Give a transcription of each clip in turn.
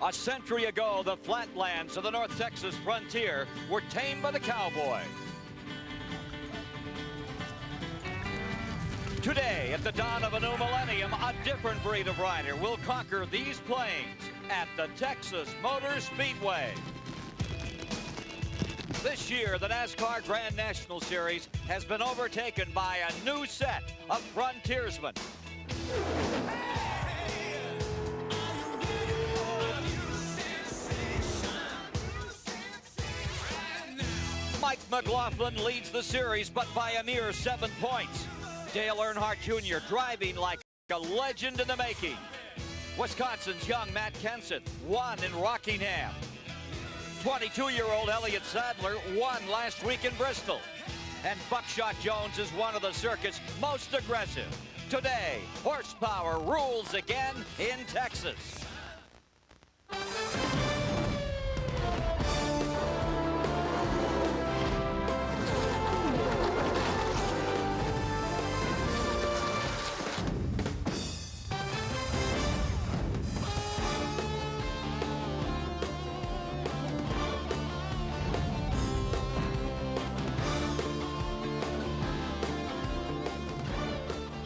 A century ago, the flatlands of the North Texas frontier were tamed by the cowboy. Today, at the dawn of a new millennium, a different breed of rider will conquer these plains at the Texas Motor Speedway. This year, the NASCAR Grand National Series has been overtaken by a new set of frontiersmen. Mike McLaughlin leads the series, but by a mere 7 points. Dale Earnhardt Jr. driving like a legend in the making. Wisconsin's young Matt Kenseth won in Rockingham. 22-year-old Elliott Sadler won last week in Bristol. And Buckshot Jones is one of the circuit's most aggressive. Today, horsepower rules again in Texas.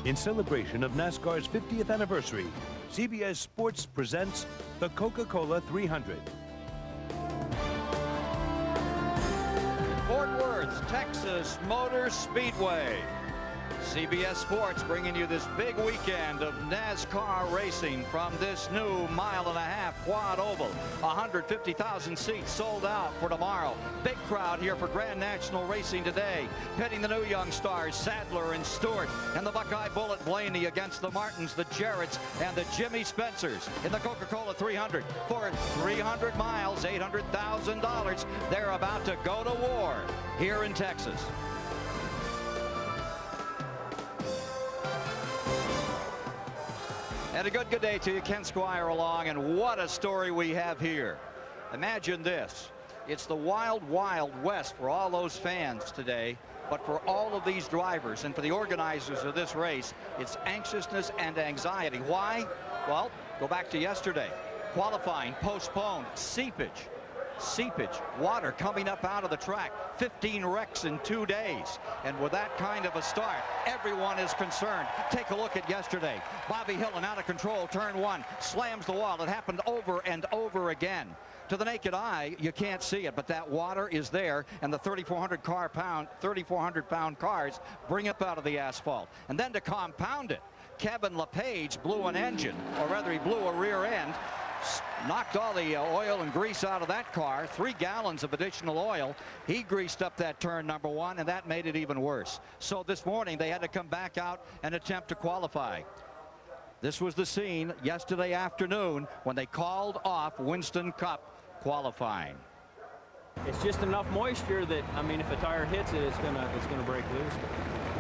In celebration of NASCAR's 50th anniversary, CBS Sports presents the Coca-Cola 300. Fort Worth, Texas Motor Speedway. CBS Sports bringing you this big weekend of NASCAR racing from this new mile-and-a-half quad oval. 150,000 seats sold out for tomorrow. Big crowd here for Grand National Racing today. Pitting the new young stars, Sadler and Stewart, and the Buckeye Bullet Blaney against the Martins, the Jarretts, and the Jimmy Spencers in the Coca-Cola 300 for 300 miles, $800,000. They're about to go to war here in Texas. And a good day to you, Ken Squire along, and what a story we have here. Imagine this. It's the wild, wild west for all those fans today, but for all of these drivers and for the organizers of this race, it's anxiousness and anxiety. Why? Well, go back to yesterday. Qualifying postponed, seepage, water coming up out of the track, 15 wrecks in 2 days. And with that kind of a start, everyone is concerned. Take a look at yesterday. Bobby Hillin out of control, turn one, slams the wall. It happened over and over again. To the naked eye, you can't see it, but that water is there, and the 3,400-pound cars bring it up out of the asphalt. And then to compound it, Kevin LePage blew an engine, or rather he blew a rear end, knocked all the oil and grease out of that car, 3 gallons of additional oil. He greased up that turn number 1, and that made it even worse. So this morning they had to come back out and attempt to qualify. This was the scene yesterday afternoon when they called off Winston Cup qualifying. It's just enough moisture that, I mean, if a tire hits it, it's gonna break loose.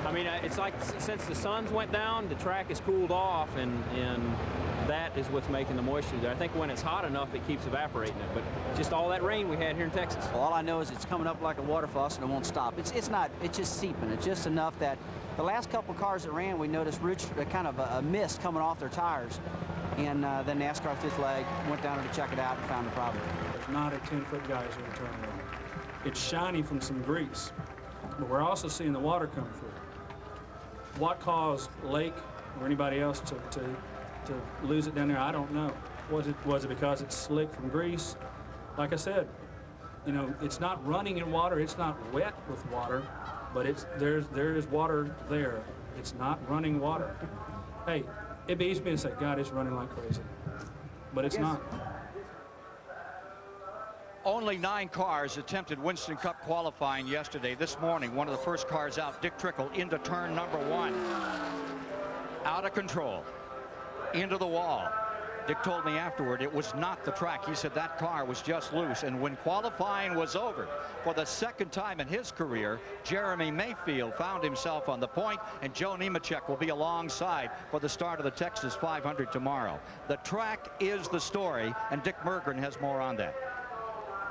I mean, it's like since the suns went down, the track has cooled off, and that is what's making the moisture there. I think when it's hot enough, it keeps evaporating it. But just all that rain we had here in Texas. Well, all I know is it's coming up like a water faucet and it won't stop. It's just seeping. It's just enough that the last couple cars that ran, we noticed kind of a mist coming off their tires. And then NASCAR fifth leg went down there to check it out and found the problem. There's not a 10-foot geyser in turn one. It's shiny from some grease, but we're also seeing the water come through. What caused Lake or anybody else to lose it down there, I don't know. Was it because it's slick from grease? Like I said, you know, it's not running in water, it's not wet with water, but there is water there. It's not running water. Hey, it beats me to say, God, it's running like crazy, but it's not. Only 9 cars attempted Winston Cup qualifying yesterday. This morning, one of the first cars out, Dick Trickle, into turn number 1. Out of control. Into the wall. Dick told me afterward it was not the track. He said that car was just loose. And when qualifying was over, for the second time in his career, Jeremy Mayfield found himself on the point, and Joe Nemechek will be alongside for the start of the Texas 500 tomorrow. The track is the story, and Dick Mergren has more on that.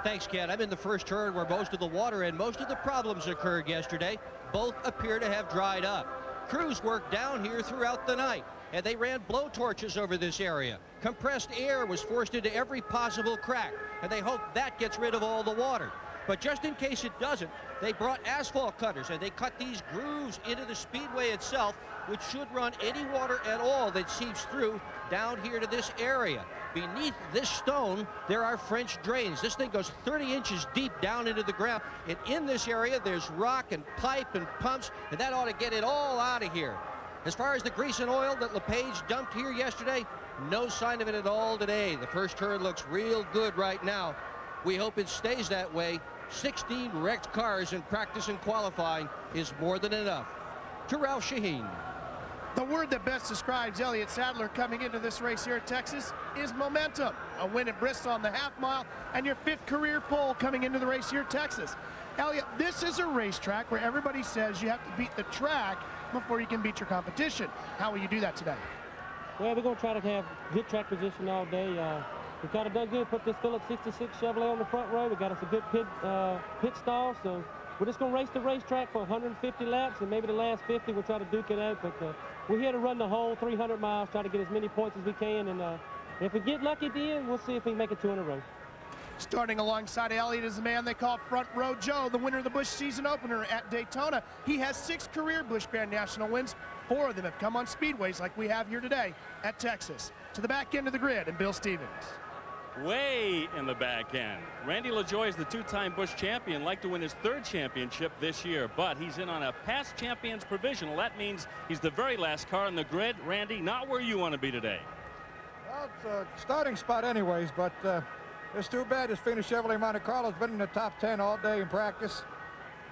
Thanks, Ken. I'm in the first turn where most of the water and most of the problems occurred yesterday. Both appear to have dried up. Crews worked down here throughout the night. and they ran blow torches over this area. Compressed air was forced into every possible crack, and they hope that gets rid of all the water. But just in case it doesn't, they brought asphalt cutters, and they cut these grooves into the speedway itself, which should run any water at all that seeps through down here to this area. Beneath this stone, there are French drains. This thing goes 30 inches deep down into the ground. And in this area, there's rock and pipe and pumps, and that ought to get it all out of here. As far as the grease and oil that LePage dumped here yesterday, no sign of it at all today. The first turn looks real good right now. We hope it stays that way. 16 wrecked cars in practice and qualifying is more than enough. To Ralph Shaheen. The word that best describes Elliott Sadler coming into this race here at Texas is momentum. A win at Bristol on the half mile and your 5th career pole coming into the race here at Texas. Elliott, this is a racetrack where everybody says you have to beat the track before you can beat your competition. How will you do that today? Well, we're going to try to have good track position all day. We kind of done good, put this Phillips 66 Chevrolet on the front row. We got us a good pit stall, so we're just going to race the racetrack for 150 laps, and maybe the last 50 we'll try to duke it out. But we're here to run the whole 300 miles, try to get as many points as we can, and if we get lucky at the end, we'll see if we can make it 2 in a row. Starting alongside Elliott is the man they call Front Row Joe, the winner of the Busch season opener at Daytona. He has 6 career Busch Grand National wins. 4 of them have come on speedways like we have here today at Texas. To the back end of the grid, and Bill Stevens. Way in the back end. Randy LaJoie is the 2-time Busch champion, like to win his 3rd championship this year, but he's in on a past champions provisional. That means he's the very last car on the grid. Randy, not where you want to be today. Well, it's a starting spot anyways, but it's too bad this Phoenix Chevrolet Monte Carlo's been in the top 10 all day in practice.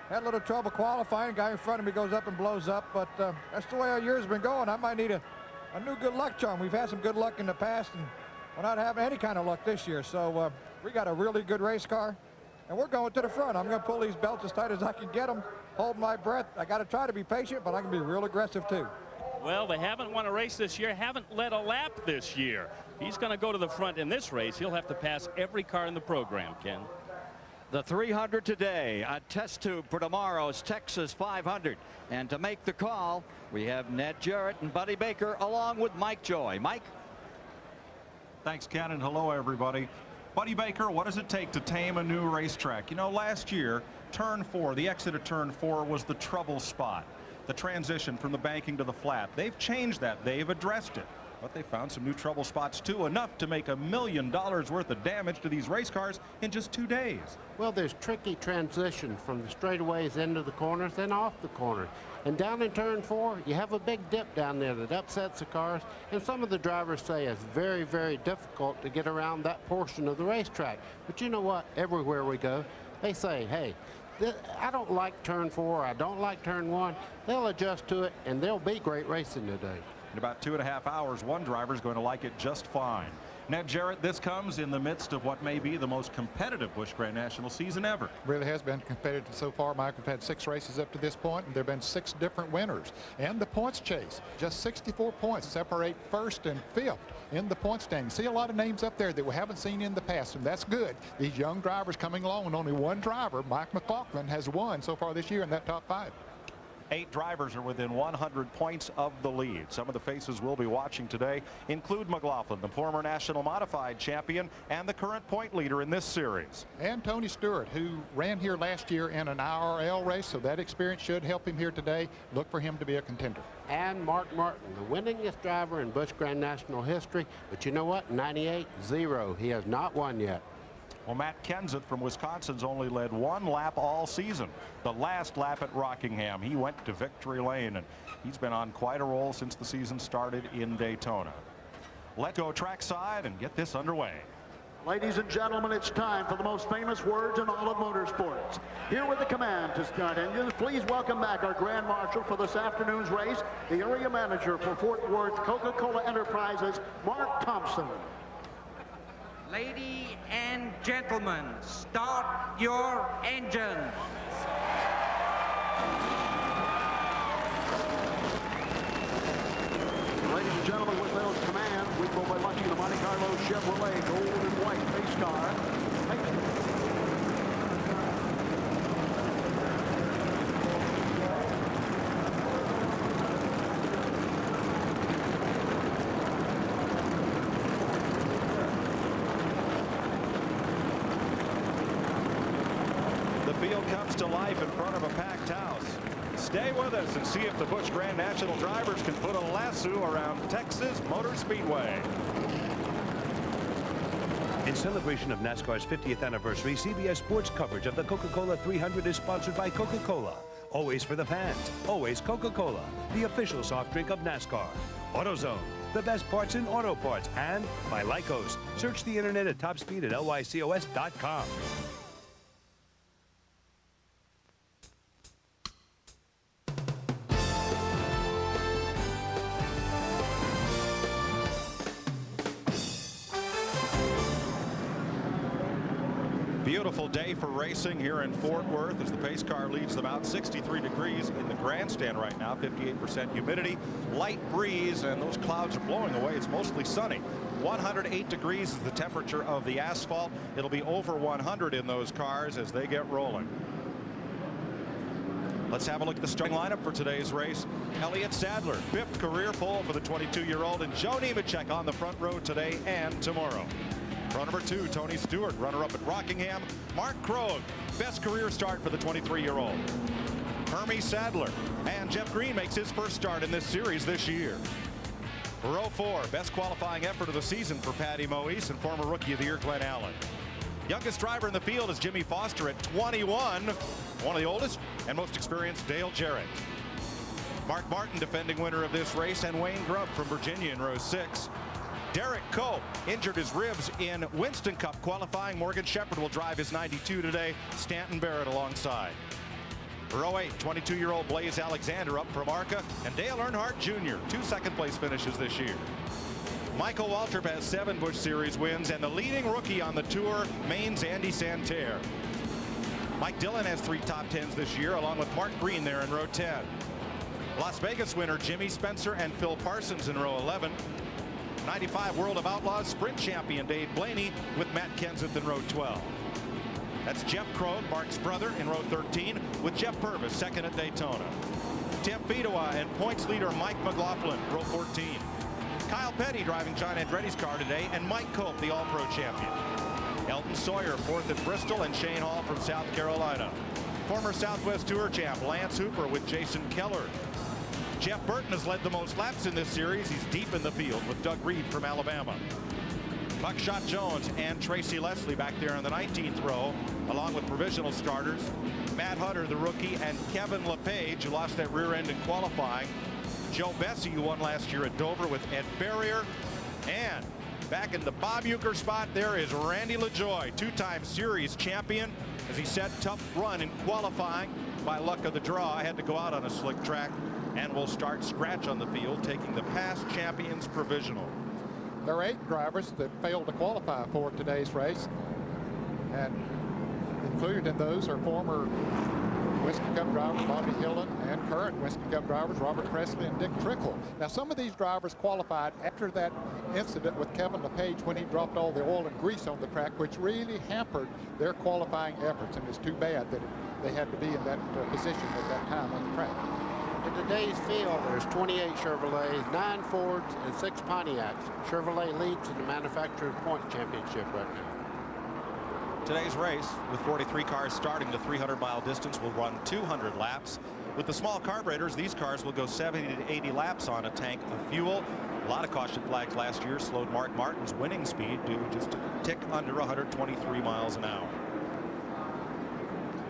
Had a little trouble qualifying. Guy in front of me goes up and blows up, but that's the way our year's been going. I might need a new good luck charm. We've had some good luck in the past, and we're not having any kind of luck this year. So we got a really good race car, and we're going to the front. I'm going to pull these belts as tight as I can get them, hold my breath. I got to try to be patient, but I can be real aggressive too. Well, they haven't won a race this year, haven't led a lap this year. He's going to go to the front in this race. He'll have to pass every car in the program, Ken. The 300 today, a test tube for tomorrow's Texas 500. And to make the call, we have Ned Jarrett and Buddy Baker along with Mike Joy. Mike? Thanks, Ken, and hello, everybody. Buddy Baker, what does it take to tame a new racetrack? You know, last year, turn 4, the exit of turn 4 was the trouble spot. The transition from the banking to the flat. They've changed that. They've addressed it. But they found some new trouble spots, too, enough to make $1 million worth of damage to these race cars in just 2 days. Well, there's tricky transition from the straightaways into the corners, then off the corners. And down in turn 4, you have a big dip down there that upsets the cars. And some of the drivers say it's very, very difficult to get around that portion of the racetrack. But you know what? Everywhere we go, they say, hey, I don't like turn 4, I don't like turn 1. They'll adjust to it, and there'll be great racing today. In about 2.5 hours, one driver's going to like it just fine. Ned Jarrett, this comes in the midst of what may be the most competitive Busch Grand National season ever. Really has been competitive so far, Mike. We've had 6 races up to this point, and there have been 6 different winners. And the points chase, just 64 points separate 1st and 5th in the point standing. See a lot of names up there that we haven't seen in the past, and that's good. These young drivers coming along, and only one driver, Mike McLaughlin, has won so far this year in that top 5. 8 drivers are within 100 points of the lead. Some of the faces we'll be watching today include McLaughlin, the former national modified champion and the current point leader in this series. And Tony Stewart, who ran here last year in an IRL race, so that experience should help him here today. Look for him to be a contender. And Mark Martin, the winningest driver in Busch Grand National history. But you know what? 98-0. He has not won yet. Well, Matt Kenseth from Wisconsin's only led 1 lap all season. The last lap at Rockingham, he went to victory lane, and he's been on quite a roll since the season started in Daytona. Let's go trackside and get this underway. Ladies and gentlemen, it's time for the most famous words in all of motorsports. Here with the command to start engines, please welcome back our Grand Marshal for this afternoon's race, the area manager for Fort Worth Coca-Cola Enterprises, Mark Thompson. Ladies and gentlemen, start your engines. Ladies and gentlemen, with those commands, we will be watching the Monte Carlo Chevrolet gold and white race car. field comes to life in front of a packed house. Stay with us and see if the Busch Grand National drivers can put a lasso around Texas Motor Speedway. In celebration of NASCAR's 50th anniversary, CBS Sports coverage of the Coca-Cola 300 is sponsored by Coca-Cola. Always for the fans, always Coca-Cola, the official soft drink of NASCAR. AutoZone, the best parts in auto parts, and by Lycos. Search the internet at Topspeed at lycos.com. Beautiful day for racing here in Fort Worth as the pace car leads them out. 63 degrees in the grandstand right now, 58% humidity, light breeze, and those clouds are blowing away. It's mostly sunny. 108 degrees is the temperature of the asphalt. It'll be over 100 in those cars as they get rolling. Let's have a look at the starting lineup for today's race. Elliott Sadler, 5th career pole for the 22-year-old, and Joe Nemechek on the front row today and tomorrow. Row number 2, Tony Stewart, runner-up at Rockingham. Mark Krogh, best career start for the 23-year-old. Hermie Sadler, and Jeff Green makes his first start in this series this year. Row 4, best qualifying effort of the season for Patty Moise and former Rookie of the Year Glenn Allen. Youngest driver in the field is Jimmy Foster at 21. One of the oldest and most experienced, Dale Jarrett. Mark Martin, defending winner of this race, and Wayne Grubb from Virginia in row 6. Derek Coe injured his ribs in Winston Cup qualifying. Morgan Shepherd will drive his 92 today. Stanton Barrett alongside. Row 8, 22-year-old Blaze Alexander up from ARCA, and Dale Earnhardt Jr., 2 second-place finishes this year. Michael Waltrip has 7 Busch Series wins, and the leading rookie on the tour, Maine's Andy Santerre. Mike Dillon has 3 top 10s this year, along with Mark Green there in row 10. Las Vegas winner Jimmy Spencer and Phil Parsons in row 11. 95 World of Outlaws sprint champion Dave Blaney with Matt Kenseth in row 12. That's Jeff Krogh, Mark's brother, in row 13, with Jeff Purvis second at Daytona. Tim Fedewa and points leader Mike McLaughlin, row 14. Kyle Petty driving John Andretti's car today, and Mike Cope, the All-Pro champion. Elton Sawyer, 4th at Bristol, and Shane Hall from South Carolina. Former Southwest Tour champ Lance Hooper with Jason Keller. Jeff Burton has led the most laps in this series. He's deep in the field with Doug Reed from Alabama. Buckshot Jones and Tracy Leslie back there in the 19th row, along with provisional starters Matt Hutter, the rookie, and Kevin LePage, who lost that rear end in qualifying. Joe Bessie, who won last year at Dover with Ed Ferrier. And back in the Bob Uecker spot, there is Randy LaJoie, 2-time series champion, as he set tough run in qualifying. By luck of the draw, I had to go out on a slick track, and will start scratch on the field, taking the past champions provisional. There are 8 drivers that failed to qualify for today's race, and included in those are former Winston Cup drivers Bobby Hillin and current Winston Cup drivers Robert Presley and Dick Trickle. Now, some of these drivers qualified after that incident with Kevin LePage when he dropped all the oil and grease on the track, which really hampered their qualifying efforts, and it's too bad that they had to be in that position at that time on the track. In today's field, there's 28 Chevrolets, 9 Fords, and 6 Pontiacs. Chevrolet leads in the manufacturer's point championship right now. Today's race, with 43 cars starting the 300-mile distance, will run 200 laps. With the small carburetors, these cars will go 70 to 80 laps on a tank of fuel. A lot of caution flags last year slowed Mark Martin's winning speed to just a tick under 123 miles an hour.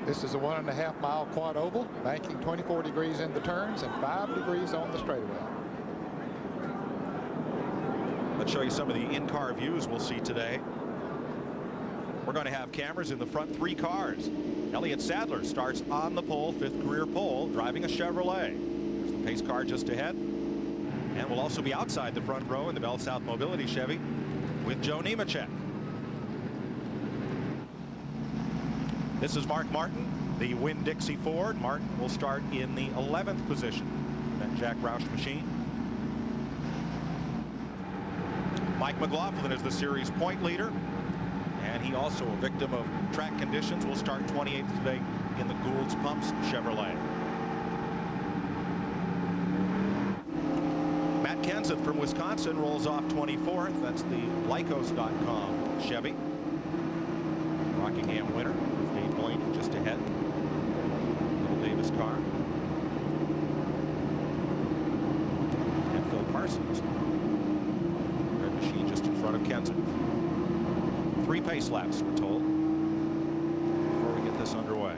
This is a 1.5-mile quad oval, banking 24 degrees in the turns and 5 degrees on the straightaway. Let's show you some of the in-car views we'll see today. We're going to have cameras in the front 3 cars. Elliott Sadler starts on the pole, 5th career pole, driving a Chevrolet. There's the pace car just ahead. And we'll also be outside the front row in the Bell South Mobility Chevy with Joe Nemechek. This is Mark Martin, the Winn-Dixie Ford. Martin will start in the 11th position. That Jack Roush machine. Mike McLaughlin is the series point leader, and he also a victim of track conditions. Will start 28th today in the Gould's Pumps Chevrolet. Matt Kenseth from Wisconsin rolls off 24th. That's the Lycos.com Chevy. Rockingham winner. Dave Blaney just ahead. Davis car. And Phil Parsons. Red machine just in front of Kenseth. 3 pace laps, we're told, before we get this underway.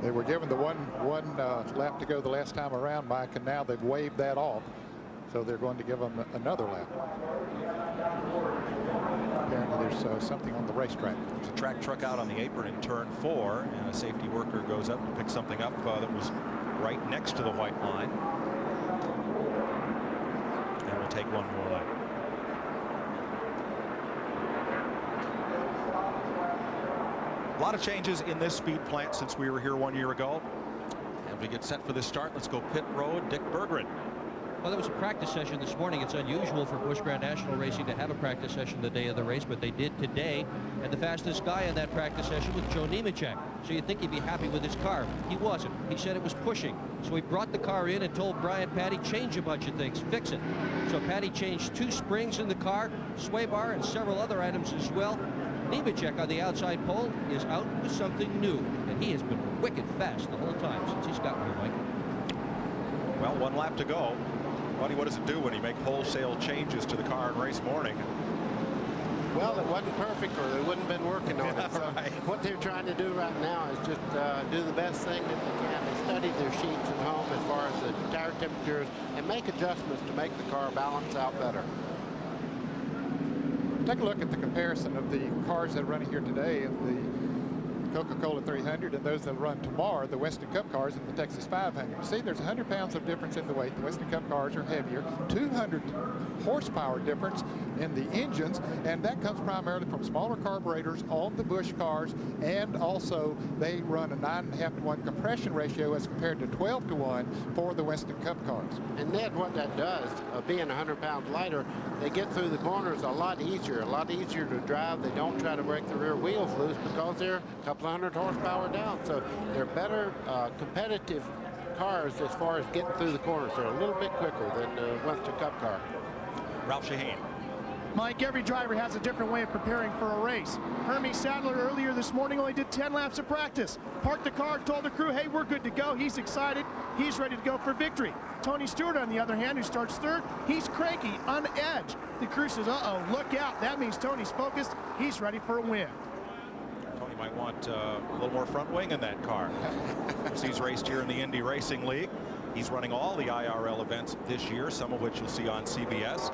They were given the one lap to go the last time around, Mike, and now they've waived that off. So they're going to give them another lap. Apparently there's something on the racetrack. There's a track truck out on the apron in turn 4, and a safety worker goes up to pick something up that was right next to the white line. And we'll take one more lap. A lot of changes in this speed plant since we were here 1 year ago. And we get set for this start. Let's go pit road. Dick Berggren. Well, there was a practice session this morning. It's unusual for Busch Grand National Racing to have a practice session the day of the race, but they did today. And the fastest guy in that practice session was Joe Nemechek. So you'd think he'd be happy with his car. He wasn't. He said it was pushing. So he brought the car in and told Brian Patty, change a bunch of things, fix it. So Patty changed 2 springs in the car, sway bar, and several other items as well. Nemechek on the outside pole is out with something new, and he has been wicked fast the whole time since he's gotten here, Mike. Well, 1 lap to go. Buddy, what does it do when you make wholesale changes to the car in race morning? Well, it wasn't perfect, or they wouldn't have been working on it. So right. What they're trying to do right now is just do the best thing that they can. They study their sheets at home as far as the tire temperatures and make adjustments to make the car balance out better. Take a look at the comparison of the cars that are running here today and the Coca-Cola 300 and those that run tomorrow, the Weston Cup cars and the Texas 500. You see, there's 100 pounds of difference in the weight. The Weston Cup cars are heavier, 200 horsepower difference in the engines, and that comes primarily from smaller carburetors on the Busch cars, and also they run a 9.5-to-1 compression ratio as compared to 12-to-1 for the Weston Cup cars. And Ned, what that does, being 100 pounds lighter, they get through the corners a lot easier to drive. They don't try to break the rear wheels loose because they're a couple of 100 horsepower down. So they're better competitive cars as far as getting through the corners. They're a little bit quicker than the Weston Cup car. Ralph Shaheen. Mike, every driver has a different way of preparing for a race. Hermie Sadler earlier this morning only did 10 laps of practice. Parked the car, told the crew, hey, we're good to go. He's excited. He's ready to go for victory. Tony Stewart, on the other hand, who starts third, he's cranky, on edge. The crew says, uh-oh, look out. That means Tony's focused. He's ready for a win. Tony might want a little more front wing in that car. He's raced here in the Indy Racing League. He's running all the IRL events this year, some of which you'll see on CBS.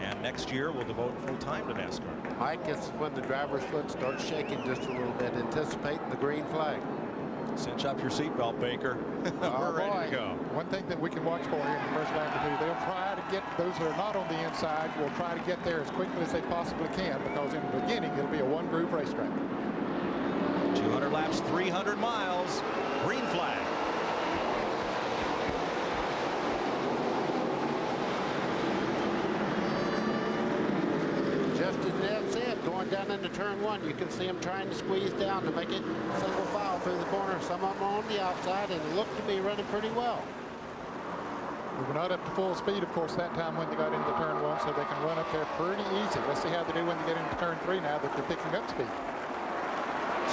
And next year, we'll devote full time to NASCAR. Mike, it's when the driver's foot starts shaking just a little bit, anticipating the green flag. Cinch up your seatbelt, Baker. We're ready to go. One thing that we can watch for here in the first lap or two, they'll try to get those that are not on the inside, will try to get there as quickly as they possibly can, because in the beginning, it'll be a one-groove racetrack. 200 laps, 300 miles, green flag. Just as Ned said, going down into turn 1, you can see them trying to squeeze down to make it single file through the corner. Some of them are on the outside and look to be running pretty well. We were not up to full speed, of course, that time when they got into turn 1, so they can run up there pretty easy. Let's see how they do when they get into turn 3 now that they're picking up speed.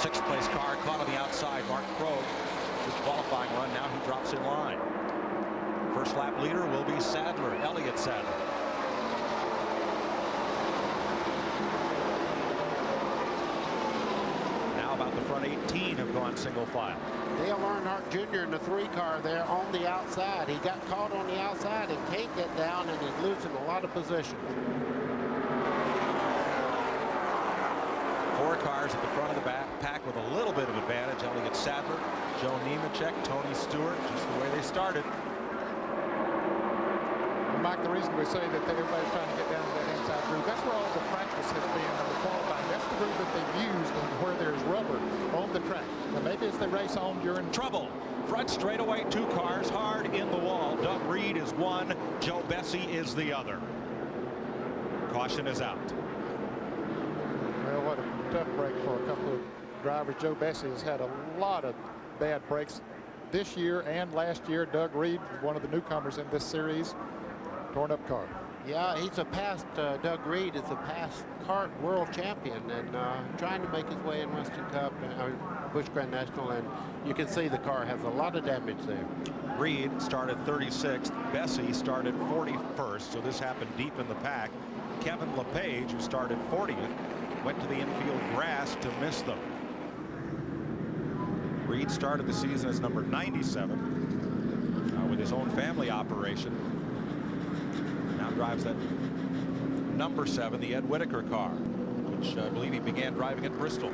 6th place car caught on the outside. Mark Krogh, his qualifying run, now he drops in line. First lap leader will be Sadler, Elliott Sadler. About the front 18 have gone single file. Dale Earnhardt Jr. in the 3 car there on the outside. He got caught on the outside and can't get down, and he's losing a lot of position. 4 cars at the front of the pack with a little bit of advantage. Elliott Sadler, Joe Nemechek, Tony Stewart, just the way they started. And Mike, the reason we say that everybody's trying to get down to that inside groove, that's where all the practice has been and the qualifying. That's the groove that they've used and where there's rubber on the track. Now maybe as they race on during trouble. Front straightaway, 2 cars hard in the wall. Doug Reed is one, Joe Bessie is the other. Caution is out. Well, what a tough break for a couple of drivers. Joe Bessie has had a lot of bad breaks this year and last year. Doug Reed, one of the newcomers in this series, torn up car. Yeah, he's a past, Doug Reed is a past kart world champion and trying to make his way in Western Cup and Busch Grand National, and you can see the car has a lot of damage there. Reed started 36th. Bessie started 41st, so this happened deep in the pack. Kevin LePage, who started 40th, went to the infield grass to miss them. Reed started the season as number 97 with his own family operation. Now drives that number 7, the Ed Whitaker car, which I believe he began driving at Bristol.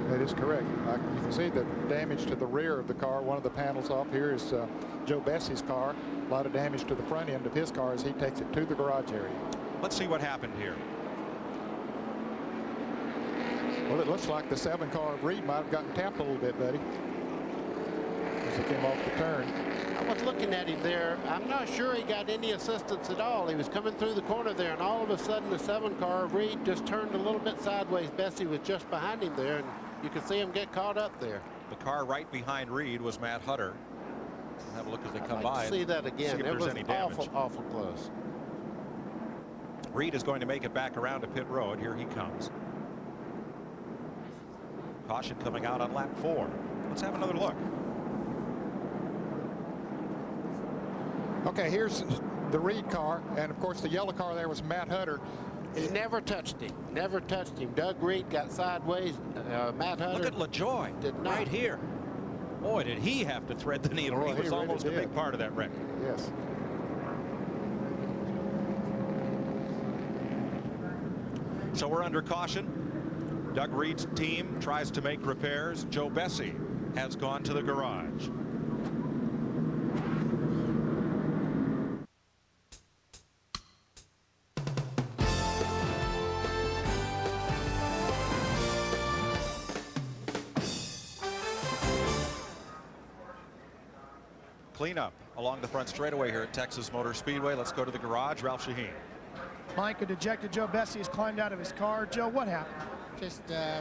That is correct. You can see the damage to the rear of the car. One of the panels off here is Joe Bessie's car. A lot of damage to the front end of his car as he takes it to the garage area. Let's see what happened here. Well, it looks like the 7 car of Reed might have gotten tapped a little bit, buddy, as he came off the turn. I was looking at him there. I'm not sure he got any assistance at all. He was coming through the corner there, and all of a sudden the 7 car of Reed just turned a little bit sideways. Bessie was just behind him there, and you can see him get caught up there. The car right behind Reed was Matt Hutter. We'll have a look as they come I'd by. like to see that again. See if It there's was any damage. awful close. Reed is going to make it back around to pit road. Here he comes. Caution coming out on lap 4. Let's have another look. Okay, here's the Reed car, and of course the yellow car there was Matt Hutter. He never touched him. Never touched him. Doug Reed got sideways. Matt Hutter. Look at LaJoy did not. right here. Boy, did he have to thread the needle. Boy, he was he almost really a big part of that wreck. Yes. So we're under caution. Doug Reed's team tries to make repairs. Joe Bessie has gone to the garage. Cleanup along the front straightaway here at Texas Motor Speedway. Let's go to the garage. Ralph Shaheen. Mike, a dejected Joe Bessie has climbed out of his car. Joe, what happened? Just, I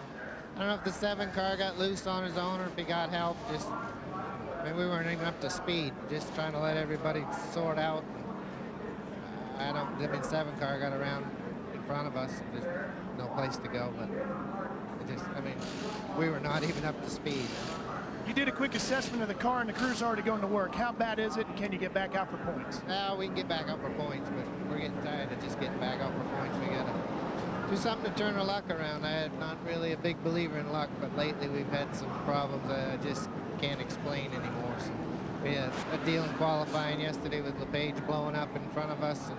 don't know if the 7 car got loose on his own or if he got help. Just, I mean, we weren't even up to speed. Just trying to let everybody sort out. I mean, 7 car got around in front of us. There's no place to go, but it just, I mean, we were not even up to speed. You did a quick assessment of the car, and the crew's already going to work. How bad is it, and can you get back out for points? Now we can get back out for points, but we're getting tired of just getting back out for points. We got to do something to turn our luck around. I'm not really a big believer in luck, but lately we've had some problems I just can't explain anymore. So we had a deal in qualifying yesterday with LePage blowing up in front of us, and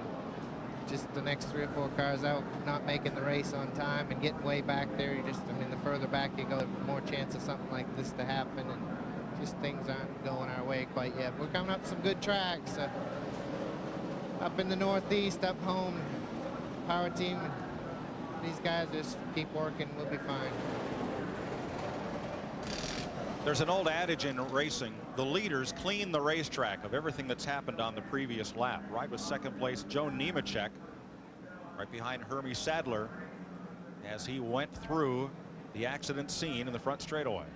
just the next 3 or 4 cars out, not making the race on time and getting way back there. You just, I mean, the further back you go, the more chance of something like this to happen, and just things aren't going our way quite yet. We're coming up some good tracks up in the Northeast, up home, power team. These guys just keep working. We'll be fine. There's an old adage in racing: the leaders clean the racetrack of everything that's happened on the previous lap. Right with second place Joe Nemechek, right behind Hermie Sadler as he went through the accident scene in the front straightaway.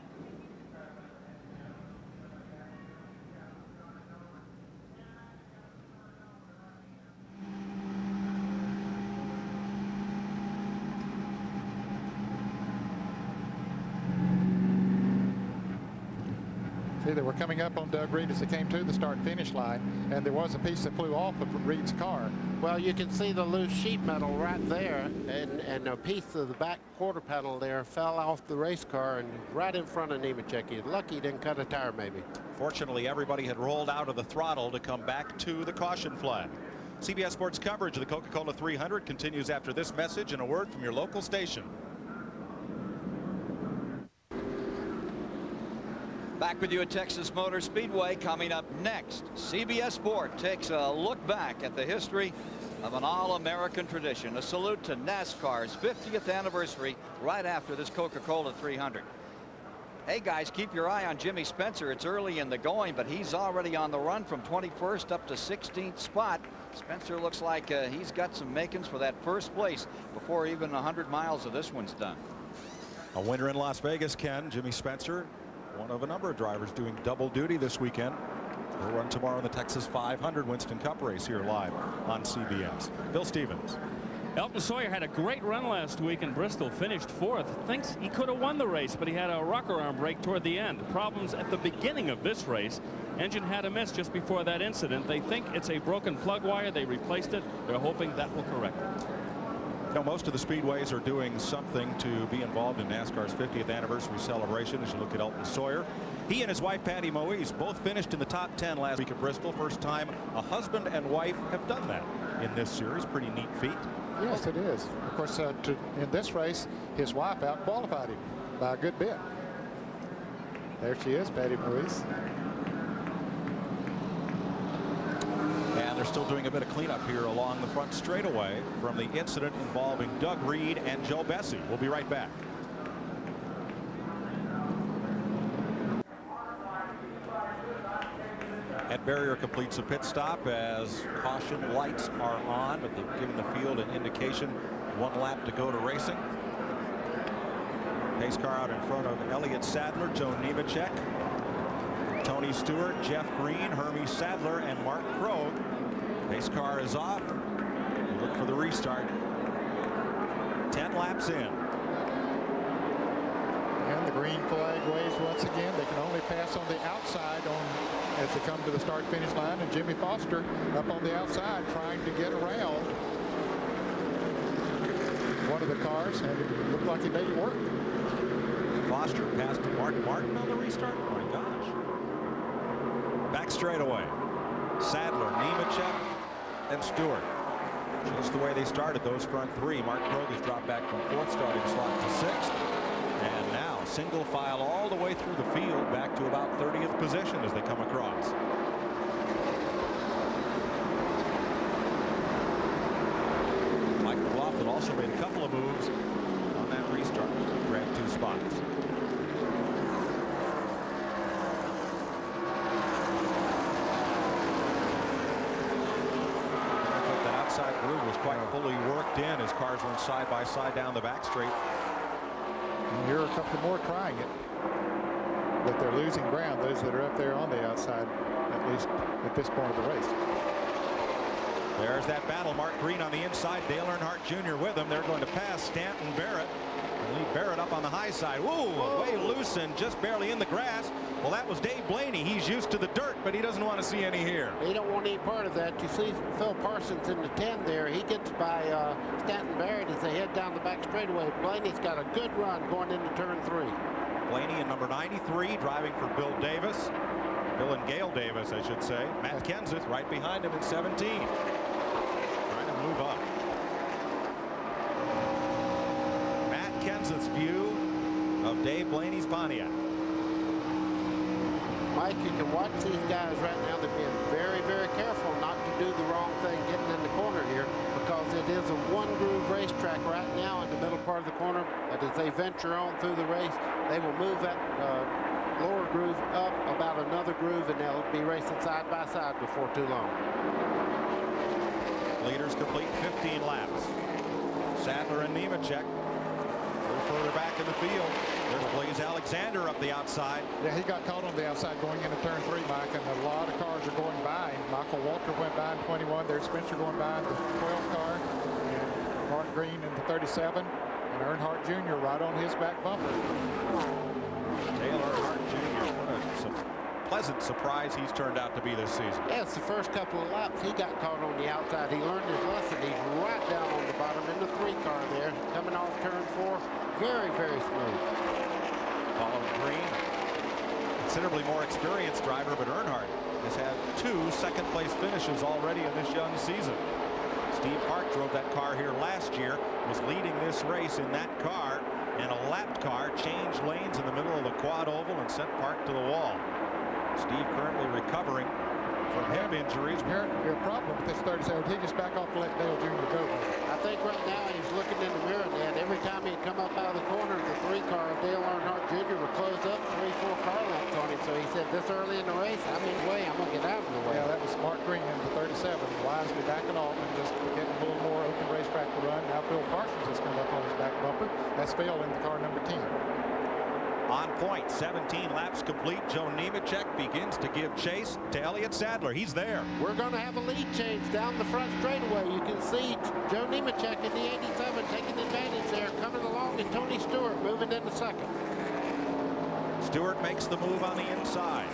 They were coming up on Doug Reed as they came to the start-finish line, and there was a piece that flew off of Reed's car. Well, you can see the loose sheet metal right there, and a piece of the back quarter panel there fell off the race car and right in front of Nemechek. He's lucky he didn't cut a tire, maybe. Fortunately, everybody had rolled out of the throttle to come back to the caution flag. CBS Sports coverage of the Coca-Cola 300 continues after this message and a word from your local station. Back with you at Texas Motor Speedway. Coming up next, CBS Sport takes a look back at the history of an all-American tradition. A salute to NASCAR's 50th anniversary right after this Coca-Cola 300. Hey guys, keep your eye on Jimmy Spencer. It's early in the going, but he's already on the run from 21st up to 16th spot. Spencer looks like he's got some makings for that first place before even 100 miles of this one's done. A winner in Las Vegas, Ken. Jimmy Spencer, one of a number of drivers doing double duty this weekend. We'll run tomorrow in the Texas 500 Winston Cup race here live on CBS. Bill Stevens. Elton Sawyer had a great run last week in Bristol, finished 4th. Thinks he could have won the race, but he had a rocker arm break toward the end. Problems at the beginning of this race. Engine had a miss just before that incident. They think it's a broken plug wire. They replaced it. They're hoping that will correct it. You know, most of the speedways are doing something to be involved in NASCAR's 50th anniversary celebration. As you look at Elton Sawyer, he and his wife Patty Moise both finished in the top 10 last week at Bristol. First time a husband and wife have done that in this series. Pretty neat feat. Yes, it is. Of course, in this race, his wife out-qualified him by a good bit. There she is, Patty Moise. And they're still doing a bit of cleanup here along the front straightaway from the incident involving Doug Reed and Joe Bessie. We'll be right back. Ed Barrier completes a pit stop as caution lights are on, but they've given the field an indication 1 lap to go to racing. Pace car out in front of Elliott Sadler, Joe Nemechek, Tony Stewart, Jeff Green, Hermie Sadler, and Mark Krogh. Pace car is off. We look for the restart. 10 laps in. And the green flag waves once again. They can only pass on the outside as they come to the start-finish line. And Jimmy Foster up on the outside trying to get around one of the cars, and it looked like he made it work. Foster passed Mark Martin on the restart. Oh my gosh. Back straightaway. Sadler, Nemechek, and Stewart. Just the way they started those front 3. Mark Krogh has dropped back from 4th starting slot to 6th. And now single file all the way through the field back to about 30th position as they come across. Mike McLaughlin also made a couple of moves on that restart. Grabbed 2 spots. That outside groove was quite fully worked in as cars went side by side down the back straight. And here are a couple more trying it, but they're losing ground, those that are up there on the outside, at least at this point of the race. There's that battle. Mark Green on the inside, Dale Earnhardt Jr. with him. They're going to pass Stanton Barrett and leave Barrett up on the high side. Whoa, way loose and just barely in the grass. Well, that was Dave Blaney. He's used to the dirt, but he doesn't want to see any here. He don't want any part of that. You see Phil Parsons in the 10 there. He gets by Stanton Barrett as they head down the back straightaway. Blaney's got a good run going into turn 3. Blaney in number 93 driving for Bill Davis. Bill and Gail Davis, I should say. Matt Kenseth right behind him in 17. Trying to move up. Matt Kenseth's view of Dave Blaney's Pontiac. Mike, you can watch these guys right now. They're being very, very careful not to do the wrong thing getting in the corner here, because it is a 1-groove racetrack right now in the middle part of the corner. But as they venture on through the race, they will move that lower groove up about another groove, and they'll be racing side by side before too long. Leaders complete 15 laps. Sadler and Nemechek a little further back in the field. There's Blaze Alexander up the outside. Yeah, he got caught on the outside going into turn 3, Mike, and a lot of cars are going by. Michael Walter went by in 21. There's Spencer going by in the 12 car, and Mark Green in the 37, and Earnhardt Jr. right on his back bumper. Dale Earnhardt Jr. What a pleasant surprise he's turned out to be this season. Yeah, it's the first couple of laps he got caught on the outside. He learned his lesson. He's right down on the bottom in the 3 car there, coming off turn 4. Very, very smooth. Colin Green, considerably more experienced driver, but Earnhardt has had 2 second-place finishes already in this young season. Steve Park drove that car here last year, was leading this race in that car, and a lapped car changed lanes in the middle of the quad oval and sent Park to the wall. Steve currently recovering from hip injuries. Apparently a problem with this 37. He just back off and let Dale Jr. go. I think right now he's looking in the mirror, Dad. Every time he'd come up out of the corner, the 3 car of Dale Earnhardt Jr. would close up 3-4 car laps on him. So he said, this early in the race, I'm in the way. I'm going to get out of the way. Yeah, that was Mark Green in the 37. Wisely backing off and just getting a little more open racetrack to run. Now Phil Parsons has come up on his back bumper. That's Phil in the car number 10. On point, 17 laps complete. Joe Nemechek begins to give chase to Elliott Sadler. He's there. We're going to have a lead change down the front straightaway. You can see Joe Nemechek in the 87 taking advantage there, coming along, and Tony Stewart moving into second. Stewart makes the move on the inside.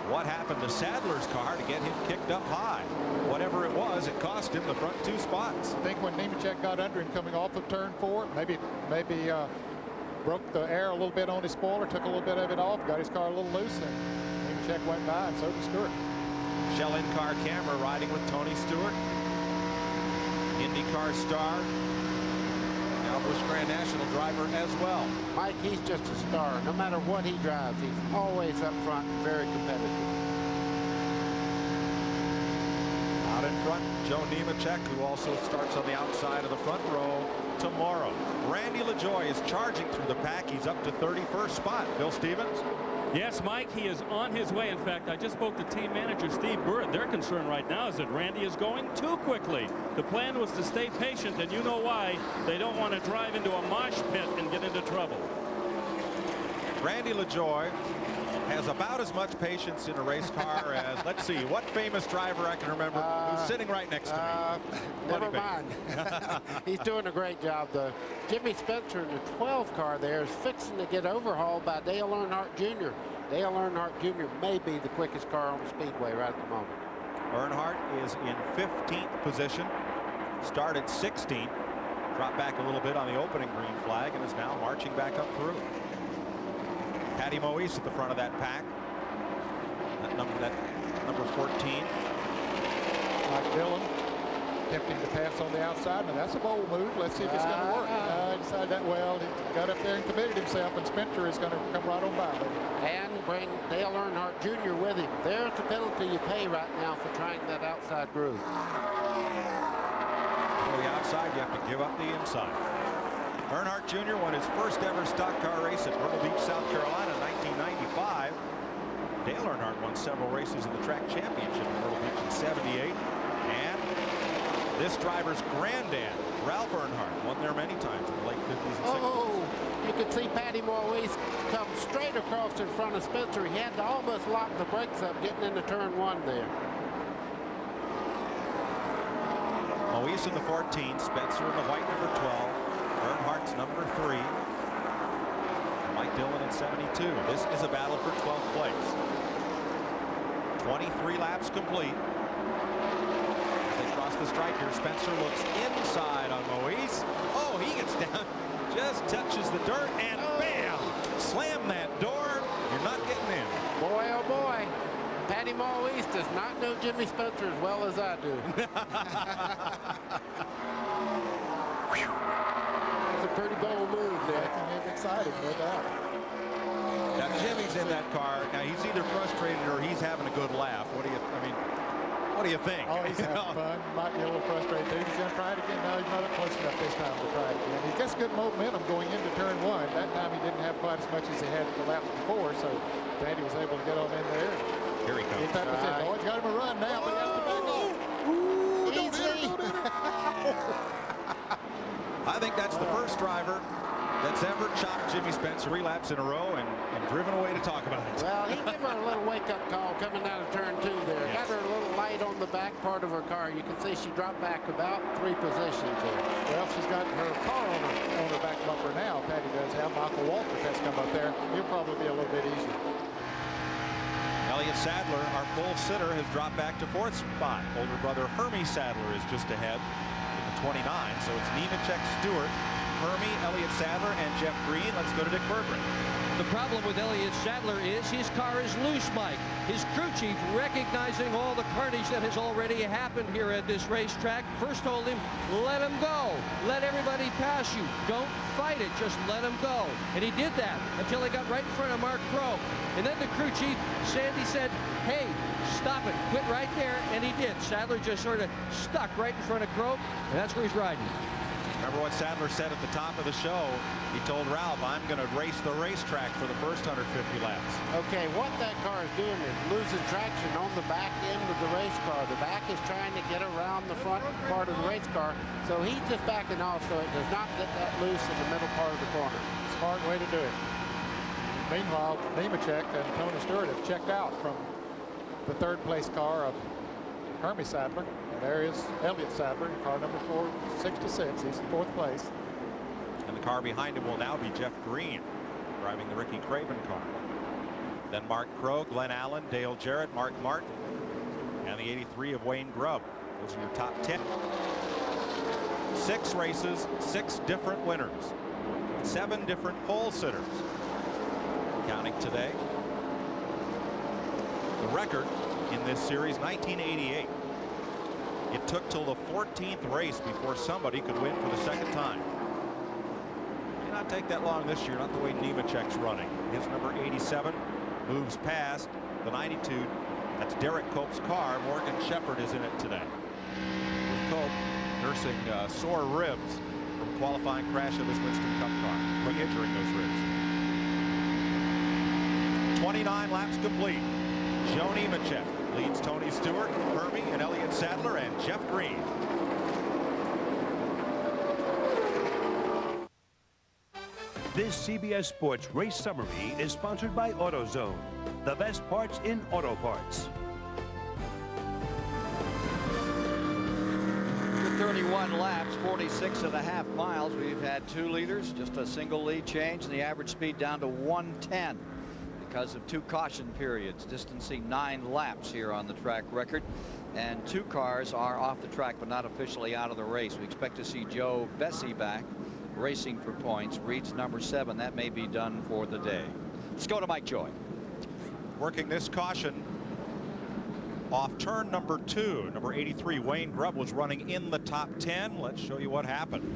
What happened to Sadler's car to get him kicked up high? Whatever it was, it cost him the front 2 spots. I think when Nemechek got under him coming off of turn 4, maybe broke the air a little bit on his spoiler, took a little bit of it off, got his car a little loose, and Nemechek went by, and so did Stewart. Shell in-car camera riding with Tony Stewart. IndyCar star. Now Busch Grand National driver as well. Mike, he's just a star. No matter what he drives, he's always up front and very competitive. Out in front, Joe Nemechek, who also starts on the outside of the front row tomorrow. Randy LaJoie is charging through the pack. He's up to 31st spot. Bill Stevens? Yes, Mike, he is on his way. In fact, I just spoke to team manager Steve Burritt. Their concern right now is that Randy is going too quickly. The plan was to stay patient, and you know why. They don't want to drive into a mosh pit and get into trouble. Randy LaJoie has about as much patience in a race car as, let's see, what famous driver I can remember who's sitting right next to me? Never mind. He's doing a great job, though. Jimmy Spencer in the 12 car there is fixing to get overhauled by Dale Earnhardt Jr. Dale Earnhardt Jr. may be the quickest car on the Speedway right at the moment. Earnhardt is in 15th position, started 16th, dropped back a little bit on the opening green flag, and is now marching back up through. Patty Moise at the front of that pack. That number 14. Mike Dillon attempting to pass on the outside, and that's a bold move. Let's see if it's going to work. He decided that well. He got up there and committed himself, and Spencer is going to come right on by. And bring Dale Earnhardt Jr. with him. There's the penalty you pay right now for trying that outside groove. For the outside, you have to give up the inside. Earnhardt Jr. won his first ever stock car race at Myrtle Beach, South Carolina in 1995. Dale Earnhardt won several races in the track championship at Myrtle Beach in 78. And this driver's granddad, Ralph Earnhardt, won there many times in the late 50s and 60s. Oh, you could see Patty Moise come straight across in front of Spencer. He had to almost lock the brakes up getting into turn 1 there. Moise in the 14, Spencer in the white number 12. Earnhardt's number 3. Mike Dillon in 72. This is a battle for 12th place. 23 laps complete. As they cross the stripe here, Spencer looks inside on Moise. Oh, he gets down, just touches the dirt, and bam! Slam that door. You're not getting in. Boy, oh boy. Patty Moise does not know Jimmy Spencer as well as I do. That's a pretty bold move there. He's excited, no doubt. Now Jimmy's in that car. Now he's either frustrated or he's having a good laugh. What do you think? Oh, he's having fun. Might be a little frustrated too. He's going to try it again. No, he's not up close enough this time to try it again. He gets good momentum going into turn 1. That time he didn't have quite as much as he had the laps before, so Patty was able to get on in there. Here he comes. Oh, he's got him a run now, but he has to back off. I think that's the first driver that's ever chopped Jimmy Spencer 3 laps in a row and driven away to talk about it. Well, he gave her a little wake-up call coming out of turn 2 there. Yes. Got her a little light on the back part of her car. You can see she dropped back about 3 positions there. Well, she's got her car on her back bumper now. Patty does have. Michael Walter has come up there. He'll probably be a little bit easier. Elliott Sadler, our full sitter, has dropped back to 4th spot. Older brother Hermie Sadler is just ahead in the 29. So it's Nemechek, Stewart, Hermie, Elliott Sadler, and Jeff Green. Let's go to Dick Berggren. The problem with Elliott Sadler is his car is loose, Mike. His crew chief, recognizing all the carnage that has already happened here at this racetrack, first told him, let him go. Let everybody pass you. Don't fight it. Just let him go. And he did that until he got right in front of Mark Crow. And then the crew chief, Sandy, said, hey, stop it. Quit right there. And he did. Sadler just sort of stuck right in front of Crow, and that's where he's riding. Remember what Sadler said at the top of the show? He told Ralph, I'm going to race the racetrack for the first 150 laps. Okay, what that car is doing is losing traction on the back end of the race car. The back is trying to get around the front part of the race car, so he's just backing off so it does not get that loose in the middle part of the corner. Smart way to do it. Meanwhile, Nemechek and Tony Stewart have checked out from the third place car of Hermie Sadler. And there is Elliott Sadler, car number 466. He's in fourth place. And the car behind him will now be Jeff Green, driving the Ricky Craven car. Then Mark Crow, Glenn Allen, Dale Jarrett, Mark Martin, and the 83 of Wayne Grubb. Those are your top 10. 6 races, 6 different winners, 7 different pole sitters. Counting today. The record in this series, 1988. It took till the 14th race before somebody could win for the second time. May not take that long this year, not the way Nemechek's running. His number 87 moves past the 92. That's Derek Cope's car. Morgan Shepherd is in it today. With Cope nursing sore ribs from qualifying crash of his Winston Cup car, re-injuring those ribs. 29 laps complete. Joe Nemechek leads Tony Stewart, Hermie, and Elliott Sadler, and Jeff Green. This CBS Sports Race Summary is sponsored by AutoZone, the best parts in auto parts. 31 laps, 46.5 miles. We've had 2 leaders, just a single lead change, and the average speed down to 110 because of 2 caution periods, distancing 9 laps here on the track record. And 2 cars are off the track but not officially out of the race. We expect to see Joe Bessie back racing for points. Reed's number 7. That may be done for the day. Let's go to Mike Joy. Working this caution off turn number 2. Number 83 Wayne Grubb was running in the top 10. Let's show you what happened.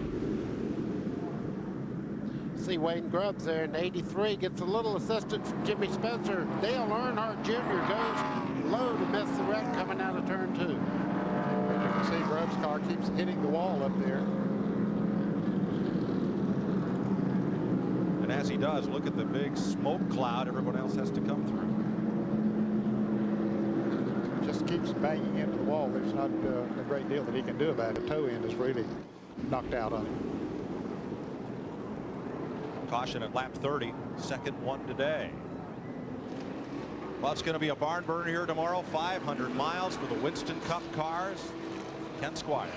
See Wayne Grubbs there in 83, gets a little assistance from Jimmy Spencer. Dale Earnhardt Jr. goes low to miss the wreck coming out of turn 2. You can see Grubb's car keeps hitting the wall up there. And as he does, look at the big smoke cloud everyone else has to come through. Just keeps banging into the wall. There's not a great deal that he can do about it. The toe end is really knocked out on him. Caution at lap 30, second one today. Well, it's going to be a barn burner here tomorrow. 500 miles for the Winston Cup cars. Ken Squire.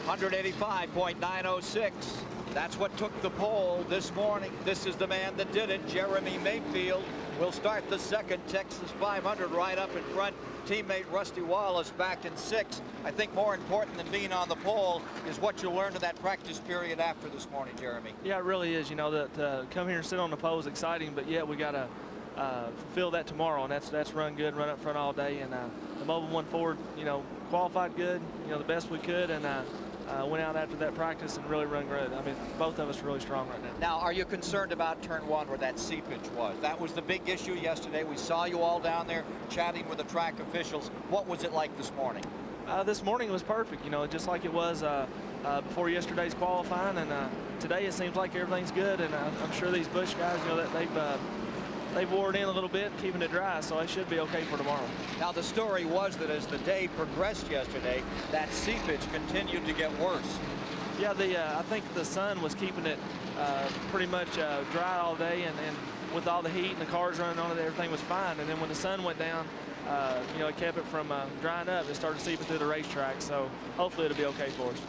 185.906. That's what took the pole this morning. This is the man that did it. Jeremy Mayfield will start the second Texas 500 right up in front. Teammate Rusty Wallace back in 6th. I think more important than being on the pole is what you learned in that practice period after this morning, Jeremy. Yeah, it really is. You know, that come here and sit on the pole is exciting, but yeah, we got to fulfill that tomorrow, and that's run good, run up front all day. And the Mobile One Ford, you know, qualified good, you know, the best we could, and went out after that practice and really run good. I mean, both of us are really strong right now. Now, are you concerned about turn 1 where that seepage was? That was the big issue yesterday. We saw you all down there chatting with the track officials. What was it like this morning? This morning it was perfect, you know, just like it was before yesterday's qualifying, and today it seems like everything's good, and I'm sure these Busch guys, you know, that they've wore it in a little bit, keeping it dry, so it should be okay for tomorrow. Now, the story was that as the day progressed yesterday, that seepage continued to get worse. Yeah, I think the sun was keeping it pretty much dry all day, and with all the heat and the cars running on it, everything was fine. And then when the sun went down, you know, it kept it from drying up. It started seeping through the racetrack, so hopefully it'll be okay for us.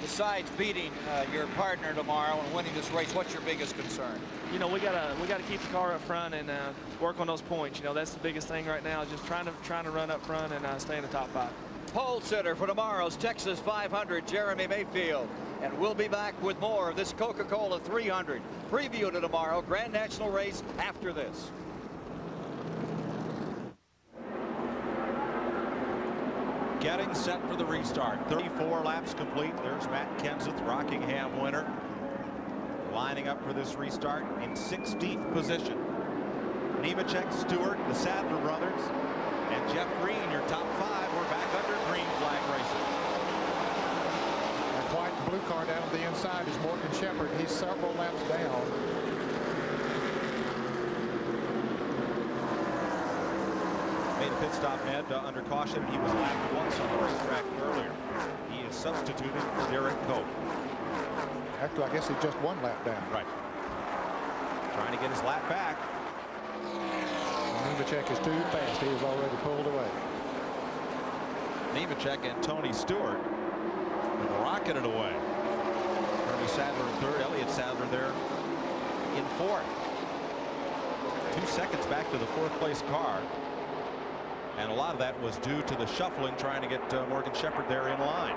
Besides beating your partner tomorrow and winning this race, what's your biggest concern? You know, we gotta keep the car up front and work on those points. You know, that's the biggest thing right now, is just trying to run up front and stay in the top 5. Pole sitter for tomorrow's Texas 500, Jeremy Mayfield. And we'll be back with more of this Coca-Cola 300 preview to tomorrow, Grand National race after this. Getting set for the restart. 34 laps complete. There's Matt Kenseth, Rockingham winner, lining up for this restart in 16th position. Nemechek, Stewart, the Sadler brothers, and Jeff Green, your top 5. We're back under green flag racing. That white and blue car down on the inside is Morgan Shepherd. He's several laps down. Made a pit stop, Ned, under caution. He was lapped once on the racetrack earlier. He is substituting for Derek Cope. Actually, I guess he's just 1 lap down. Right. trying to get his lap back. Nemechek is too fast. He is already pulled away. Nemechek and Tony Stewart rocketed away. Hermie Sadler in third. Elliott Sadler there in fourth. 2 seconds back to the fourth place car. And a lot of that was due to the shuffling trying to get Morgan Shepherd there in line.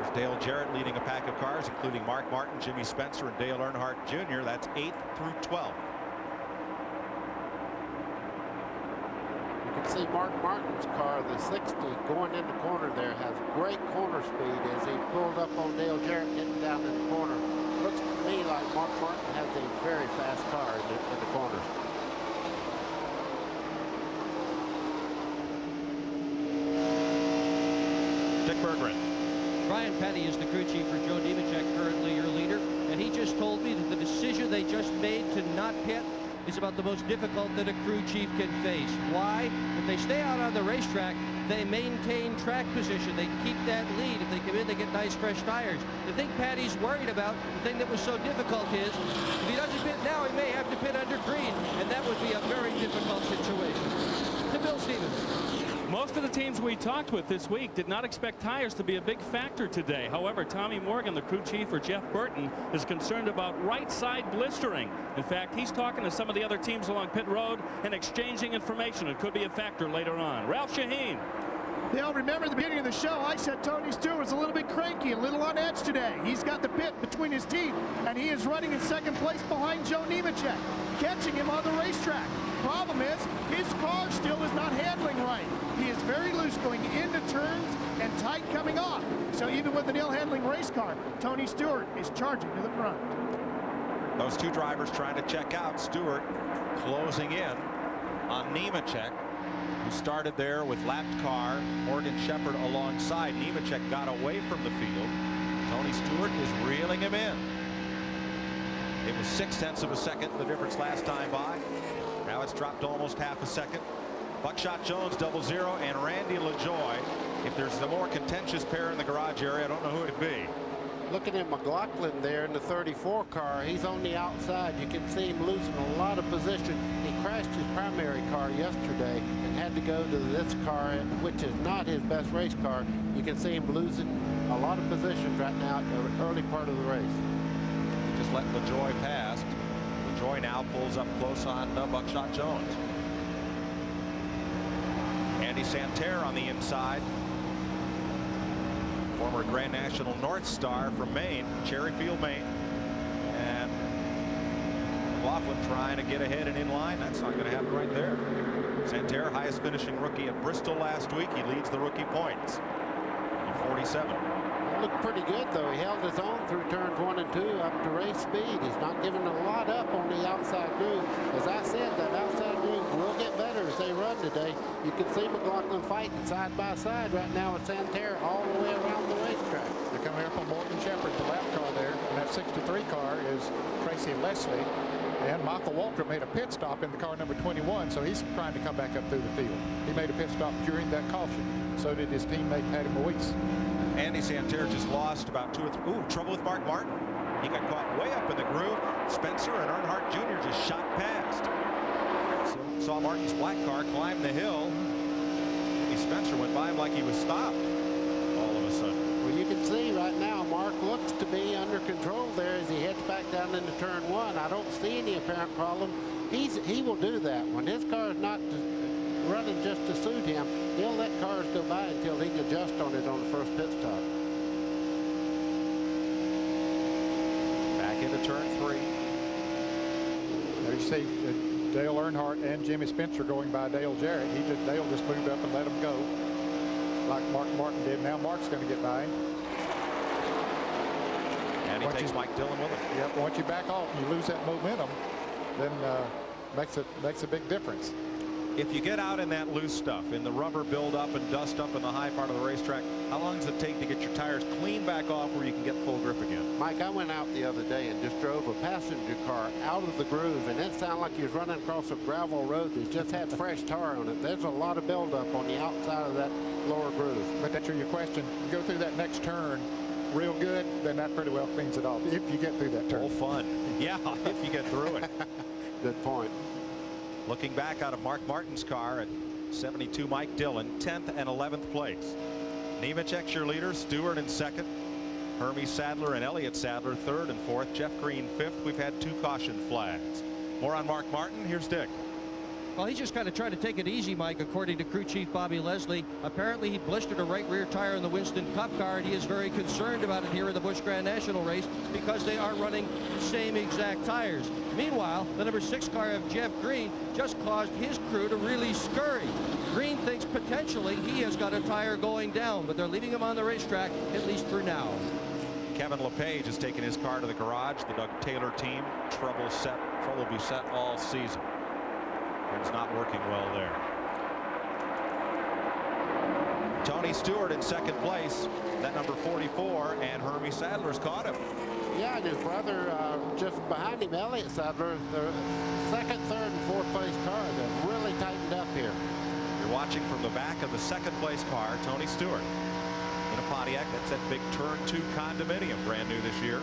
There's Dale Jarrett leading a pack of cars, including Mark Martin, Jimmy Spencer, and Dale Earnhardt Jr. That's 8th through 12th. You can see Mark Martin's car, the 60, going in the corner there, has great corner speed as he pulled up on Dale Jarrett getting down in the corner. Looks to me like Mark Martin has a very fast car in the corners. Dick Berggren. Brian Petty is the crew chief for Joe Nemechek, currently your leader, and he just told me that the decision they just made to not pit is about the most difficult that a crew chief can face. Why? If they stay out on the racetrack, they maintain track position. They keep that lead. If they come in, they get nice fresh tires. The thing Patty's worried about, the thing that was so difficult is, if he doesn't pit now, he may have to pit under green, and that would be a very difficult situation. To Bill Stevens. Most of the teams we talked with this week did not expect tires to be a big factor today. However, Tommy Morgan, the crew chief for Jeff Burton, is concerned about right side blistering. In fact, he's talking to some of the other teams along pit road and exchanging information. It could be a factor later on. Ralph Shaheen. They'll remember at the beginning of the show, I said Tony Stewart was a little bit cranky, a little on edge today. He's got the pit between his teeth, and he is running in second place behind Joe Nemechek, catching him on the racetrack. Problem is, his car still is not handling right. He is very loose going into turns and tight coming off. So even with an ill-handling race car, Tony Stewart is charging to the front. Those two drivers trying to check out. Stewart closing in on Nemechek, who started there with lapped car. Morgan Shepherd alongside. Nemechek got away from the field. Tony Stewart is reeling him in. It was 0.6 of a second, the difference last time by. Now it's dropped almost half a second. Buckshot Jones 00 and Randy LaJoie. If there's a more contentious pair in the garage area, I don't know who it'd be. Looking at McLaughlin there in the 34 car, he's on the outside. You can see him losing a lot of position. He crashed his primary car yesterday and had to go to this car, which is not his best race car. You can see him losing a lot of positions right now at the early part of the race. Just let LaJoie pass. LaJoie now pulls up close on Buckshot Jones. Andy Santerre on the inside. Former Grand National North Star from Maine, Cherryfield, Maine. And McLaughlin trying to get ahead and in line. That's not going to happen right there. Santerre, highest finishing rookie at Bristol last week. He leads the rookie points in 47. Looked pretty good, though. He held his own through turns 1 and 2 up to race speed. He's not giving a lot up on the outside groove. As I said, that outside groove will get better as they run today. You can see McLaughlin fighting side by side right now with Santerre all the way around the racetrack. They're coming here from Morgan Shepherd, the lap car there. And that 63 car is Tracy Leslie. And Michael Walter made a pit stop in the car number 21, so he's trying to come back up through the field. He made a pit stop during that caution. So did his teammate Patty Moise. Andy Santerre just lost about 2 or 3. Ooh, trouble with Mark Martin. He got caught way up in the groove. Spencer and Earnhardt Jr. just shot past. So, saw Martin's black car climb the hill. Spencer went by him like he was stopped all of a sudden. Well, you can see right now Mark looks to be under control there as he heads back down into turn 1. I don't see any apparent problem. He will do that. When his car is not running just to suit him, he'll let cars go by until he can adjust on it on the first pit stop. Back into turn 3. There you see Dale Earnhardt and Jimmy Spencer going by Dale Jarrett. Dale just moved up and let him go like Mark Martin did. Now Mark's going to get by him. And he takes Mike Dillon with him. Yep, once you back off and you lose that momentum, then makes a big difference. If you get out in that loose stuff, in the rubber build up and dust up in the high part of the racetrack, how long does it take to get your tires clean back off where you can get full grip again? Mike, I went out the other day and just drove a passenger car out of the groove, and it sounded like he was running across a gravel road that just had fresh tar on it. There's a lot of buildup on the outside of that lower groove. But that's your question. You go through that next turn real good, then that pretty well cleans it off if you get through that turn. All fun. Yeah, if you get through it. Good point. Looking back out of Mark Martin's car at 72, Mike Dillon, 10th and 11th place. Nemechek's your leader, Stewart in second. Hermie Sadler and Elliott Sadler third and fourth. Jeff Green fifth. We've had 2 caution flags. More on Mark Martin. Here's Dick. Well, he's just kind of trying to take it easy, Mike, according to crew chief Bobby Leslie. Apparently, he blistered a right rear tire in the Winston Cup car, and he is very concerned about it here in the Busch Grand National race because they are running the same exact tires. Meanwhile, the number 6 car of Jeff Green just caused his crew to really scurry. Green thinks potentially he has got a tire going down, but they're leaving him on the racetrack, at least for now. Kevin LePage has taken his car to the garage. The Doug Taylor team, trouble beset all season. It's not working well there. Tony Stewart in second place, that number 44, and Hermie Sadler's caught him. Yeah, and his brother just behind him, Elliott Sadler. The second, third, and fourth place cars have really tightened up here. You're watching from the back of the second place car, Tony Stewart in a Pontiac. That's that big turn 2 condominium, brand new this year.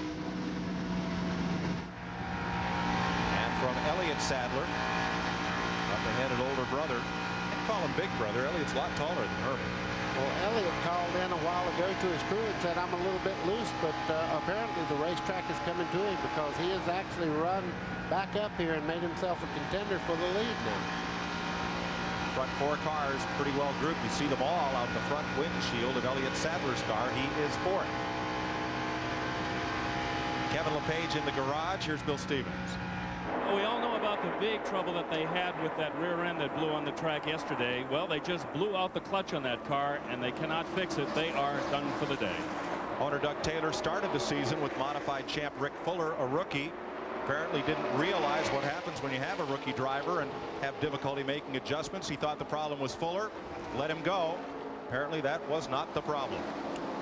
And from Elliott Sadler, up ahead, an older brother. I call him Big Brother. Elliott's a lot taller than Hermie. Well, Elliott called in a while ago to his crew and said, I'm a little bit loose, but apparently the racetrack is coming to him because he has actually run back up here and made himself a contender for the lead now. Front 4 cars pretty well grouped. You see them all out the front windshield of Elliott Sadler's car. He is fourth. Kevin LePage in the garage. Here's Bill Stevens. Well, we all know about the big trouble that they had with that rear end that blew on the track yesterday. Well, they just blew out the clutch on that car, and they cannot fix it. They are done for the day. Owner Doug Taylor started the season with modified champ Rick Fuller, a rookie. Apparently didn't realize what happens when you have a rookie driver and have difficulty making adjustments. He thought the problem was Fuller, let him go. Apparently that was not the problem.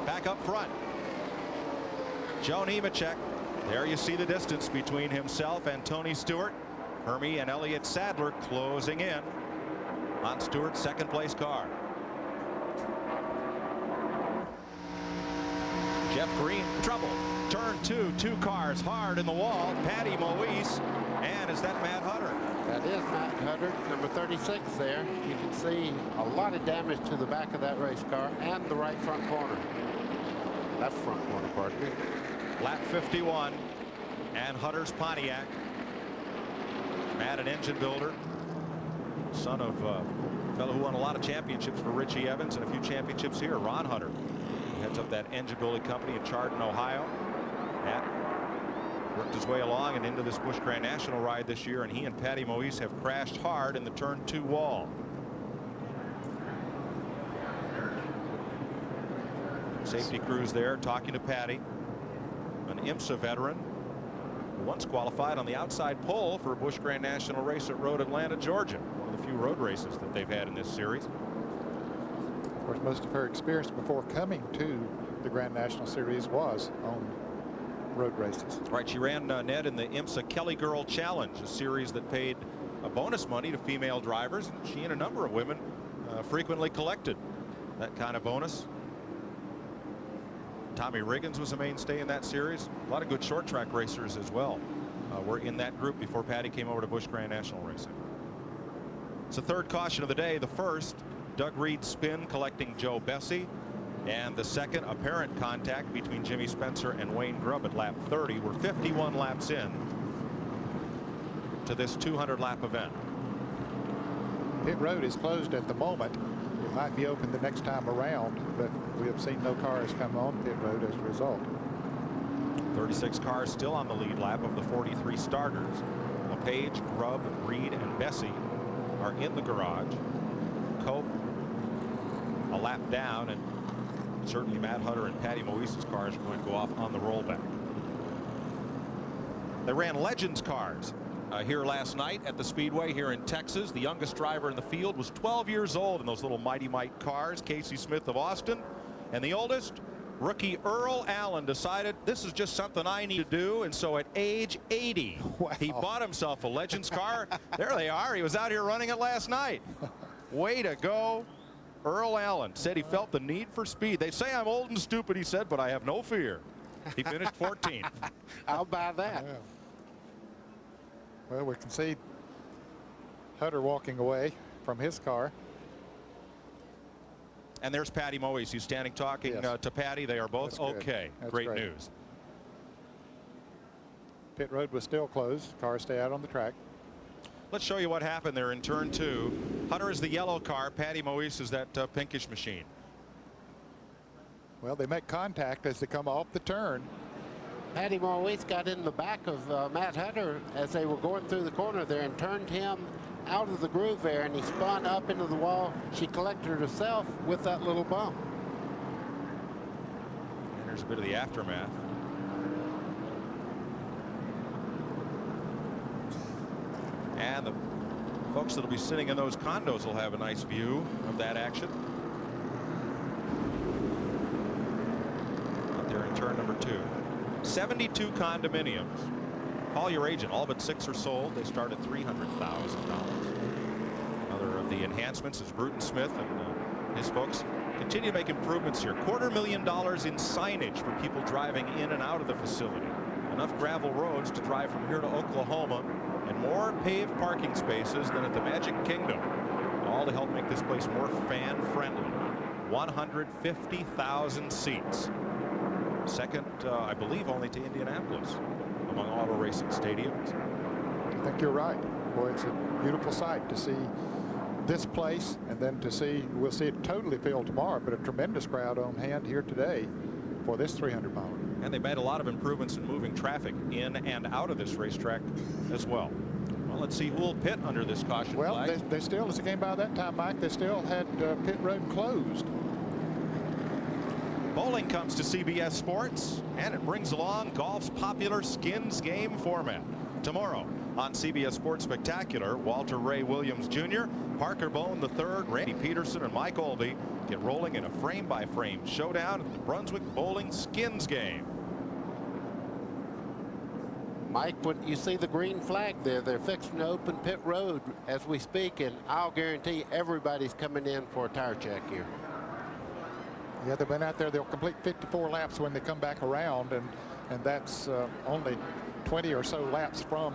Back up front, Joe Nemechek. There you see the distance between himself and Tony Stewart. Hermie and Elliott Sadler closing in on Stewart's second place car. Jeff Green, trouble. Turn 2, 2 cars hard in the wall. Patty Moise, and is that Matt Hutter? That is Matt Hutter, number 36 there. You can see a lot of damage to the back of that race car and the right front corner. Left front corner, pardon me. Lap 51 and Hutter's Pontiac. Matt, an engine builder, son of a fellow who won a lot of championships for Richie Evans and a few championships here, Ron Hutter. He heads up that engine building company in Chardon, Ohio. Matt worked his way along and into this Busch Grand National ride this year, and he and Patty Moise have crashed hard in the turn 2 wall. Safety crews there talking to Patty, an IMSA veteran who once qualified on the outside pole for a Busch Grand National race at Road Atlanta, Georgia, one of the few road races that they've had in this series. Of course, most of her experience before coming to the Grand National Series was on road races. Right, she ran Ned in the IMSA Kelly Girl Challenge, a series that paid bonus money to female drivers. She and a number of women frequently collected that kind of bonus. Tommy Riggins was a mainstay in that series. A lot of good short track racers as well were in that group before Patty came over to Busch Grand National Racing. It's the third caution of the day. The first, Doug Reed's spin collecting Joe Bessie, and the second, apparent contact between Jimmy Spencer and Wayne Grubb at lap 30. We're 51 laps in to this 200 lap event. Pit road is closed at the moment. It might be open the next time around, but we have seen no cars come on pit road as a result. 36 cars still on the lead lap of the 43 starters. LePage, Grubb, Reed, and Bessie are in the garage. Cope a lap down, and certainly Matt Hutter and Patty Moise's cars are going to go off on the rollback. They ran Legends cars here last night at the Speedway here in Texas. The youngest driver in the field was 12 years old in those little Mighty Mite cars, Casey Smith of Austin. And the oldest, rookie Earl Allen, decided this is just something I need to do. And so at age 80, he bought himself a Legends car. There they are. He was out here running it last night. Way to go. Earl Allen said he felt the need for speed. They say I'm old and stupid, he said, but I have no fear. He finished 14th. I'll buy that. Well, we can see Hutter walking away from his car. And there's Patty Moise, who's standing talking to Patty. They are both okay. Great news. Pit road was still closed. Cars stay out on the track. Let's show you what happened there in turn 2. Hutter is the yellow car. Patty Moise is that pinkish machine. Well, they make contact as they come off the turn. Patty Moise got in the back of Matt Hutter as they were going through the corner there and turned him out of the groove there, and he spun up into the wall. She collected herself with that little bump. And there's a bit of the aftermath. And the folks that will be sitting in those condos will have a nice view of that action. Out there in turn number 2. 72 condominiums. Call your agent. All but 6 are sold. They start at $300,000. Another of the enhancements is Bruton Smith and his folks continue to make improvements here. $250,000 in signage for people driving in and out of the facility. Enough gravel roads to drive from here to Oklahoma, and more paved parking spaces than at the Magic Kingdom. All to help make this place more fan-friendly. 150,000 seats. Second, I believe, only to Indianapolis among auto racing stadiums. I think you're right. Boy, it's a beautiful sight to see this place, and then to see, we'll see it totally filled tomorrow, but a tremendous crowd on hand here today for this 300-miler. And they made a lot of improvements in moving traffic in and out of this racetrack as well. Well, let's see who will pit under this caution flag. Well, they still, as it came by that time, Mike, they still had pit road closed. Bowling comes to CBS Sports, and it brings along golf's popular skins game format. Tomorrow on CBS Sports Spectacular, Walter Ray Williams Jr., Parker Bone III, Randy Peterson, and Mike Olby get rolling in a frame-by-frame showdown at the Brunswick Bowling Skins game. Mike, when you see the green flag there, they're fixing to open pit road as we speak, and I'll guarantee everybody's coming in for a tire check here. Yeah, they've been out there. They'll complete 54 laps when they come back around, and that's only 20 or so laps from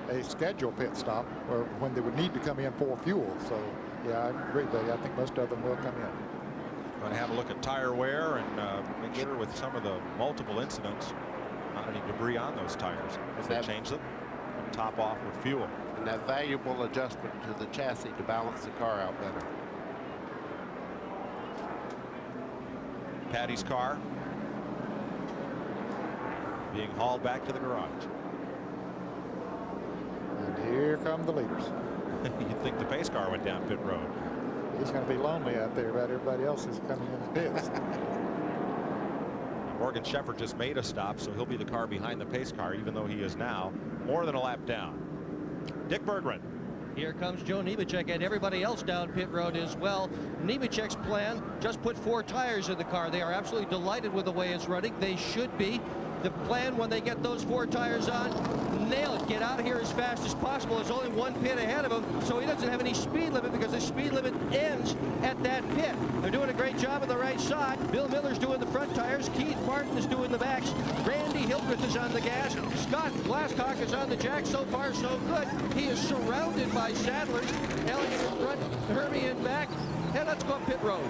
a scheduled pit stop, or when they would need to come in for fuel. So, yeah, I agree, Billy. I think most of them will come in. Going to have a look at tire wear and make sure with some of the multiple incidents, not any debris on those tires as they change them and top off with fuel. And that valuable adjustment to the chassis to balance the car out better. Patty's car being hauled back to the garage. And here come the leaders. You'd think the pace car went down pit road. He's going to be lonely out there, but everybody else is coming in the pits. Morgan Shepherd just made a stop, so he'll be the car behind the pace car, even though he is now more than a lap down. Dick Berggren. Here comes Joe Nemechek and everybody else down pit road as well. Nemechek's plan, just put 4 tires in the car. They are absolutely delighted with the way it's running. They should be. The plan when they get those 4 tires on, nail it, get out of here as fast as possible. There's only 1 pit ahead of him, so he doesn't have any speed limit because the speed limit ends at that pit. They're doing a great job on the right side. Bill Miller's doing the front tires. Keith Martin is doing the backs. Randy Hildreth is on the gas. Scott Glasscock is on the jack. So far, so good. He is surrounded by saddlers. Elliott in front, Herbie in back. And let's go up pit road.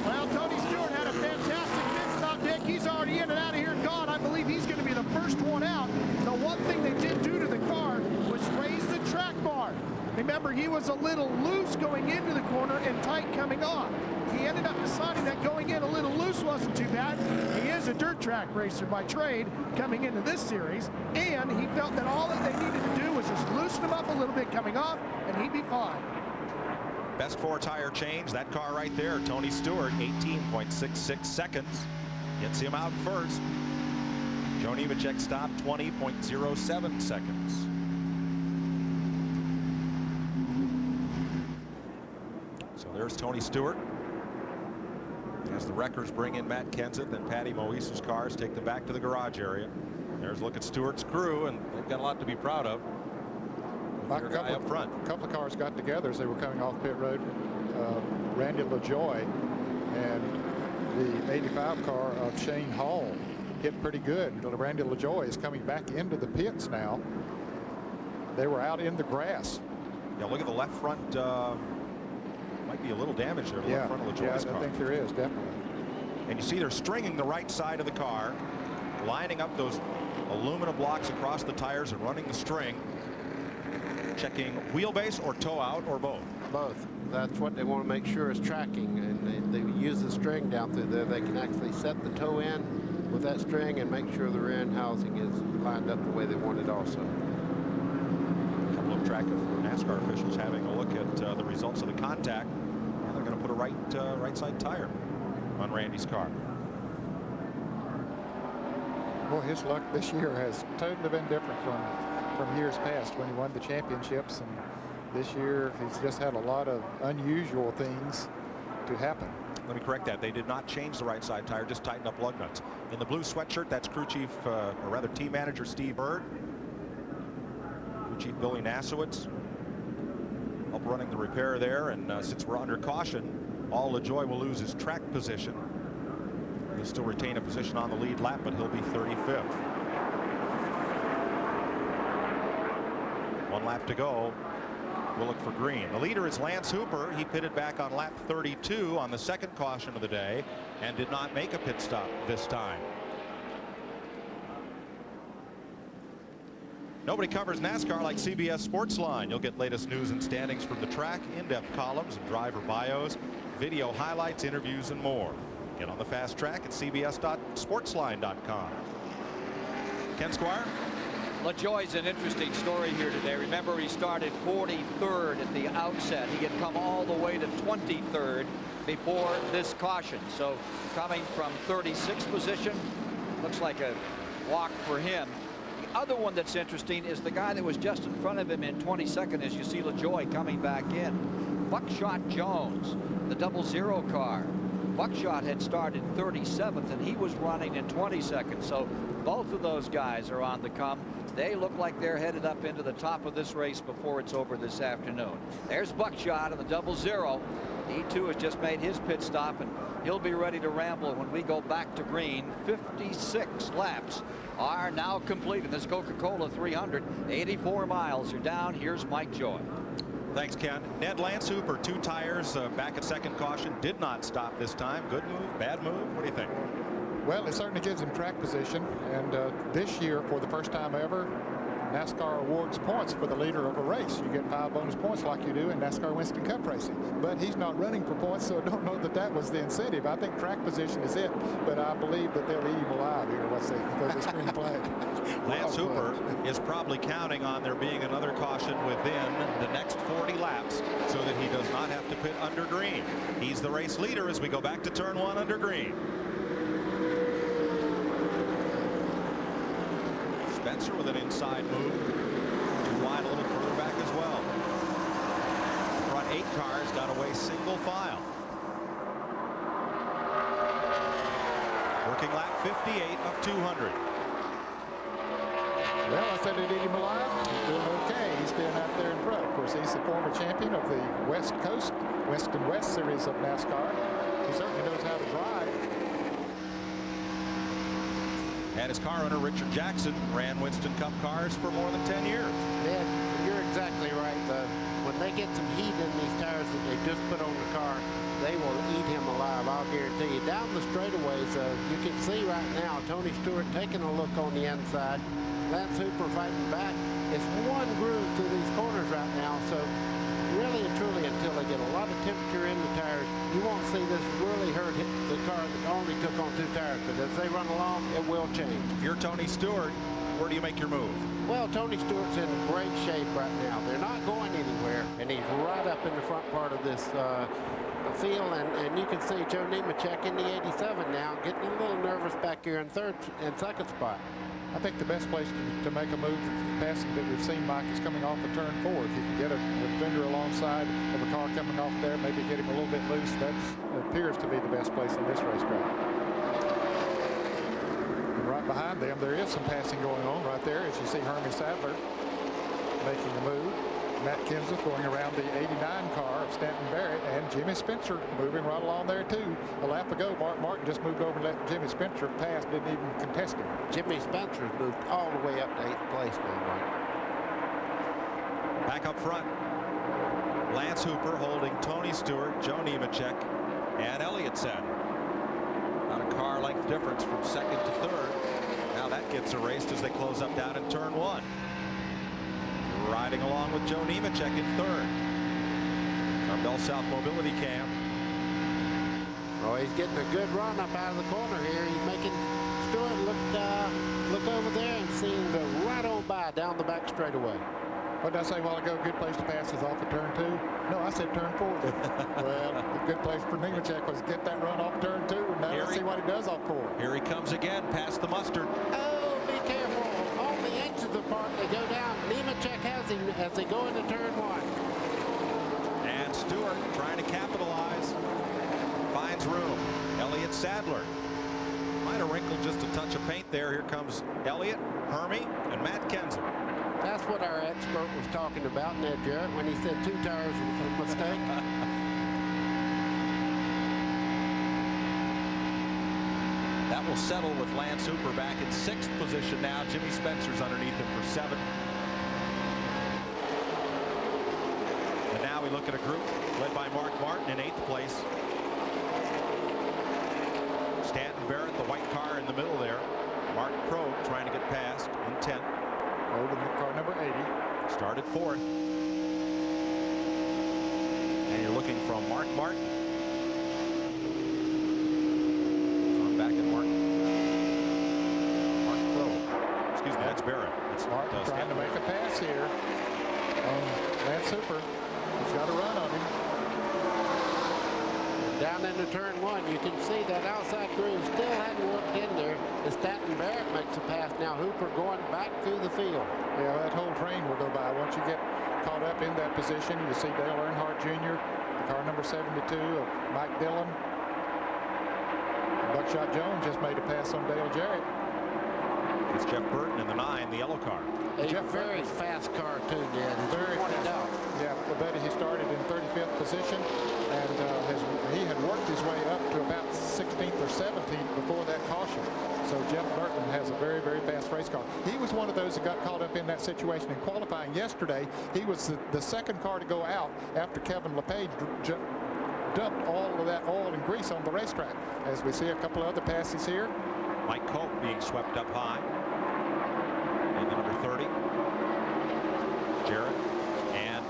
Well, Tony Stewart had a fantastic pit stop, Dick. He's already in and out of here and gone. I believe he's going to be the first one out. The one thing they did do to the car was raise the track bar. Remember, he was a little loose going into the corner and tight coming off. He ended up deciding that going in a little loose wasn't too bad. He is a dirt track racer by trade coming into this series, and he felt that all that they needed to do was just loosen him up a little bit coming off, and he'd be fine. Best 4 tire change, that car right there, Tony Stewart, 18.66 seconds. Gets him out first. Joe Nemechek stopped 20.07 seconds. So there's Tony Stewart. As the wreckers bring in Matt Kenseth and Patty Moise's cars, take them back to the garage area. There's a look at Stewart's crew, and they've got a lot to be proud of. A couple of cars got together as they were coming off pit road. Randy LaJoy and the 85 car of Shane Hall hit pretty good. Randy LaJoy is coming back into the pits now, They were out in the grass. Yeah, look at the left front. Might be a little damage there. The left front of LaJoie's car. I think there is, definitely. And you see they're stringing the right side of the car, lining up those aluminum blocks across the tires and running the string, checking wheelbase or toe out or both. Both. That's what they want to make sure is tracking, and they use the string down through there. They can actually set the toe in with that string and make sure the rear end housing is lined up the way they want it also. A couple of track NASCAR officials having a look at the results of the contact, and they're going to put a right side tire on Randy's car. Well, his luck this year has totally been different from years past when he won the championships, and this year he's just had a lot of unusual things to happen. Let me correct that. They did not change the right side tire, just tightened up lug nuts. In the blue sweatshirt, that's crew chief, or rather team manager Steve Bird. Crew chief Billy Nasowitz up running the repair there, and since we're under caution, all LaJoie will lose his track position. He'll still retain a position on the lead lap, but he'll be 35th. 1 lap to go. We'll look for green. The leader is Lance Hooper. He pitted back on lap 32 on the second caution of the day and did not make a pit stop this time. Nobody covers NASCAR like CBS Sportsline. You'll get latest news and standings from the track, in-depth columns and driver bios, video highlights, interviews, and more. Get on the fast track at cbs.sportsline.com. Ken Squire? LaJoie's an interesting story here today. Remember, he started 43rd at the outset. He had come all the way to 23rd before this caution. So coming from 36th position, looks like a walk for him. The other one that's interesting is the guy that was just in front of him in 22nd, as you see LaJoie coming back in. Buckshot Jones, the 00 car. Buckshot had started 37th, and he was running in 22nd. So both of those guys are on the come. They look like they're headed up into the top of this race before it's over this afternoon. There's Buckshot in the 00. He too has just made his pit stop, and he'll be ready to ramble when we go back to green. 56 laps are now complete in this Coca-Cola 300. 84 miles are down. Here's Mike Joy. Thanks, Ken. Ned Lance Hooper, 2 tires back at second caution, did not stop this time. Good move, bad move? What do you think? Well, it certainly gives him track position, and this year, for the first time ever, NASCAR awards points for the leader of a race. You get 5 bonus points like you do in NASCAR Winston Cup racing. But he's not running for points, so I don't know that that was the incentive. I think track position is it, but I believe that they'll eat him alive here once they go to the screen flag. Lance Hooper is probably counting on there being another caution within the next 40 laps so that he does not have to pit under green. He's the race leader as we go back to turn 1 under green. Spencer with an inside move. Too wide, a little further back as well. The front 8 cars got away single file. Working lap 58 of 200. Well, I said it eat him alive. He's doing okay. He's staying out there in front. Of course, he's the former champion of the West Coast, West and West series of NASCAR. He certainly knows how to drive. And his car owner, Richard Jackson, ran Winston Cup cars for more than 10 years. Yeah, you're exactly right. When they get some heat in these tires that they just put on the car, they will eat him alive, I'll guarantee you. Down the straightaways, you can see right now Tony Stewart taking a look on the inside. Lance Hooper fighting back. It's one groove through these corners right now, so really and truly, until they get a lot of temperature in the tires, you won't see this really hurt the car that only took on 2 tires. But as they run along, it will change. If you're Tony Stewart, where do you make your move? Well, Tony Stewart's in great shape right now. They're not going anywhere, and he's right up in the front part of this field, and you can see Joe Nemechek in the 87 now, getting a little nervous back here in third and second spot. I think the best place to make a move passing that we've seen, Mike, is coming off the turn 4. If you can get a fender alongside of a car coming off there, maybe get him a little bit loose, that appears to be the best place in this racetrack. And right behind them, there is some passing going on right there, as you see Hermie Sadler making the move. Matt Kenseth going around the 89 car of Stanton Barrett, and Jimmy Spencer moving right along there too. A lap ago, Mark Martin just moved over and let Jimmy Spencer pass, didn't even contest him. Jimmy Spencer's moved all the way up to 8th place now, Mike. Back up front, Lance Hooper holding Tony Stewart, Joe Nemechek, and Elliott Sadler. About a car length difference from second to third. Now that gets erased as they close up down in turn one. Riding along with Joe Nemechek in third. Our Bell South mobility cam. Oh, he's getting a good run up out of the corner here. He's making Stewart look over there and seeing the right on by down the back straightaway. What did I say a while ago? Good place to pass is off of turn 2. No, I said turn 4. Well, a good place for Nemechek was get that run off turn 2. And now let's see what he does off 4. Here he comes again, past the mustard. Oh, be careful. On the edge of the park, they go down. Nemechek has him as they go into turn 1. And Stewart trying to capitalize. Finds room. Elliott Sadler. Might have wrinkled just a touch of paint there. Here comes Elliott, Hermie, and Matt Kenseth. That's what our expert was talking about, Ned Jarrett, when he said 2 tires was a mistake. That will settle with Lance Hooper back in 6th position now. Jimmy Spencer's underneath him for 7th. And now we look at a group led by Mark Martin in 8th place. Stanton Barrett, the white car in the middle there. Mark Krogh trying to get past in 10th. Over the car number 80. Started 4th. And you're looking from Mark Martin. On back at Mark Krogh. Excuse me, that's Barrett. It's Martin trying to make a pass here on Lance Hooper. He's got a run on him. Down into turn 1, you can see that outside groove still hadn't worked in there. As Stanton Barrett makes a pass now, Hooper going back through the field. Yeah, that whole train will go by. Once you get caught up in that position, you see Dale Earnhardt Jr., the car number 72 of Mike Dillon. Buckshot Jones just made a pass on Dale Jarrett. It's Jeff Burton in the 9, the yellow car. A very fast car too, Ned. Very fast. Out. Yeah, but he started in 35th position, and he had worked his way up to about 16th or 17th before that caution. So Jeff Burton has a very, very fast race car. He was one of those that got caught up in that situation in qualifying yesterday. He was the second car to go out after Kevin LePage dumped all of that oil and grease on the racetrack. As we see a couple of other passes here. Mike Cope being swept up high in the number 30. Jarrett and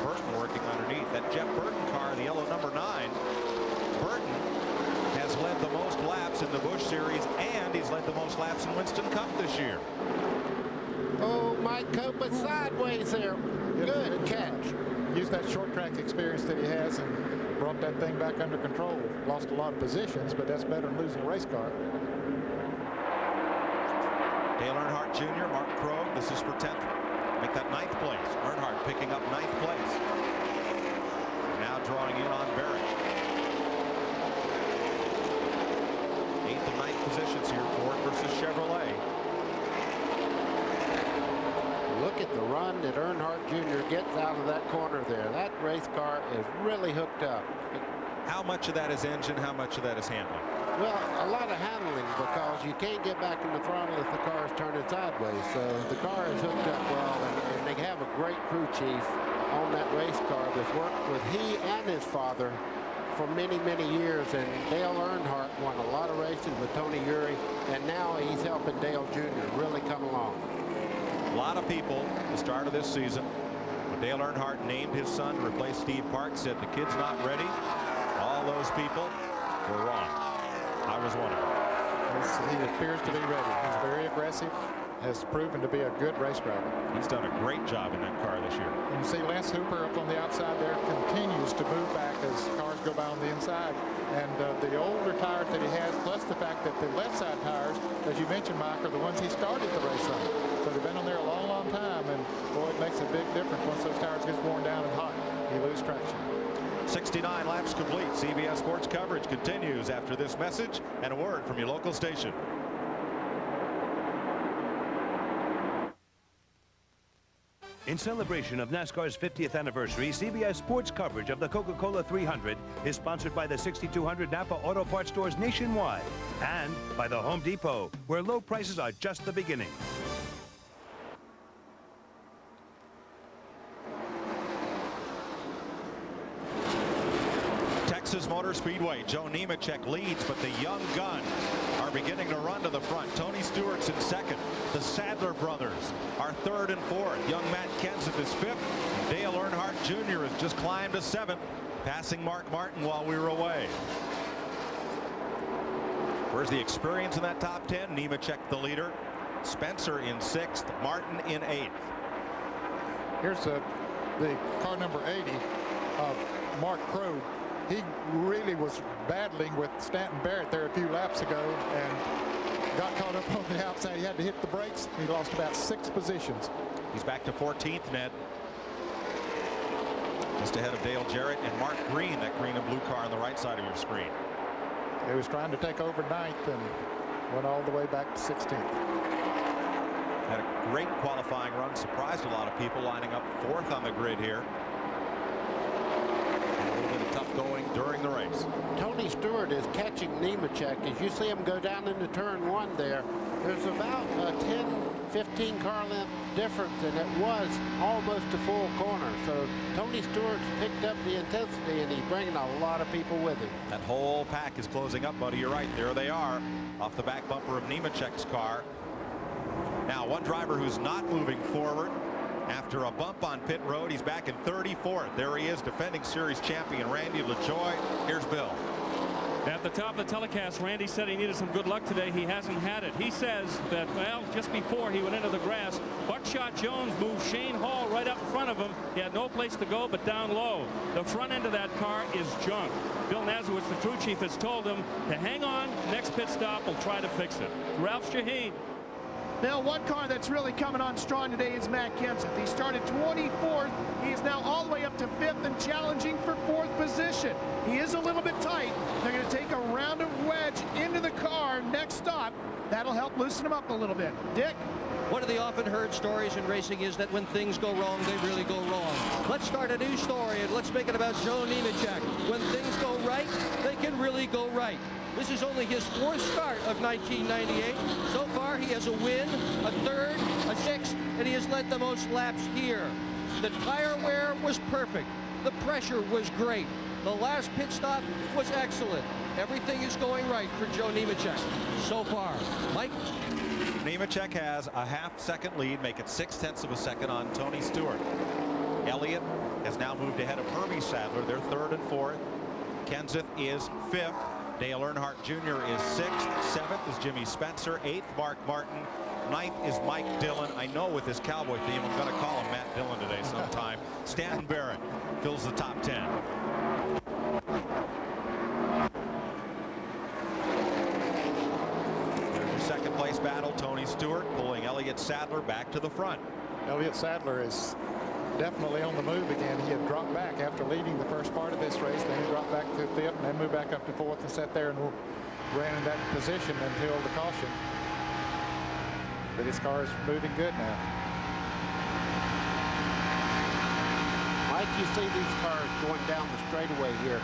Burton working underneath. That Jeff Burton car, the yellow number 9. Burton has led the most laps in the Busch Series, and he's led the most laps in Winston Cup this year. Oh, Mike Cope, but sideways there. Good catch. Used that short track experience that he has and brought that thing back under control. Lost a lot of positions, but that's better than losing a race car. Dale Earnhardt Jr., Mark Krogh, this is for 10th. Make that 9th place. Earnhardt picking up 9th place. Now drawing in on Barrett. 8th and 9th positions here, Ford versus Chevrolet. Look at the run that Earnhardt Jr. gets out of that corner there. That race car is really hooked up. How much of that is engine? How much of that is handling? Well, a lot of handling, because you can't get back in the throttle if the car is turning sideways. So the car is hooked up well, and they have a great crew chief on that race car that's worked with he and his father for many, many years. And Dale Earnhardt won a lot of races with Tony Eury, and now he's helping Dale Jr. really come along. A lot of people at the start of this season, when Dale Earnhardt named his son to replace Steve Parks, said the kid's not ready. All those people were wrong. I was one of them. He appears to be ready. He's very aggressive, has proven to be a good race driver. He's done a great job in that car this year. And you see Lance Hooper up on the outside there continues to move back as cars go by on the inside. And the older tires that he has, plus the fact that the left side tires, as you mentioned, Mike, are the ones he started the race on. So they've been on there a long, long time. And boy, it makes a big difference once those tires get worn down and hot. You lose traction. 69 laps complete. CBS Sports coverage continues after this message and a word from your local station. In celebration of NASCAR's 50th anniversary, CBS Sports coverage of the Coca-Cola 300 is sponsored by the 6,200 Napa Auto Parts stores nationwide and by the Home Depot, where low prices are just the beginning. Texas Motor Speedway. Joe Nemechek leads, but the young gun are beginning to run to the front. Tony Stewart's in second. The Sadler brothers are third and fourth. Young Matt Kenseth is fifth. Dale Earnhardt Jr. has just climbed to seventh, passing Mark Martin while we were away. Where's the experience in that top 10? Nemechek the leader. Spencer in sixth. Martin in eighth. Here's the car number 80 of Mark Crow. He really was battling with Stanton Barrett there a few laps ago and got caught up on the outside. He had to hit the brakes. He lost about 6 positions. He's back to 14th, Ned. Just ahead of Dale Jarrett and Mark Green, that green and blue car on the right side of your screen. He was trying to take over 9th and went all the way back to 16th. Had a great qualifying run, surprised a lot of people, lining up 4th on the grid here. A little bit of tough going during the race. Tony Stewart is catching Nemechek. As you see him go down into turn 1 there, there's about a 10-15 car length difference, and it was almost a full corner. So Tony Stewart's picked up the intensity, and he's bringing a lot of people with him. That whole pack is closing up, buddy. You're right. There they are off the back bumper of Nemechek's car. Now, one driver who's not moving forward after a bump on pit road. He's back in 34th. There he is, defending series champion Randy LaJoie. Here's Bill. At the top of the telecast, Randy said he needed some good luck today. He hasn't had it. He says that, well, just before he went into the grass, Buckshot Jones moved Shane Hall right up in front of him. He had no place to go but down low. The front end of that car is junk. Bill Nazowitz, the crew chief, has told him to hang on. Next pit stop, we'll try to fix it. Ralph Shaheen. Bill, one car that's really coming on strong today is Matt Kenseth. He started 24th. He is now all the way up to 5th and challenging for 4th position. He is a little bit tight. They're going to take a round of wedge into the car next stop. That'll help loosen him up a little bit. Dick? One of the often heard stories in racing is that when things go wrong, they really go wrong. Let's start a new story, and let's make it about Joe Nemechek. When things go right, they can really go right. This is only his 4th start of 1998. So far, he has a win, a 3rd, a 6th, and he has led the most laps here. The tire wear was perfect. The pressure was great. The last pit stop was excellent. Everything is going right for Joe Nemechek so far. Mike? Nemechek has a half-second lead, make it 0.6 of a second on Tony Stewart. Elliott has now moved ahead of Herbie Sadler. They're 3rd and 4th. Kenseth is 5th. Dale Earnhardt Jr. is 6th. 7th is Jimmy Spencer. 8th, Mark Martin. 9th is Mike Dillon. I know with this cowboy theme, I'm going to call him Matt Dillon today sometime. Stanton Barrett fills the top 10. There's your second place battle. Tony Stewart pulling Elliott Sadler back to the front. Elliott Sadler is definitely on the move again. He had dropped back after leading the first part of this race. Then he dropped back to 5th and then moved back up to 4th and sat there and ran in that position until the caution. But his car is moving good now. Mike, you see these cars going down the straightaway here.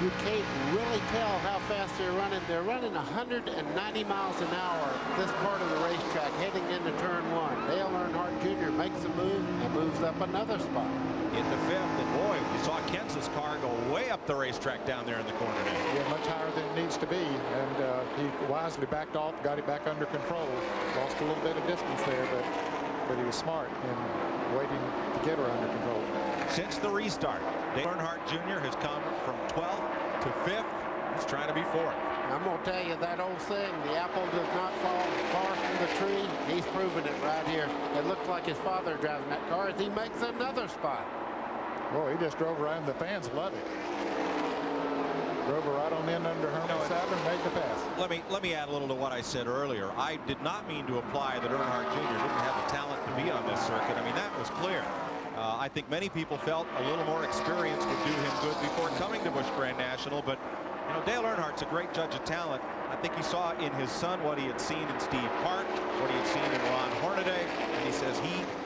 You can't really tell how fast they're running. They're running 190 miles an hour this part of the racetrack heading into turn 1. Dale Earnhardt Jr. makes a move and moves up another spot. Into 5th, and boy, we saw Kenseth's car go way up the racetrack down there in the corner now. Yeah, much higher than it needs to be, and he wisely backed off, got it back under control. Lost a little bit of distance there, but he was smart in waiting to get her under control. Since the restart, Dale Earnhardt Jr. has come from 12th to 5th. He's trying to be 4th. I'm going to tell you that old saying, the apple does not fall far from the tree. He's proven it right here. It looks like his father driving that car as he makes another spot. Boy, he just drove around. The fans love it. Drove her right on in under Herman Sadler and made the pass. Let me add a little to what I said earlier. I did not mean to imply that Earnhardt Jr. didn't have the talent to be on this circuit. I mean, that was clear. I think many people felt a little more experience would do him good before coming to Busch Grand National, but you know, Dale Earnhardt's a great judge of talent. I think he saw in his son what he had seen in Steve Park, what he had seen in Ron Hornaday, and he says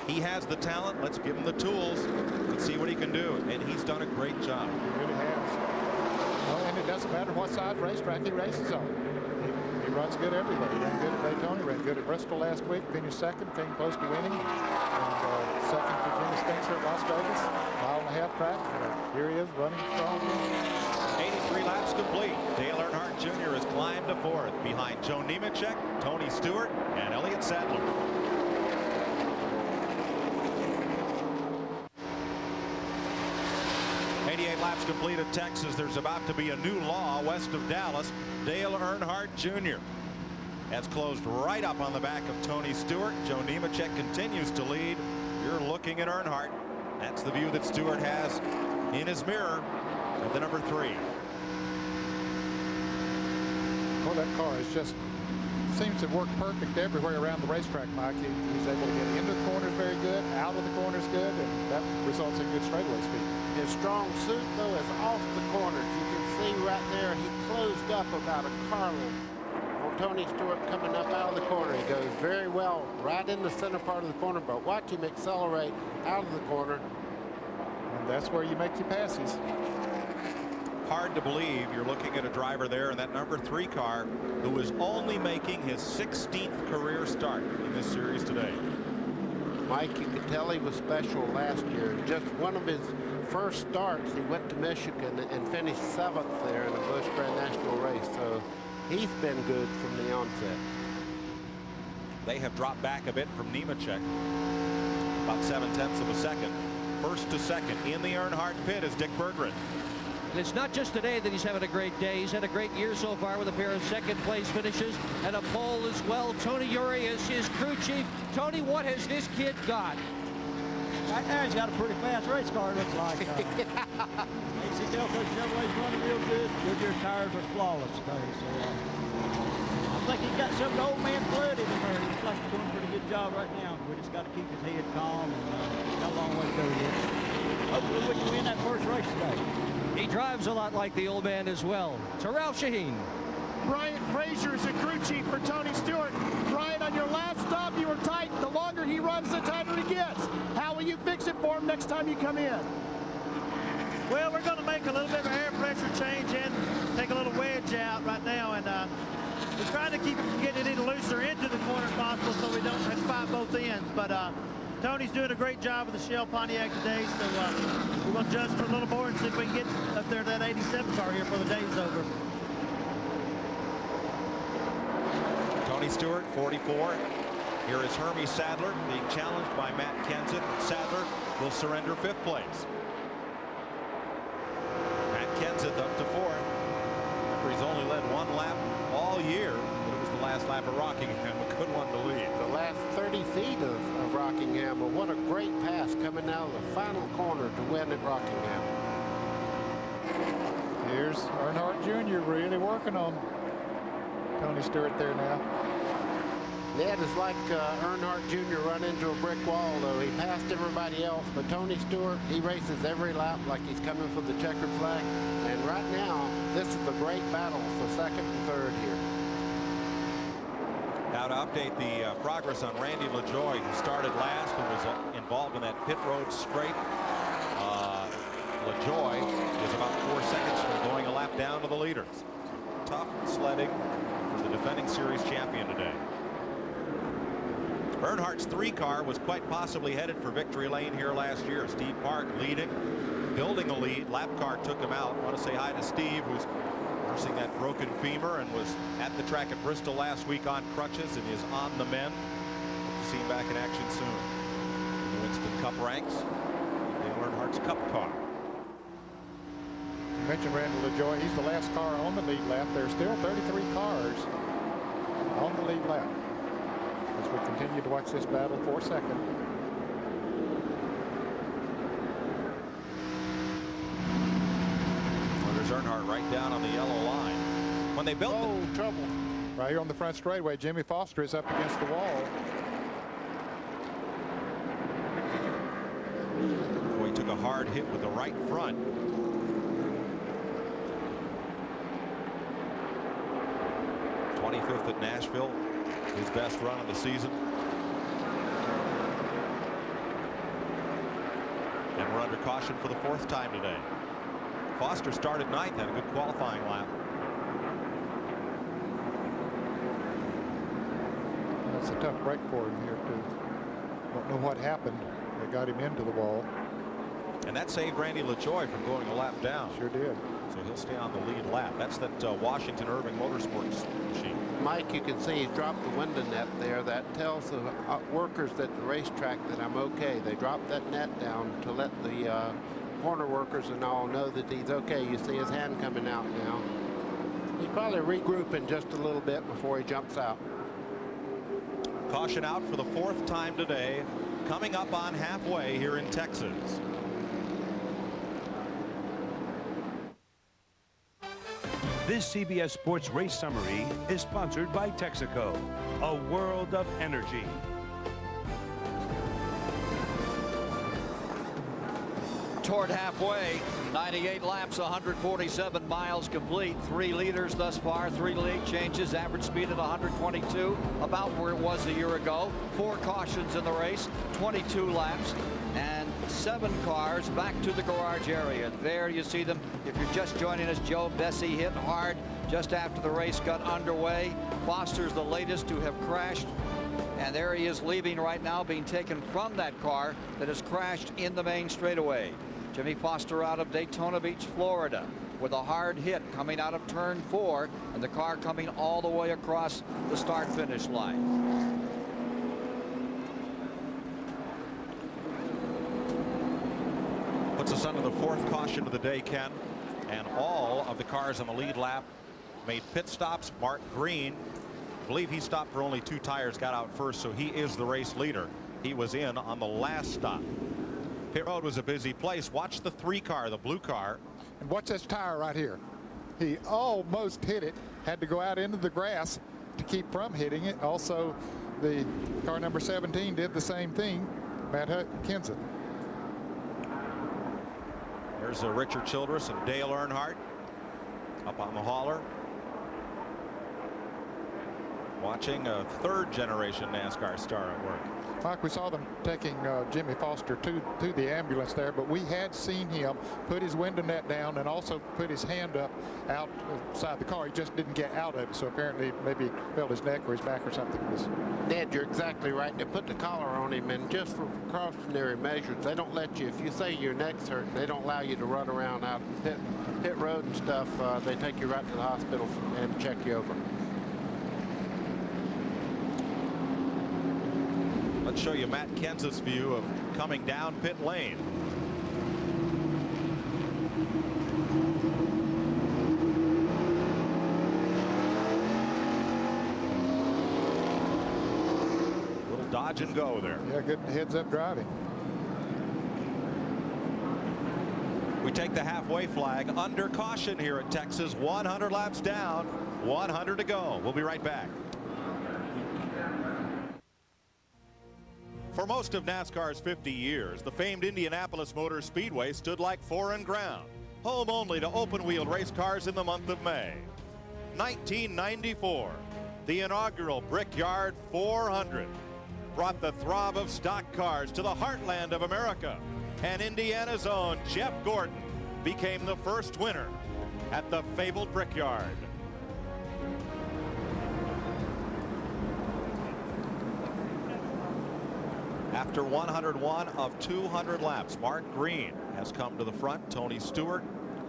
he has the talent. Let's give him the tools and see what he can do, and he's done a great job. He really has. Well, and it doesn't matter what side racetrack he races on. He runs good everywhere. He ran good at Daytona, ran good at Bristol last week, finished 2nd, came close to winning, and 2nd to Jimmy Spencer at Las Vegas, mile and a half track. Here he is running strong. 83 3 laps complete. Dale Earnhardt Jr. has climbed to 4th behind Joe Nemechek, Tony Stewart, and Elliott Sadler. Laps complete at Texas. There's about to be a new law west of Dallas. Dale Earnhardt Jr. has closed right up on the back of Tony Stewart. Joe Nemechek continues to lead. You're looking at Earnhardt. That's the view that Stewart has in his mirror at the number 3. Well, that car is just seems to work perfect everywhere around the racetrack, Mike. He's able to get into the corners very good, out of the corners good, and that results in good straightaway speed. His strong suit, though, is off the corners. You can see right there, he closed up about a car length on Tony Stewart coming up out of the corner. He goes very well right in the center part of the corner, but watch him accelerate out of the corner. And that's where you make your passes. Hard to believe you're looking at a driver there in that number 3 car who is only making his 16th career start in this series today. Mike, you could tell he was special last year. Just one of his first starts, he went to Michigan and finished 7th there in the Busch Grand National race. So he's been good from the onset. They have dropped back a bit from Nemechek, about 7/10 of a second. First to second in the Earnhardt pit is Dick Berggren. And it's not just today that he's having a great day. He's had a great year so far with a pair of second-place finishes and a pole as well. Tony Eury is his crew chief. Tony, what has this kid got? Right now, he's got a pretty fast race car, it looks like. ACL Coach Chevrolet's running real good. Goodyear tires are flawless today. So I think he's got some of the old man blood in him there. He looks like he's doing a pretty good job right now. We just got to keep his head calm, and got a long way to go yet. Hopefully we can win that first race today. He drives a lot like the old man as well. To Ralph Shaheen. Brian Frazier is a crew chief for Tony Stewart. Brian, on your last stop, you were tight. The longer he runs, the tighter he gets. How will you fix it for him next time you come in? Well, we're going to make a little bit of air pressure change and take a little wedge out right now. And we're trying to keep it from getting any looser into the corner if possible so we don't have to fight both ends. But Tony's doing a great job with the Shell Pontiac today, so we're going to adjust for a little more and see if we can get up there to that 87 car here before the day's over. Tony Stewart, 44. Here is Hermie Sadler being challenged by Matt Kenseth. Sadler will surrender 5th place. Matt Kenseth up to 4th. Remember, he's only led 1 lap all year, but it was the last lap of Rockingham, a good one to lead. The last 30 feet of Rockingham, but what a great pass coming out of the final corner to win at Rockingham. Here's Earnhardt Jr. really working on Tony Stewart there now. That is like Earnhardt Jr. run into a brick wall, though. He passed everybody else, but Tony Stewart, he races every lap like he's coming for the checkered flag. And right now, this is a great battle for 2nd and 3rd here. Now to update the progress on Randy LaJoie, who started last and was involved in that pit road straight. LaJoie is about 4 seconds from going a lap down to the leaders. Tough sledding for the defending series champion today. Earnhardt's 3 car was quite possibly headed for victory lane here last year. Steve Park leading, building a lead. Lap car took him out. I want to say hi to Steve, who's nursing that broken femur and was at the track at Bristol last week on crutches and is on the mend. Hope to see him back in action soon. In the Winston Cup ranks, Dale Earnhardt's Cup car. You mentioned Randy LaJoie. He's the last car on the lead lap. There's still 33 cars on the lead lap as we continue to watch this battle for 2nd. Well, there's Earnhardt right down on the yellow line. When they built trouble. Right here on the front straightaway, Jimmy Foster is up against the wall. Boy, he took a hard hit with the right front. '25th at Nashville, his best run of the season. And we're under caution for the 4th time today. Foster started 9th, had a good qualifying lap. That's a tough break for him here, too. Don't know what happened that got him into the wall. And that saved Randy LaJoie from going a lap down. Sure did. So he'll stay on the lead lap. That's that Washington Irving Motorsports machine. Mike, you can see he's dropped the window net there. That tells the workers at the racetrack that I'm okay. They dropped that net down to let the corner workers and all know that he's okay. You see his hand coming out now. He's probably regrouping just a little bit before he jumps out. Caution out for the 4th time today, coming up on halfway here in Texas. This CBS Sports Race Summary is sponsored by Texaco, a world of energy. Toward halfway, 98 laps, 147 miles complete. 3 leaders thus far, 3 lead changes, average speed at 122, about where it was a year ago. 4 cautions in the race, 22 laps, and 7 cars back to the garage area. There you see them. If you're just joining us, Joe Bessie hit hard just after the race got underway. Foster's the latest to have crashed. And there he is leaving right now, being taken from that car that has crashed in the main straightaway. Jimmy Foster out of Daytona Beach, Florida, with a hard hit coming out of turn 4, and the car coming all the way across the start-finish line. Puts us under the 4th caution of the day, Ken. And all of the cars on the lead lap made pit stops. Mark Green, I believe he stopped for only 2 tires, got out first, so he is the race leader. He was in on the last stop. Pit road was a busy place. Watch the 3 car, the blue car. And watch this tire right here. He almost hit it, had to go out into the grass to keep from hitting it. Also, the car number 17 did the same thing, Matt Kenseth. There's Richard Childress and Dale Earnhardt up on the hauler. Watching a 3rd generation NASCAR star at work. Mike, we saw them taking Jimmy Foster to the ambulance there, but we had seen him put his window net down and also put his hand up outside the car. He just didn't get out of it, so apparently maybe felt his neck or his back or something. Ned, you're exactly right. They put the collar on him, and just for precautionary measures, they don't let you, if you say your neck's hurt, they don't allow you to run around out pit road and stuff. They take you right to the hospital and check you over. Let's show you Matt Kenseth's view of coming down pit lane. Little dodge and go there. Yeah, good heads-up driving. We take the halfway flag under caution here at Texas. 100 laps down, 100 to go. We'll be right back. For most of NASCAR's 50 years, the famed Indianapolis Motor Speedway stood like foreign ground, home only to open-wheeled race cars in the month of May. 1994, the inaugural Brickyard 400 brought the throb of stock cars to the heartland of America, and Indiana's own Jeff Gordon became the first winner at the fabled Brickyard. After 101 of 200 laps, Mark Green has come to the front. Tony Stewart,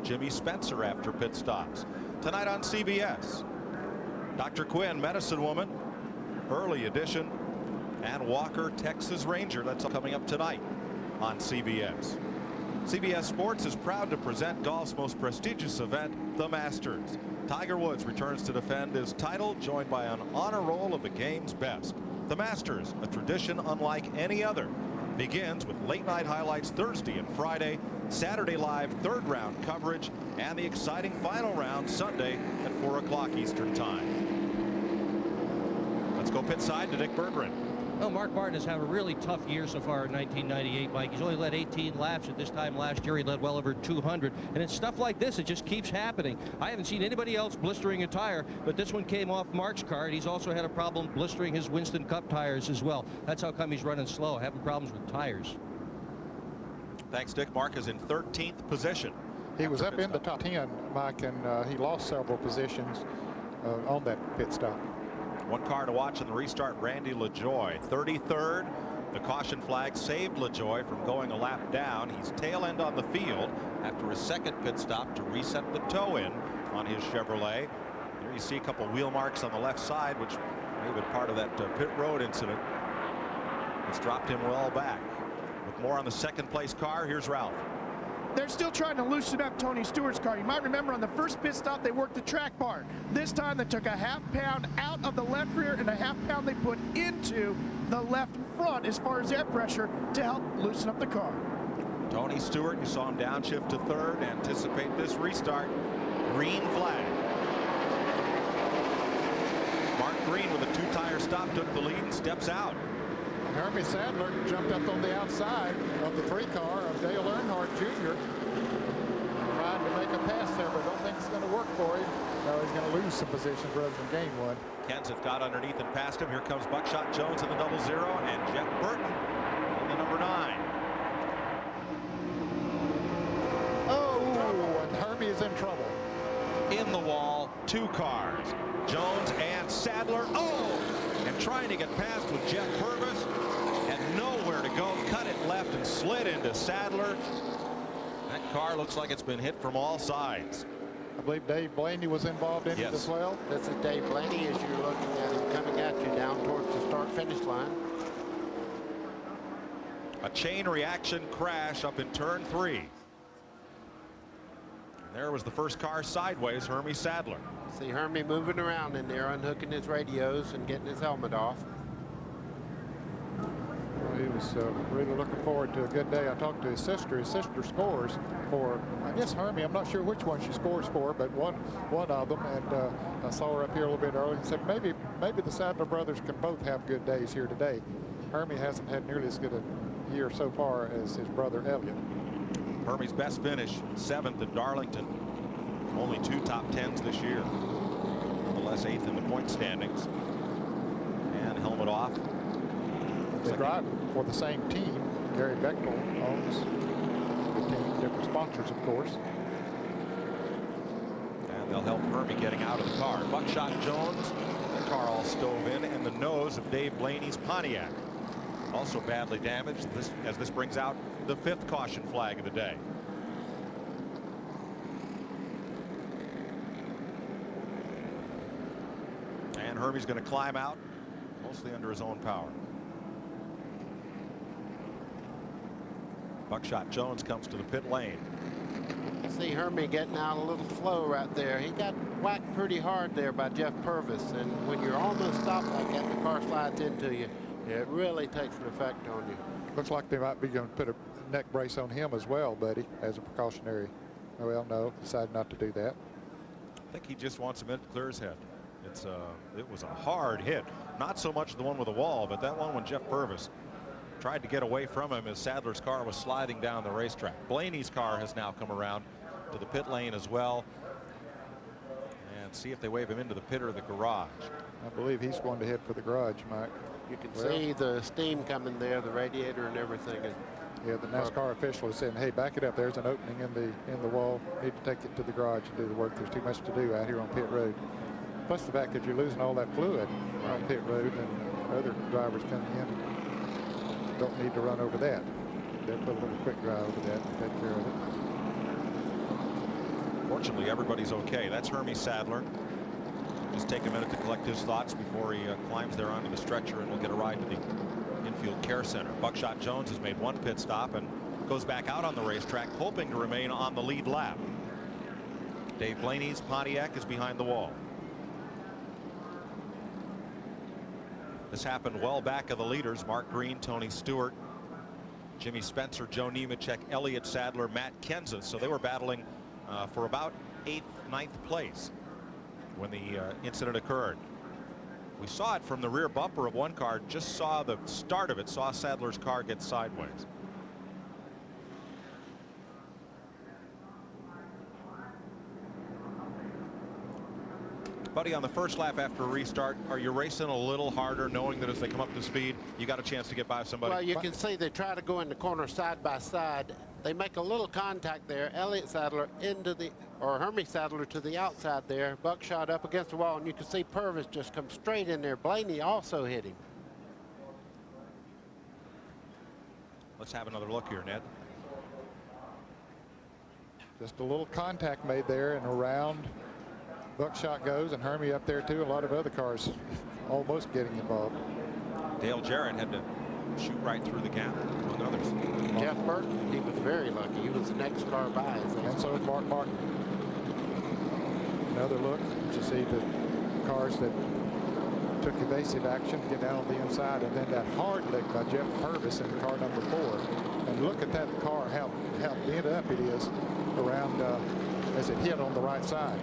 Jimmy Spencer after pit stops. Tonight on CBS, Dr. Quinn, Medicine Woman, Early Edition, and Walker, Texas Ranger. That's coming up tonight on CBS. CBS Sports is proud to present golf's most prestigious event, the Masters. Tiger Woods returns to defend his title, joined by an honor roll of the game's best. The Masters, a tradition unlike any other, begins with late-night highlights Thursday and Friday, Saturday live third-round coverage, and the exciting final round Sunday at 4 o'clock Eastern Time. Let's go pit side to Dick Berggren. Well, Mark Martin has had a really tough year so far in 1998, Mike. He's only led 18 laps. At this time last year, he led well over 200. And it's stuff like this. It just keeps happening. I haven't seen anybody else blistering a tire, but this one came off Mark's car, and he's also had a problem blistering his Winston Cup tires as well. That's how come he's running slow, having problems with tires. Thanks, Dick. Mark is in 13th position. He was up in the top 10, Mike, and he lost several positions on that pit stop. One car to watch in the restart, Randy LaJoie, 33rd. The caution flag saved LaJoie from going a lap down. He's tail end on the field after his second pit stop to reset the toe in on his Chevrolet. There you see a couple wheel marks on the left side, which may have been part of that pit road incident. It's dropped him well back. With more on the second place car, here's Ralph. They're still trying to loosen up Tony Stewart's car. You might remember on the first pit stop, they worked the track bar. This time they took a ½ pound out of the left rear and a ½ pound they put into the left front as far as air pressure to help loosen up the car. Tony Stewart, you saw him downshift to third. Anticipate this restart. Green flag. Mark Green with a 2-tire stop took the lead and steps out. Hermie Sadler jumped up on the outside of the 3-car of Dale Earnhardt Jr. Trying to make a pass there, but don't think it's going to work for him. No, he's going to lose some positions rather than gain one. Kenseth got underneath and past him. Here comes Buckshot Jones in the 0-0 and Jeff Burton in the number 9. Oh, and Hermie is in trouble. In the wall, 2 cars. Jones and Sadler. Oh! And trying to get past with Jeff Purvis. And nowhere to go. Cut it left and slid into Sadler. That car looks like it's been hit from all sides. I believe Dave Blaney was involved in it as well. This is Dave Blaney as you're looking at him coming at you down towards the start-finish line. A chain reaction crash up in turn 3. And there was the first car sideways, Hermie Sadler. See Hermie moving around in there, unhooking his radios and getting his helmet off. Well, he was really looking forward to a good day. I talked to his sister. His sister scores for, I guess, Hermie. I'm not sure which one she scores for, but one of them. And I saw her up here a little bit earlier and said maybe the Sadler brothers can both have good days here today. Hermie hasn't had nearly as good a year so far as his brother Elliott. Hermie's best finish, 7th at Darlington. Only 2 top 10s this year. Nonetheless, 8th in the point standings. And helmet off. They drive for the same team. Gary Bechtel owns the team, different sponsors, of course. And they'll help Hermie getting out of the car. Buckshot Jones, the car all stove in the nose of Dave Blaney's Pontiac. Also badly damaged as this brings out the 5th caution flag of the day. And Hermie's going to climb out mostly under his own power. Buckshot Jones comes to the pit lane. See Hermie getting out a little slow right there. He got whacked pretty hard there by Jeff Purvis, and when you're almost stopped like that, the car slides into you. It really takes an effect on you. Looks like they might be going to put a neck brace on him as well, buddy, as a precautionary. Well, no, decided not to do that. I think he just wants a minute to clear his head. It was a hard hit. Not so much the one with the wall, but that one when Jeff Purvis tried to get away from him as Sadler's car was sliding down the racetrack. Blaney's car has now come around to the pit lane as well. And see if they wave him into the pit or the garage. I believe he's going to head for the garage, Mike. You can see the steam coming there, the radiator and everything. Yeah, the NASCAR official is saying, hey, back it up. There's an opening in the wall. Need to take it to the garage and do the work. There's too much to do out here on pit road. Plus the fact that you're losing all that fluid on pit road, and other drivers coming in don't need to run over that. They'll put a little quick dry over that and take care of it. Fortunately, everybody's okay. That's Hermie Sadler. Just take a minute to collect his thoughts before he climbs there onto the stretcher, and we'll get a ride to the infield care center. Buckshot Jones has made 1 pit stop and goes back out on the racetrack, hoping to remain on the lead lap. Dave Blaney's Pontiac is behind the wall. This happened well back of the leaders: Mark Green, Tony Stewart, Jimmy Spencer, Joe Nemechek, Elliott Sadler, Matt Kenseth. So they were battling for about 8th, 9th place when the incident occurred. We saw it from the rear bumper of one car, just saw the start of it, saw Sadler's car get sideways. Buddy, on the first lap after a restart, are you racing a little harder, knowing that as they come up to speed, you got a chance to get by somebody? Well, you can see they try to go in the corner side by side. They make a little contact there. Elliott Sadler or Hermie Sadler to the outside there. Buckshot up against the wall, and you can see Purvis just come straight in there. Blaney also hit him. Let's have another look here, Ned. Just a little contact made there and around. Buckshot goes, and Hermie up there too. A lot of other cars almost getting involved. Dale Jarrett had to shoot right through the gap, among others. Jeff Burton, he was very lucky. He was the next car by. And so is Mark Martin. Another look to see the cars that took evasive action get down on the inside, and then that hard lick by Jeff Purvis in car number 4. And look at that car, how bent up it is around as it hit on the right side.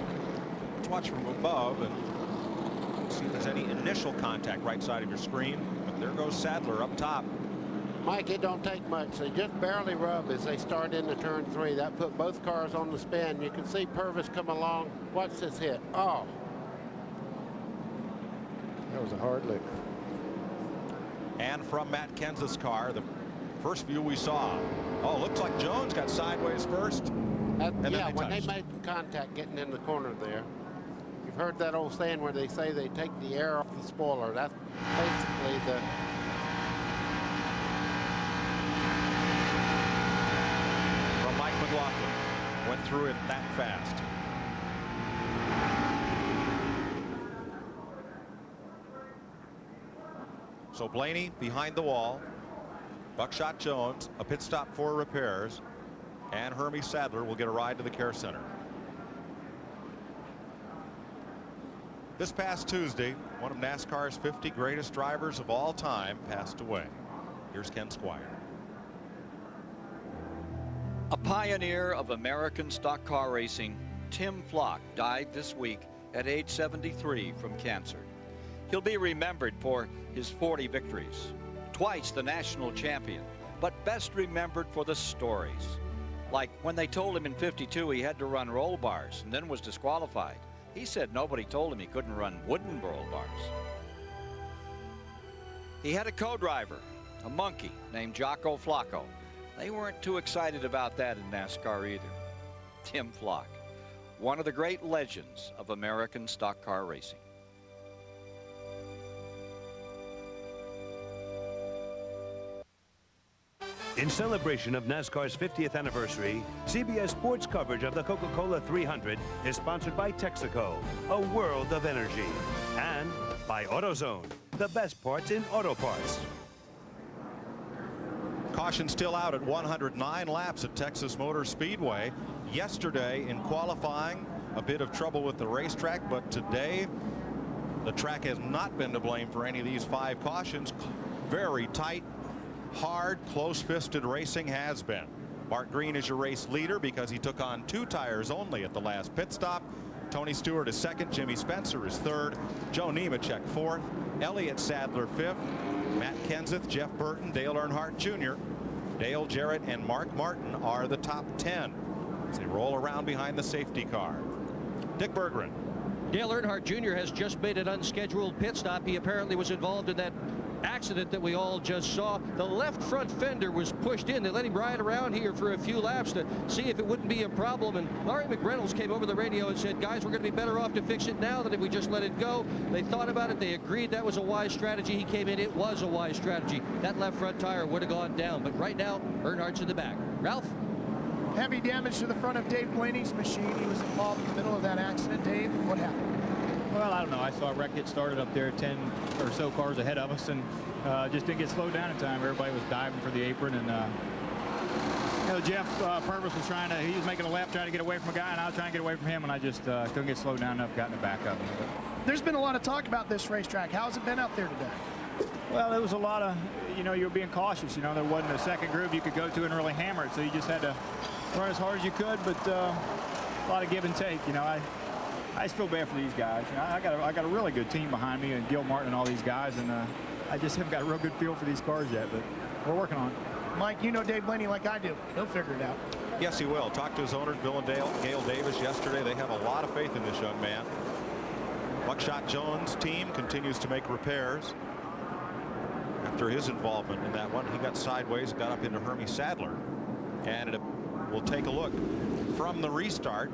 Let's watch from above and see if there's any initial contact right side of your screen. But there goes Sadler up top. Mike, it don't take much. They just barely rub as they start into turn 3. That put both cars on the spin. You can see Purvis come along. Watch this hit. Oh. That was a hard lick. And from Matt Kenseth's car, the first view we saw. Oh, looks like Jones got sideways first. Yeah, when they made contact getting in the corner there. You've heard that old saying where they say they take the air off the spoiler. That's basically the... From Mike McLaughlin. Went through it that fast. So Blaney behind the wall. Buckshot Jones, a pit stop for repairs. And Hermie Sadler will get a ride to the care center. This past Tuesday, one of NASCAR's 50 greatest drivers of all time passed away. Here's Ken Squire. A pioneer of American stock car racing, Tim Flock died this week at age 73 from cancer. He'll be remembered for his 40 victories, twice the national champion, but best remembered for the stories. Like when they told him in '52 he had to run roll bars and then was disqualified. He said nobody told him he couldn't run wooden roll bars. He had a co-driver, a monkey named Jocko Flacco. They weren't too excited about that in NASCAR either. Tim Flock, one of the great legends of American stock car racing. In celebration of NASCAR's 50th anniversary, CBS Sports coverage of the Coca-Cola 300 is sponsored by Texaco, a world of energy, and by AutoZone, the best parts in auto parts. Caution still out at 109 laps at Texas Motor Speedway. Yesterday in qualifying, a bit of trouble with the racetrack, but today the track has not been to blame for any of these 5 cautions. Very tight, hard, close-fisted racing has been. Bart Green is your race leader because he took on 2 tires only at the last pit stop. Tony Stewart is 2nd, Jimmy Spencer is 3rd, Joe Nemechek 4th, Elliott Sadler 5th, Matt Kenseth, Jeff Burton, Dale Earnhardt Jr., Dale Jarrett, and Mark Martin are the top 10 as they roll around behind the safety car. Dick Berggren. Dale Earnhardt Jr. has just made an unscheduled pit stop. He apparently was involved in that accident that we all just saw. The left front fender was pushed in. They let him ride around here for a few laps to see if it wouldn't be a problem, and Larry McReynolds came over the radio and said, guys, we're going to be better off to fix it now than if we just let it go. They thought about it. They agreed that was a wise strategy. He came in. It was a wise strategy. That left front tire would have gone down, but right now Earnhardt's in the back. Ralph? Heavy damage to the front of Dave Blaney's machine. He was involved in the middle of that accident. Dave, what happened? Well, I don't know. I saw a wreck get started up there 10 or so cars ahead of us, and just didn't get slowed down in time. Everybody was diving for the apron, and you know, Jeff Purvis was he was making a lap trying to get away from a guy, and I was trying to get away from him, and I just couldn't get slowed down enough, got in the back of him. There's been a lot of talk about this racetrack. How's it been out there today? Well, there was a lot of, you know, you were being cautious. You know, there wasn't a second groove you could go to and really hammer it, so you just had to run as hard as you could, but a lot of give and take. You know, I just feel bad for these guys. You know, I got a really good team behind me, and Gil Martin and all these guys, and I just haven't got a real good feel for these cars yet, but we're working on it. Mike, you know Dave Blaney like I do. He'll figure it out. Yes, he will. Talked to his owners, Bill and Gail Davis, yesterday. They have a lot of faith in this young man. Buckshot Jones' team continues to make repairs. After his involvement in that one, he got sideways, got up into Hermie Sadler, and we'll take a look from the restart.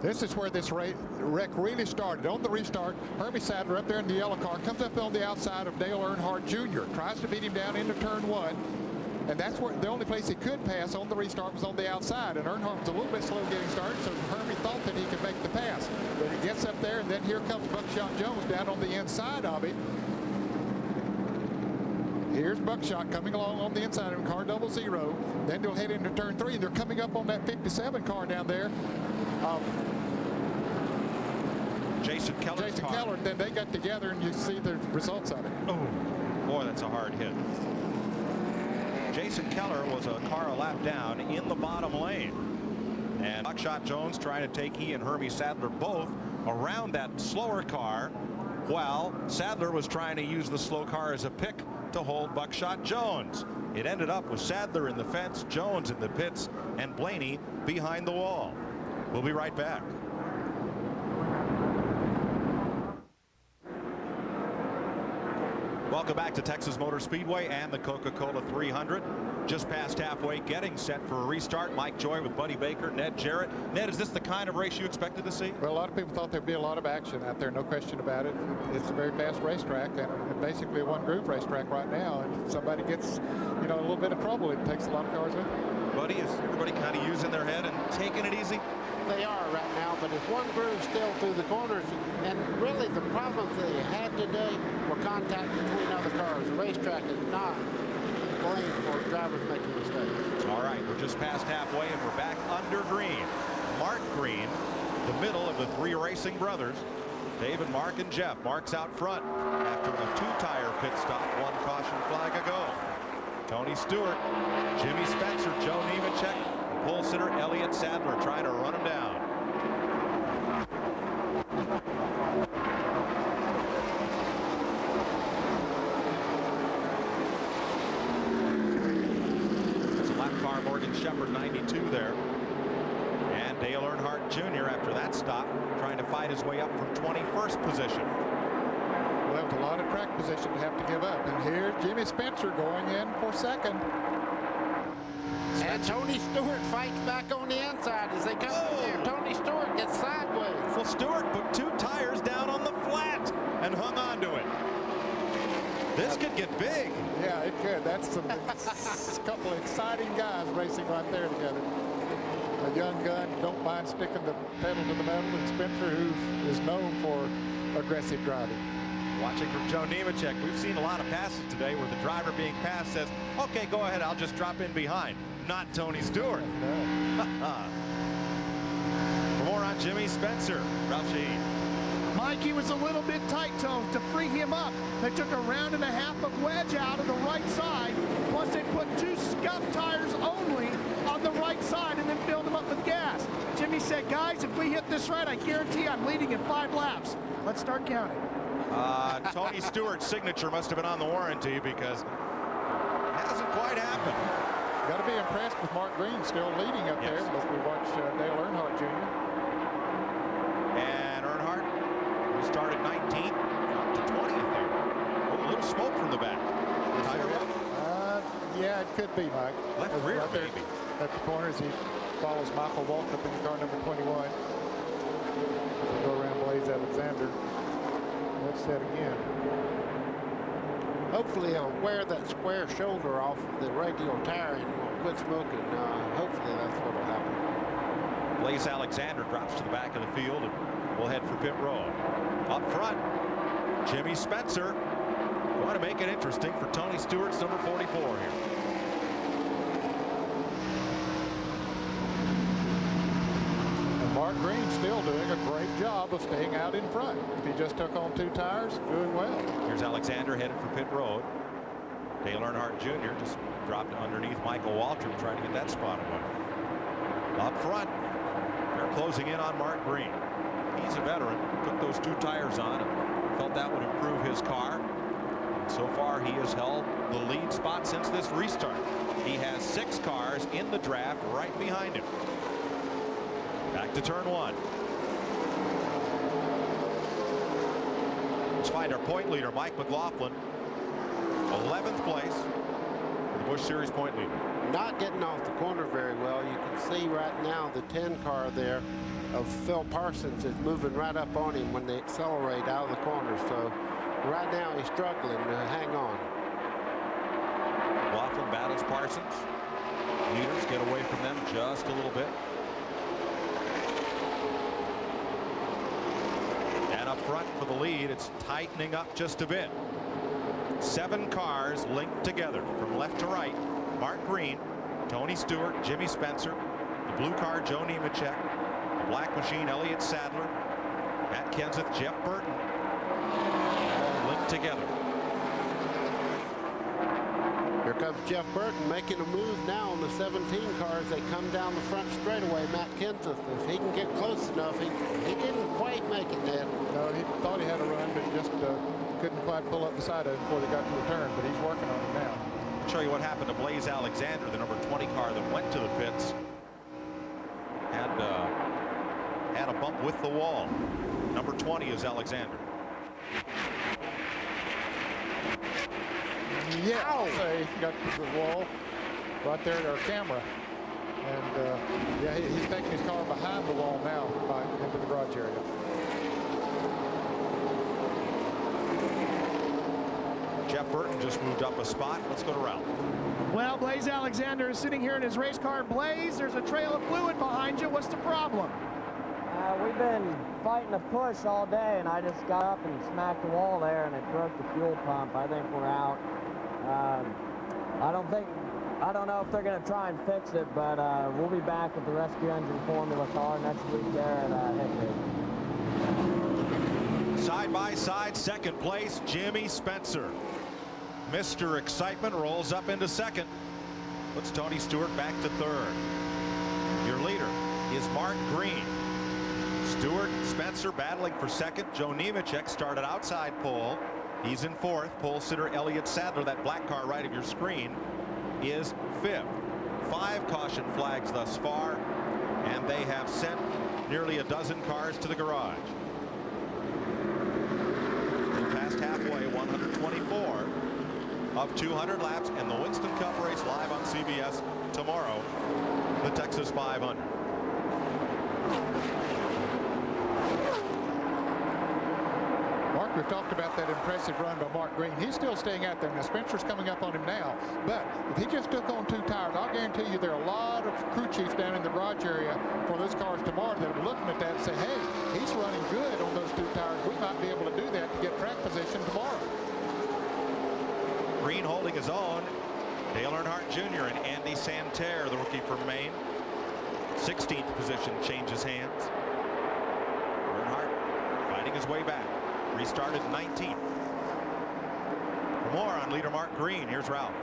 This is where this wreck really started. On the restart, Hermie Sadler up there in the yellow car comes up on the outside of Dale Earnhardt Jr. Tries to beat him down into turn 1. And that's where the only place he could pass on the restart was on the outside. And Earnhardt was a little bit slow getting started, so Hermie thought that he could make the pass. But he gets up there, and then here comes Buckshot Jones down on the inside of him. Here's Buckshot coming along on the inside of him, car 00. Then they'll head into turn 3, and they're coming up on that 57 car down there. Jason Keller's car. Keller, then they got together, and you see the results of it. Oh, boy, that's a hard hit. Jason Keller was a car a lap down in the bottom lane. And Buckshot Jones trying to take he and Hermie Sadler both around that slower car, while Sadler was trying to use the slow car as a pick to hold Buckshot Jones. It ended up with Sadler in the fence, Jones in the pits, and Blaney behind the wall. We'll be right back. Welcome back to Texas Motor Speedway and the Coca-Cola 300. Just past halfway, getting set for a restart. Mike Joy with Buddy Baker, Ned Jarrett. Ned, is this the kind of race you expected to see? Well, a lot of people thought there'd be a lot of action out there, no question about it. It's a very fast racetrack, and basically a one-groove racetrack right now. And if somebody gets, you know, a little bit of trouble, it takes a lot of cars with it. Buddy, is everybody kind of using their head and taking it easy? They are right now, but it's one groove still through the corners. And really, the problems they had today were contact between other cars. The racetrack is not blamed for drivers making mistakes. All right, we're just past halfway, and we're back under green. Mark Green, the middle of the three racing brothers. David, Mark, and Jeff. Mark's out front after a two-tire pit stop, one caution flag ago. Tony Stewart, Jimmy Spencer, Joe Nemechek, pole sitter Elliott Sadler trying to run him down. There's a lap car, Morgan Shepherd, 92 there. And Dale Earnhardt Jr. after that stop, trying to fight his way up from 21st position. Well, that was a lot of track position to have to give up. And here's Jimmy Spencer going in for second. And Tony Stewart fights back on the inside as they come in there. Tony Stewart gets sideways. Well, Stewart put two tires down on the flat and hung on to it. This could get big. Yeah, it could. That's some couple of exciting guys racing right there together. A young gun, don't mind sticking the pedal to the metal, and Spencer, who is known for aggressive driving. Watching from Joe Nemechek, we've seen a lot of passes today where the driver being passed says, okay, go ahead, I'll just drop in behind. Not Tony Stewart. No. For more on Jimmy Spencer, Ralph Shaheen. Mike, he was a little bit tight, Tone, to free him up. They took a round and a half of wedge out of the right side, plus they put two scuff tires only on the right side and then filled them up with gas. Jimmy said, guys, if we hit this right, I guarantee I'm leading in 5 laps. Let's start counting. Tony Stewart's signature must have been on the warranty because it hasn't quite happened. Got to be impressed with Mark Green still leading up there as we watch Dale Earnhardt Jr. And Earnhardt, who started 19th, up to 20th there. Oh, a little smoke from the back. Yeah, it could be, Mike. Left rear, right there maybe. At the corners, he follows Michael Waltrip in car number 21. We'll go around Blaze Alexander. Let's set again. Hopefully he'll wear that square shoulder off the radial tire and won't quit smoking. Hopefully that's what will happen. Blaze Alexander drops to the back of the field, and we'll head for pit road. Up front, Jimmy Spencer. Want to make it interesting for Tony Stewart's number 44 here. And Mark Green still doing a great job of staying out in front. If he just took on 2 tires, doing well. Here's Alexander headed for pit road. Dale Earnhardt Jr. just dropped underneath Michael Waltrip, trying to get that spot away. Up front, they're closing in on Mark Green. He's a veteran, took those 2 tires on and felt that would improve his car. So far, he has held the lead spot since this restart. He has 6 cars in the draft right behind him. Back to turn 1. Let's find our point leader, Mike McLaughlin. 11th place, the Busch Series point leader. Not getting off the corner very well. You can see right now the 10 car there of Phil Parsons is moving right up on him when they accelerate out of the corner. So right now he's struggling to hang on. McLaughlin battles Parsons. Leaders get away from them just a little bit. And up front for the lead, it's tightening up just a bit. 7 cars linked together from left to right. Mark Green, Tony Stewart, Jimmy Spencer, the blue car Joe Nemechek, the black machine Elliott Sadler, Matt Kenseth, Jeff Burton, all linked together. Here comes Jeff Burton making a move now on the 17 car as they come down the front straightaway. Matt Kenseth, if he can get close enough, he didn't quite make it, Ned. No, he thought he had a run, but just couldn't quite pull up beside it before they got to the turn, but he's working on it now. I'll show you what happened to Blaze Alexander, the number 20 car that went to the pits. Had a bump with the wall. Number 20 is Alexander. Yeah, I'll say he got to the wall right there at our camera. And yeah, he's taking his car behind the wall now into the garage area. Jeff Burton just moved up a spot. Let's go to Ralph. Well, Blaze Alexander is sitting here in his race car. Blaze, there's a trail of fluid behind you. What's the problem? We've been fighting a push all day, and I just got up and smacked the wall there, and it broke the fuel pump. I think we're out. I don't know if they're going to try and fix it, but we'll be back with the rescue engine formula car next week there at Hickory. Side by side, second place, Jimmy Spencer. Mr. Excitement rolls up into second. Puts Tony Stewart back to third. Your leader is Mark Green. Stewart, Spencer battling for second. Joe Nemechek started outside pole. He's in fourth. Pole sitter Elliott Sadler, that black car right of your screen, is fifth. 5 caution flags thus far, and they have sent nearly a dozen cars to the garage. We're past halfway, 124 of 200 laps, and the Winston Cup race live on CBS tomorrow, the Texas 500. Mark, we've talked about that impressive run by Mark Green. He's still staying out there. Now, Spencer's coming up on him now, but if he just took on 2 tires, I'll guarantee you there are a lot of crew chiefs down in the garage area for those cars tomorrow that are looking at that and say, hey, he's running good on those 2 tires. We might be able to do that to get track position tomorrow. Green holding his own. Dale Earnhardt Jr. and Andy Santerre, the rookie from Maine. 16th position changes hands. Earnhardt fighting his way back. Restarted 19th. For more on leader Mark Green, here's Ralph.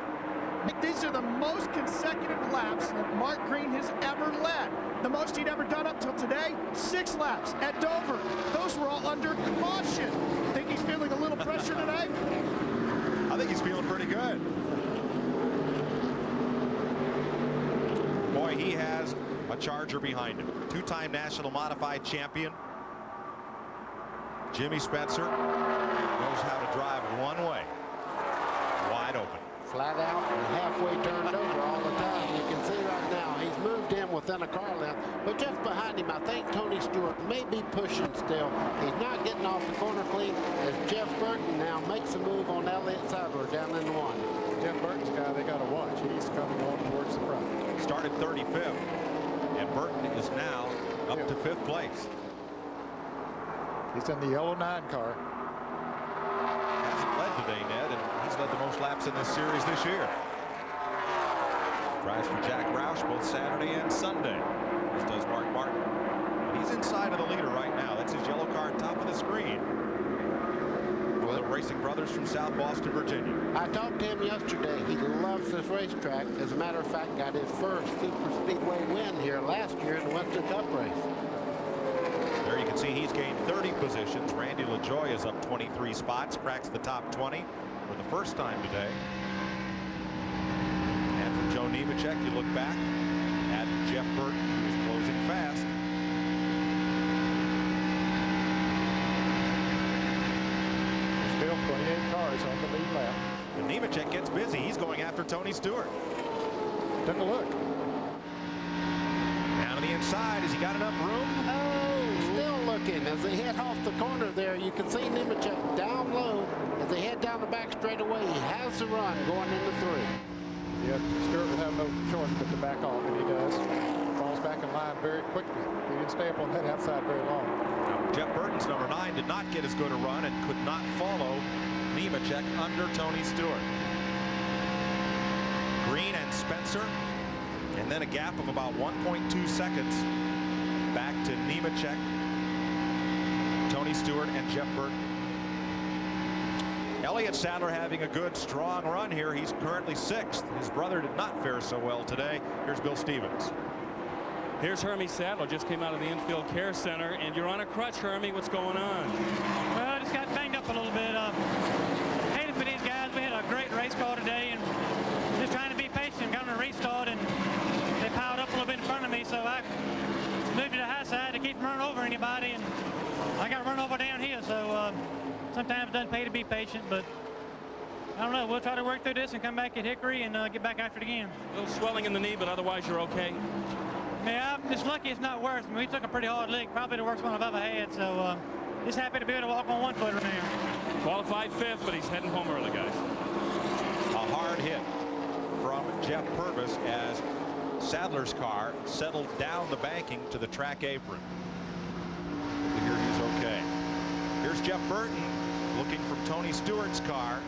These are the most consecutive laps that Mark Green has ever led. The most he'd ever done up till today, 6 laps at Dover. Those were all under caution. Think he's feeling a little pressure today? I think he's feeling pretty good. Boy, he has a Charger behind him. 2-time national modified champion. Jimmy Spencer knows how to drive one way. Wide open. Flat out and halfway turned over all the time. You can see right now he's moved in within a car length, but just behind him I think Tony Stewart may be pushing still. He's not getting off the corner clean as Jeff Burton now makes a move on Elliott Sadler down in the 1. Jeff Burton's guy they got to watch. He's coming on towards the front. Started 35th, and Burton is now up to 5th place. He's in the yellow 9 car. Hasn't led today, Ned, and he's led the most laps in this series this year. Drives for Jack Roush both Saturday and Sunday, as does Mark Martin. He's inside of the leader right now. That's his yellow car top of the screen. The Racing Brothers from South Boston, Virginia. I talked to him yesterday. He loves this racetrack. As a matter of fact, got his first Super Speedway win here last year in the Winston Cup race. There you can see he's gained 30 positions. Randy LaJoie is up 23 spots, cracks the top 20 for the first time today. And for Joe Nemechek, you look back at Jeff Burton, who is closing fast. Still 28 cars on the lead lap. And Nemechek gets busy. He's going after Tony Stewart. Take a look. Down to the inside. Has he got enough room? Still looking as they head off the corner there. You can see Nemechek down low as they head down the back straightaway. He has the run going into 3. Yeah, Stewart would have no choice but to back off, and he does. Falls back in line very quickly. He didn't stay up on that outside very long. Now, Jeff Burton's number 9 did not get as good a run and could not follow Nemechek under Tony Stewart. Green and Spencer, and then a gap of about 1.2 seconds back to Nemechek, Tony Stewart, and Jeff Burton. Elliott Sadler having a good, strong run here. He's currently 6th. His brother did not fare so well today. Here's Bill Stevens. Here's Hermie Sadler, just came out of the infield care center, and you're on a crutch, Hermie. What's going on? Well, I just got banged up a little bit. Hated for these guys. We had a great race car today, and just trying to be patient. Got on a restart, and they piled up a little bit in front of me, so I moved to the high side to keep from running over anybody, and I got run over down here, so sometimes it doesn't pay to be patient, but I don't know. We'll try to work through this and come back at Hickory and get back after it again. A little swelling in the knee, but otherwise you're okay. Yeah, I'm just lucky it's not worse. I mean, we took a pretty hard lick, probably the worst one I've ever had, so just happy to be able to walk on one foot right now. Qualified 5th, but he's heading home early, guys. A hard hit from Jeff Purvis as Sadler's car settled down the banking to the track apron. Here he's okay. Here's Jeff Burton looking from Tony Stewart's car.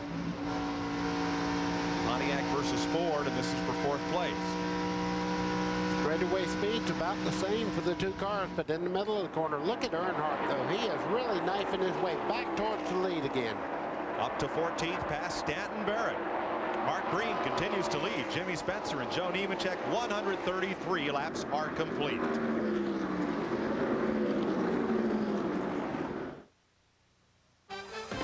Pontiac versus Ford, and this is for 4th place. Straightaway speed's about the same for the 2 cars, but in the middle of the corner, look at Earnhardt, though. He is really knifing his way back towards the lead again. Up to 14th past Stanton Barrett. Mark Green continues to lead. Jimmy Spencer and Joe Nemechek. 133 laps are complete.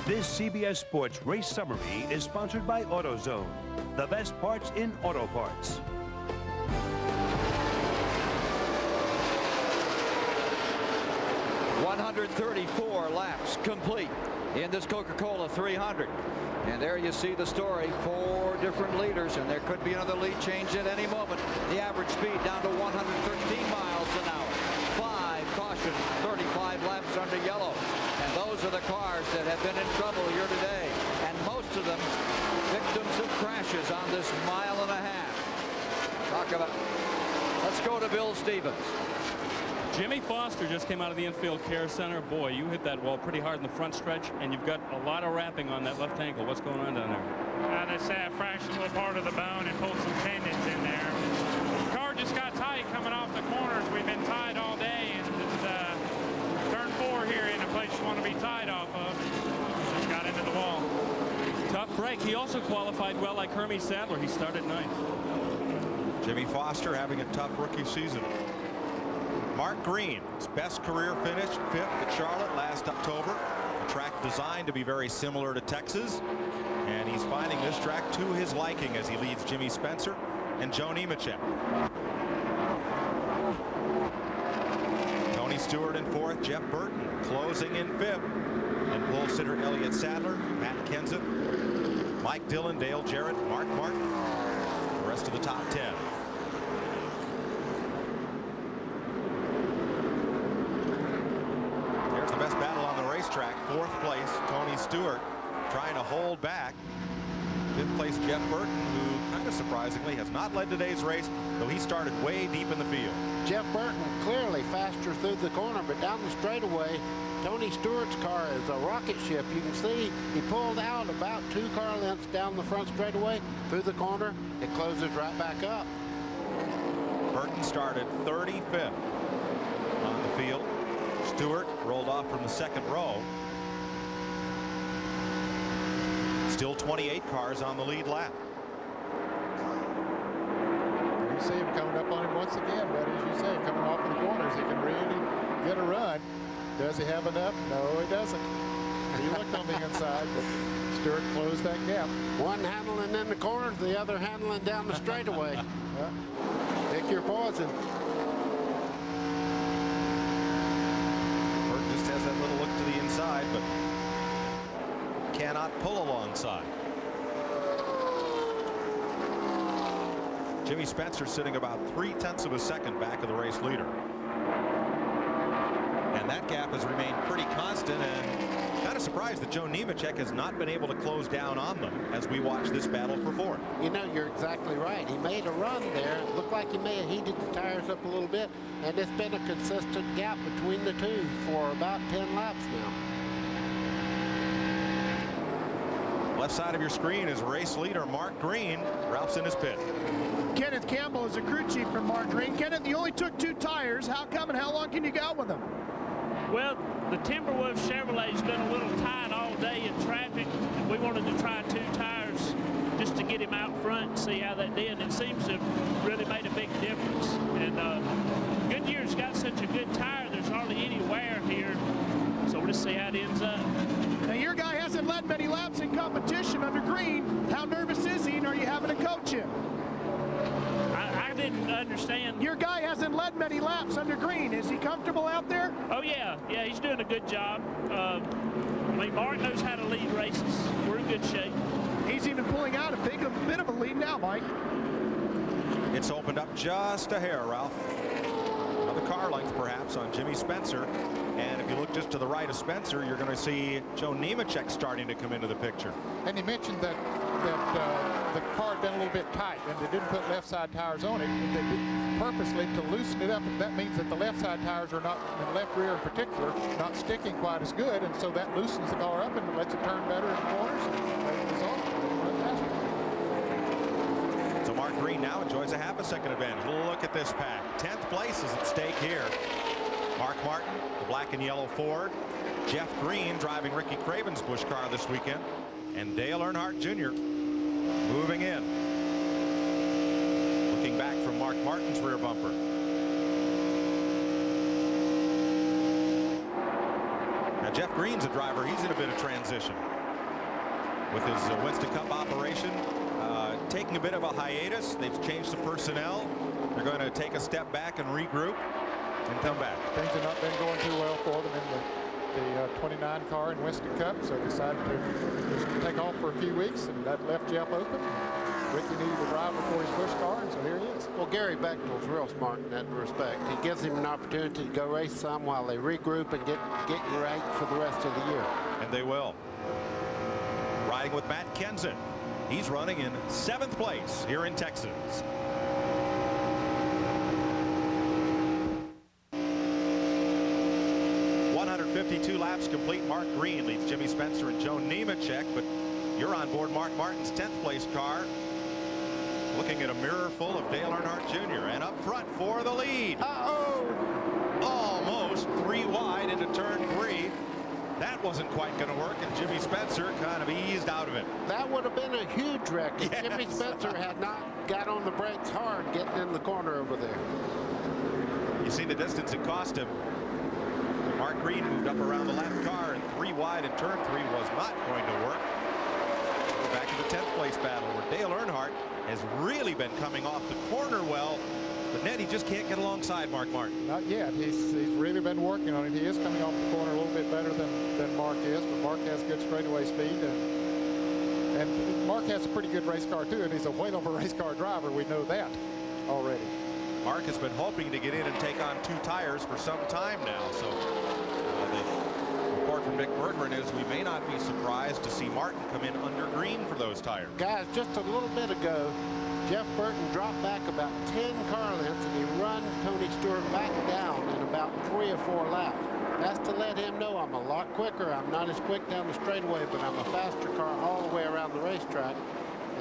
This CBS Sports Race Summary is sponsored by AutoZone, the best parts in auto parts. .134 laps complete in this Coca-Cola 300. And there you see the story. 4 different leaders, and there could be another lead change at any moment. The average speed down to 113 miles an hour. 5 cautions, 35 laps under yellow. And those are the cars that have been in trouble here today. And most of them victims of crashes on this 1.5 miles. Talk about. Let's go to Bill Stevens. Jimmy Foster just came out of the infield care center. Boy, you hit that wall pretty hard in the front stretch, and you've got a lot of wrapping on that left ankle. What's going on down there? They say I fractured a little part of the bone and pulled some tendons in there. The car just got tight coming off the corners. We've been tied all day, and it's turn 4 here in a place you want to be tied off of. Just got into the wall. Tough break. He also qualified well like Hermie Sadler. He started 9th. Jimmy Foster having a tough rookie season. Mark Green, his best career finish, 5th at Charlotte last October. A track designed to be very similar to Texas. And he's finding this track to his liking as he leads Jimmy Spencer and Joe Nemechek. Tony Stewart in 4th, Jeff Burton closing in 5th. And pole sitter Elliott Sadler, Matt Kenseth, Mike Dillon, Dale Jarrett, Mark Martin. The rest of the top 10. There's the best battle on the racetrack. 4th place, Tony Stewart trying to hold back. 5th place, Jeff Burton, who kind of surprisingly has not led today's race, though he started way deep in the field. Jeff Burton clearly faster through the corner, but down the straightaway, Tony Stewart's car is a rocket ship. You can see he pulled out about 2 car lengths down the front straightaway through the corner. It closes right back up. Burton started 35th on the field. Stewart rolled off from the 2nd row. Still 28 cars on the lead lap. You see him coming up on him once again, but as you say, coming off of the corners, he can really get a run. Does he have enough? No, he doesn't. He looked on the inside, but Stewart closed that gap. One handling in the corner, the other handling down the straightaway. Pick your poison. Burton just has that little look to the inside, but cannot pull alongside. Jimmy Spencer sitting about 0.3 of a second back of the race leader. And that gap has remained pretty constant, and kind of surprised that Joe Nemechek has not been able to close down on them as we watch this battle for fourth. You know, you're exactly right. He made a run there. It looked like he may have heated the tires up a little bit, and it's been a consistent gap between the two for about 10 laps now. Left side of your screen is race leader Mark Green. Ralph's in his pit. Kenneth Campbell is a crew chief for Mark Green. Kenneth, you only took 2 tires. How come and how long can you go with them? Well, the Timberwolf Chevrolet's been a little tight all day in traffic. We wanted to try 2 tires just to get him out front and see how that did. It seems to have really made a big difference. And Goodyear's got such a good tire, there's hardly any wear here. So we'll just see how it ends up. Now, your guy hasn't led many laps in competition under Green. How nervous is he, and are you having to coach him? I didn't understand. Your guy hasn't led many laps under Green. Is he comfortable out there? Oh, yeah. Yeah, he's doing a good job. I mean, Mark knows how to lead races. We're in good shape. He's even pulling out a bit of a lead now, Mike. It's opened up just a hair, Ralph. Another car length, perhaps, on Jimmy Spencer. And if you look just to the right of Spencer, you're going to see Joe Nemechek starting to come into the picture. And he mentioned that the car had been a little bit tight, and they didn't put left side tires on it. They did purposely to loosen it up. And that means that the left side tires are not, in the left rear in particular, not sticking quite as good. And so that loosens the car up and lets it turn better in the corners. And as a result, so Mark Green now enjoys a half a second advantage. Look at this pack. 10th place is at stake here. Mark Martin, the black and yellow Ford. Jeff Green driving Ricky Craven's Busch car this weekend. And Dale Earnhardt Jr. moving in. Looking back from Mark Martin's rear bumper. Now Jeff Green's a driver. He's in a bit of transition with his Winston Cup operation. Taking a bit of a hiatus. They've changed the personnel. They're going to take a step back and regroup and come back. Things have not been going too well for them in the 29 car in Winston Cup, so decided to take off for a few weeks, and that left Jeff open. Ricky needed a driver for his Busch car, and so here he is. Well, Gary Bechtel's real smart in that respect. He gives him an opportunity to go race some while they regroup and get ranked for the rest of the year. And they will. Riding with Matt Kenseth. He's running in 7th place here in Texas. Laps complete. Mark Green leads Jimmy Spencer and Joe Nemechek, but you're on board Mark Martin's 10th place car, looking at a mirror full of Dale Earnhardt Jr. and up front for the lead. Almost 3 wide into turn 3. That wasn't quite going to work, and Jimmy Spencer kind of eased out of it. That would have been a huge wreck if Jimmy Spencer had not got on the brakes hard getting in the corner over there. You see the distance it cost him. Mark Green moved up around the lap car, and 3 wide in turn 3 was not going to work. We're back to the 10th place battle, where Dale Earnhardt has really been coming off the corner well, but Ned, he just can't get alongside Mark Martin. Not yet. He's really been working on it. He is coming off the corner a little bit better than Mark is, but Mark has good straightaway speed, and Mark has a pretty good race car too, and he's a whale of a race car driver. We know that already. Mark has been hoping to get in and take on 2 tires for some time now. So the report from Dick Berggren is we may not be surprised to see Martin come in under Green for those tires. Guys, just a little bit ago, Jeff Burton dropped back about 10 car lengths, and he run Tony Stewart back down in about 3 or 4 laps. That's to let him know I'm a lot quicker. I'm not as quick down the straightaway, but I'm a faster car all the way around the racetrack.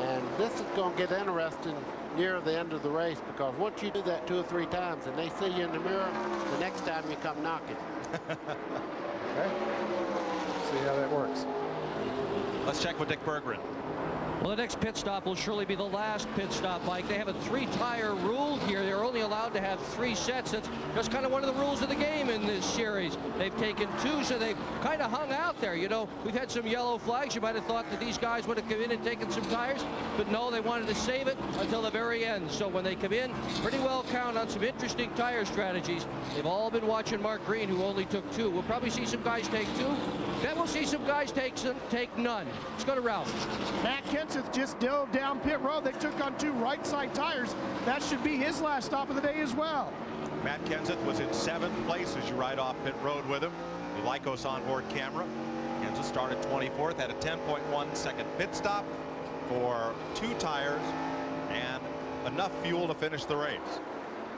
And this is going to get interesting near the end of the race, because once you do that 2 or 3 times and they see you in the mirror, the next time you come knocking. Okay. See how that works. Let's check with Dick Berggren. Well, the next pit stop will surely be the last pit stop, Mike. They have a 3-tire rule here. They're only allowed to have 3 sets. That's kind of one of the rules of the game in this series. They've taken 2, so they've kind of hung out there. You know, we've had some yellow flags. You might have thought that these guys would have come in and taken some tires, but no, they wanted to save it until the very end. So when they come in, pretty well count on some interesting tire strategies. They've all been watching Mark Green, who only took 2. We'll probably see some guys take 2. Then we'll see some guys take none. Let's go to Ralph. Matt Kenseth just dove down pit road. They took on 2 right side tires. That should be his last stop of the day as well. Matt Kenseth was in 7th place as you ride off pit road with him. The Lycos onboard camera. Kenseth started 24th, had a 10.1 second pit stop for 2 tires and enough fuel to finish the race.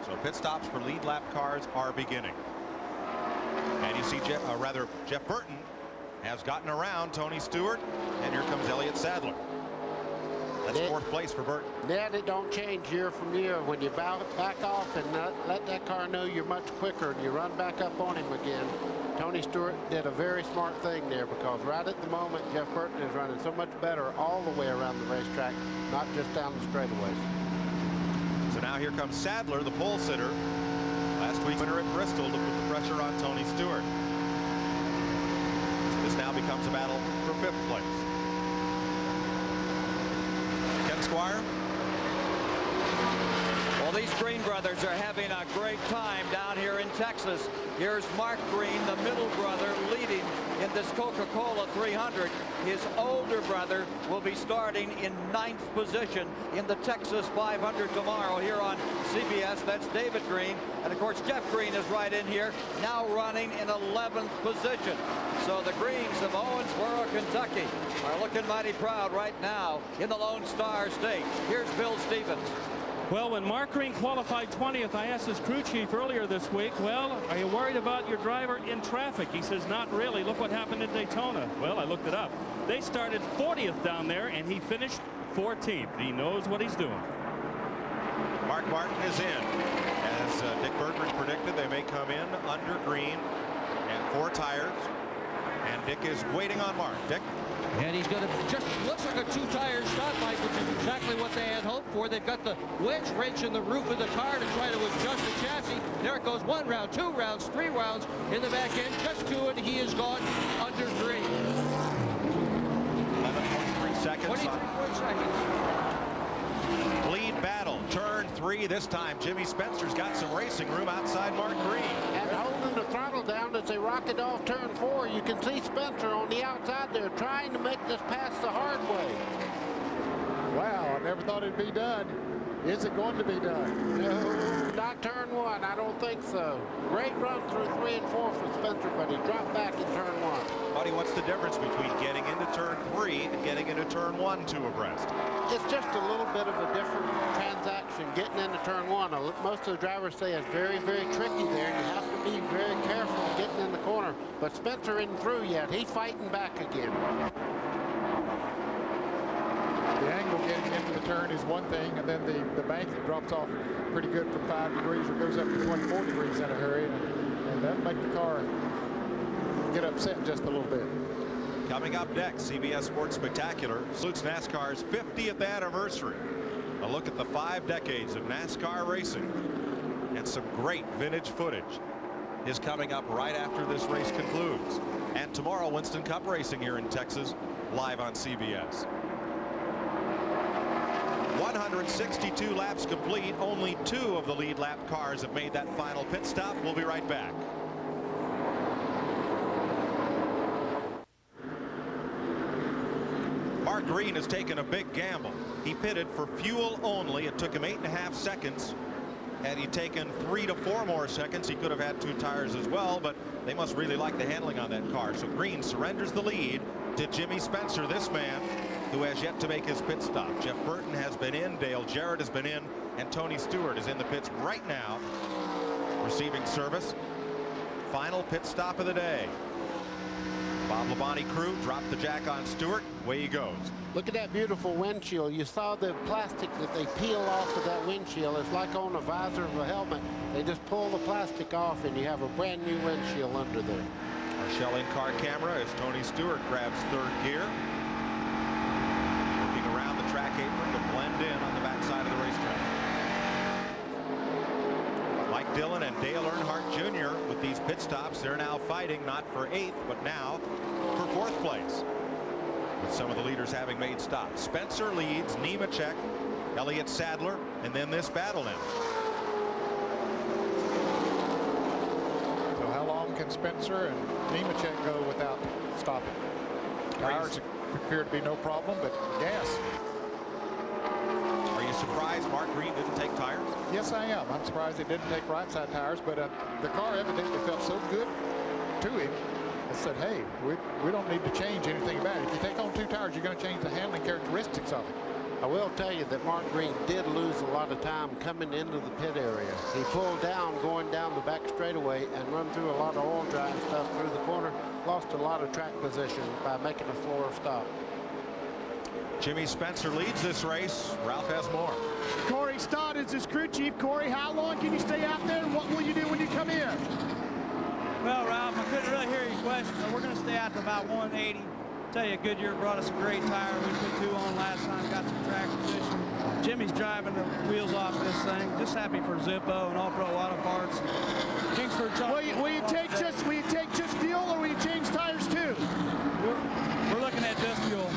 So pit stops for lead lap cars are beginning. And you see Jeff Burton has gotten around Tony Stewart, and here comes Elliott Sadler. That's 4th place for Burton. Ned, it don't change year from year. When you back off and let that car know you're much quicker and you run back up on him again, Tony Stewart did a very smart thing there, because right at the moment Jeff Burton is running so much better all the way around the racetrack, not just down the straightaways. So now here comes Sadler, the pole sitter. Last week's winner at Bristol, to put the pressure on Tony Stewart. This now becomes a battle for 5th place. Ken Squire. Well, these Green brothers are having a great time down here in Texas. Here's Mark Green, the middle brother, leading in this Coca-Cola 300. His older brother will be starting in 9th position in the Texas 500 tomorrow here on CBS. That's David Green. And, of course, Jeff Green is right in here, now running in 11th position. So the Greens of Owensboro, Kentucky, are looking mighty proud right now in the Lone Star State. Here's Bill Stevens. Well, when Mark Green qualified 20th, I asked his crew chief earlier this week, well, are you worried about your driver in traffic? He says, not really. Look what happened at Daytona. Well, I looked it up. They started 40th down there, and he finished 14th. He knows what he's doing. Mark Martin is in. As Dick Berggren predicted, they may come in under Green and 4 tires. And Dick is waiting on Mark. Dick? And he's going to just looks like a 2-tire stop, Mike, which is exactly what they had hoped for. They've got the wedge wrench in the roof of the car to try to adjust the chassis. There it goes, 1 round, 2 rounds, 3 rounds in the back end. Just to it, he is gone under Green. 11.3 seconds. 23 seconds. Lead battle, turn 3 this time. Jimmy Spencer's got some racing room outside Mark Green. And holding the throttle down as they rocket off turn 4, you can see Spencer on the outside there trying to make this pass the hard way. Wow, I never thought it'd be done. Is it going to be done? No, not turn 1. I don't think so. Great run through 3 and 4 for Spencer, but he dropped back in turn 1. Buddy, what's the difference between getting into turn 3 and getting into turn 1 2 abreast? It's just a little bit of a different transaction getting into turn 1. Most of the drivers say it's very, very tricky there, and you have to be very careful getting in the corner. But Spencer isn't through yet. He's fighting back again. The angle getting into the turn is one thing, and then the bank that drops off pretty good from 5 degrees or goes up to 24 degrees in a hurry, and that'll make the car get upset just a little bit. Coming up next, CBS Sports Spectacular salutes NASCAR's 50th anniversary. A look at the 5 decades of NASCAR racing and some great vintage footage is coming up right after this race concludes. And tomorrow, Winston Cup racing here in Texas, live on CBS. 162 laps complete. Only 2 of the lead lap cars have made that final pit stop. We'll be right back. Mark Green has taken a big gamble. He pitted for fuel only. It took him 8.5 seconds. Had he taken 3 to 4 more seconds, he could have had 2 tires as well, but they must really like the handling on that car. So Green surrenders the lead to Jimmy Spencer, this man who has yet to make his pit stop. Jeff Burton has been in, Dale Jarrett has been in, and Tony Stewart is in the pits right now, receiving service. Final pit stop of the day. Bob Labonte crew dropped the jack on Stewart. Away he goes. Look at that beautiful windshield. You saw the plastic that they peel off of that windshield. It's like on a visor of a helmet. They just pull the plastic off and you have a brand new windshield under there. Our shell in-car camera as Tony Stewart grabs 3rd gear. Working around the track apron to blend in on the backside of the racetrack. Mike Dillon and Dale Earnhardt Jr. with these pit stops. They're now fighting not for 8th, but now for 4th place. With some of the leaders having made stops. Spencer leads, Nemechek, Elliott Sadler, and then this battle now. So how long can Spencer and Nemechek go without stopping? Tires appear to be no problem, but gas. Are you surprised Mark Green didn't take tires? Yes, I am. I'm surprised he didn't take right side tires, but the car evidently felt so good to him. I said, hey, we don't need to change anything about it. If you take on 2 tires, you're going to change the handling characteristics of it. I will tell you that Mark Green did lose a lot of time coming into the pit area. He pulled down going down the back straightaway and run through a lot of oil dry and stuff through the corner. Lost a lot of track position by making a slower stop. Jimmy Spencer leads this race. Ralph has more. Corey Stott is his crew chief. Corey, how long can you stay out there, and what will you do when you come in? Well, Ralph, I couldn't really hear your question, but we're going to stay out to about 180. Tell you, Goodyear brought us a great tire. We put 2 on last time, got some track position. Jimmy's driving the wheels off this thing. Just happy for Zippo and All Pro Auto Parts. Kingsford. Will you take just fuel, or will you change tires too? We're looking at just fuel.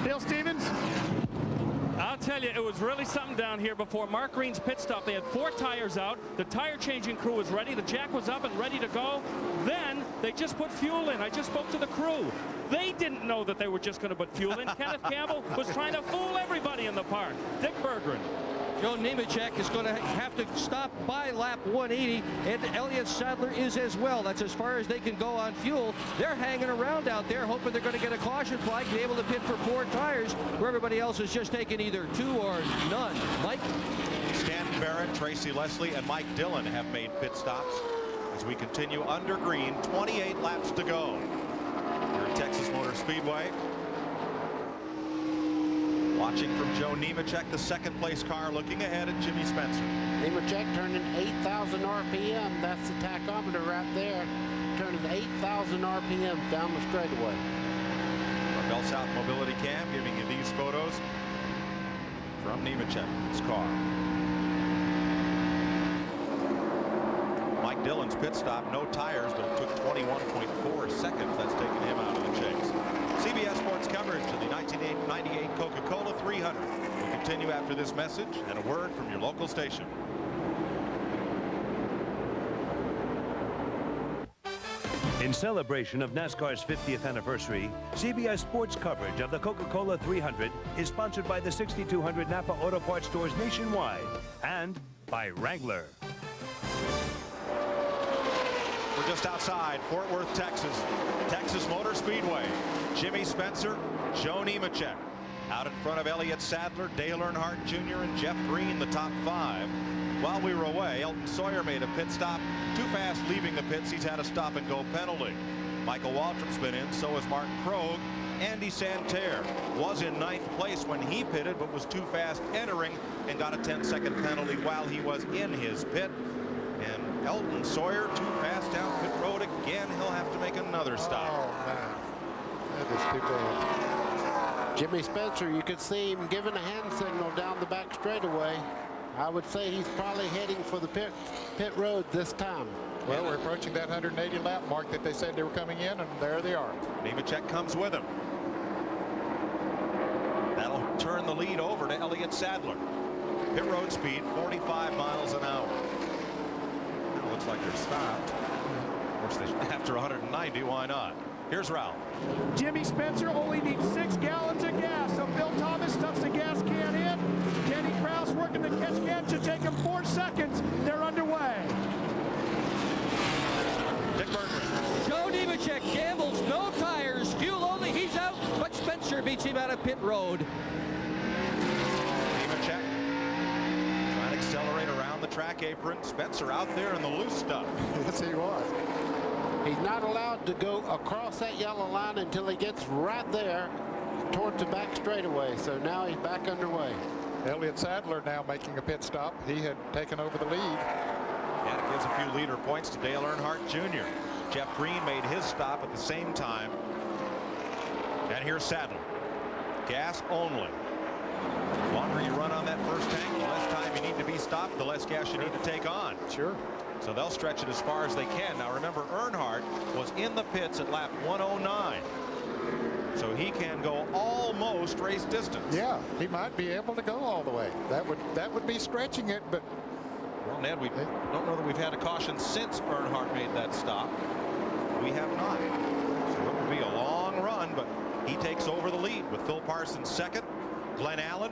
Bill Stevens? I'll tell you, it was really something down here before Mark Green's pit stop. They had 4 tires out. The tire changing crew was ready. The jack was up and ready to go. Then they just put fuel in. I just spoke to the crew. They didn't know that they were just going to put fuel in. Kenneth Campbell was trying to fool everybody in the park. Dick Berggren. Joe Nemechek is going to have to stop by lap 180, and Elliott Sadler is as well. That's as far as they can go on fuel. They're hanging around out there, hoping they're going to get a caution flag, be able to pit for 4 tires, where everybody else is just taking either 2 or none. Mike? Stanton Barrett, Tracy Leslie, and Mike Dillon have made pit stops as we continue under green. 28 laps to go here at Texas Motor Speedway. Watching from Joe Nemechek, the 2nd place car, looking ahead at Jimmy Spencer. Nemechek turning 8,000 RPM. That's the tachometer right there. Turning 8,000 RPM down the straightaway. Our Bell South Mobility Cam giving you these photos from Nemechek's car. Mike Dillon's pit stop, no tires, but it took 21.4 seconds. That's taken him out of the chase. CBS Sports coverage of the 1998 Coca-Cola 300 will continue after this message and a word from your local station. In celebration of NASCAR's 50th anniversary, CBS Sports coverage of the Coca-Cola 300 is sponsored by the 6,200 Napa Auto Parts stores nationwide and by Wrangler. We're just outside Fort Worth, Texas. Texas Motor Speedway. Jimmy Spencer, Joe Nemechek. Out in front of Elliott Sadler, Dale Earnhardt Jr. and Jeff Green, the top 5. While we were away, Elton Sawyer made a pit stop. Too fast leaving the pits. He's had a stop-and-go penalty. Michael Waltrip's been in. So has Martin Krogh. Andy Santerre was in 9th place when he pitted, but was too fast entering and got a 10-second penalty while he was in his pit. And Elton Sawyer too fast down pit road again. He'll have to make another stop. Oh, man. That is too bad. Jimmy Spencer, you could see him giving a hand signal down the back straightaway. I would say he's probably heading for the pit road this time. Well, we're approaching that 180 lap mark that they said they were coming in, and there they are. Nemechek comes with him. That'll turn the lead over to Elliott Sadler. Pit road speed 45 miles an hour. Now it looks like they're stopped. Of course, after 190, why not? Here's Ralph. Jimmy Spencer only needs 6 gallons of gas, so Bill Thomas stuffs the gas can in. Kenny Kraus working the catch can. Should take him 4 seconds. They're underway. Dick Berggren. Joe Nemechek gambles, no tires, fuel only, he's out, but Spencer beats him out of pit road. Nemechek trying to accelerate around the track apron. Spencer out there in the loose stuff. Yes, he was. He's not allowed to go across that yellow line until he gets right there towards the back straightaway. So now he's back underway. Elliott Sadler now making a pit stop. He had taken over the lead. And it gives a few leader points to Dale Earnhardt Jr. Jeff Green made his stop at the same time. And here's Sadler. Gas only. The longer you run on that first tank, the less time you need to be stopped, the less gas you need to take on. Sure. So they'll stretch it as far as they can. Now remember, Earnhardt was in the pits at lap 109. So he can go almost race distance. Yeah, he might be able to go all the way. That would be stretching it, but well, Ned, we don't know that we've had a caution since Earnhardt made that stop. We have not. So it will be a long run, but he takes over the lead with Phil Parsons second, Glenn Allen,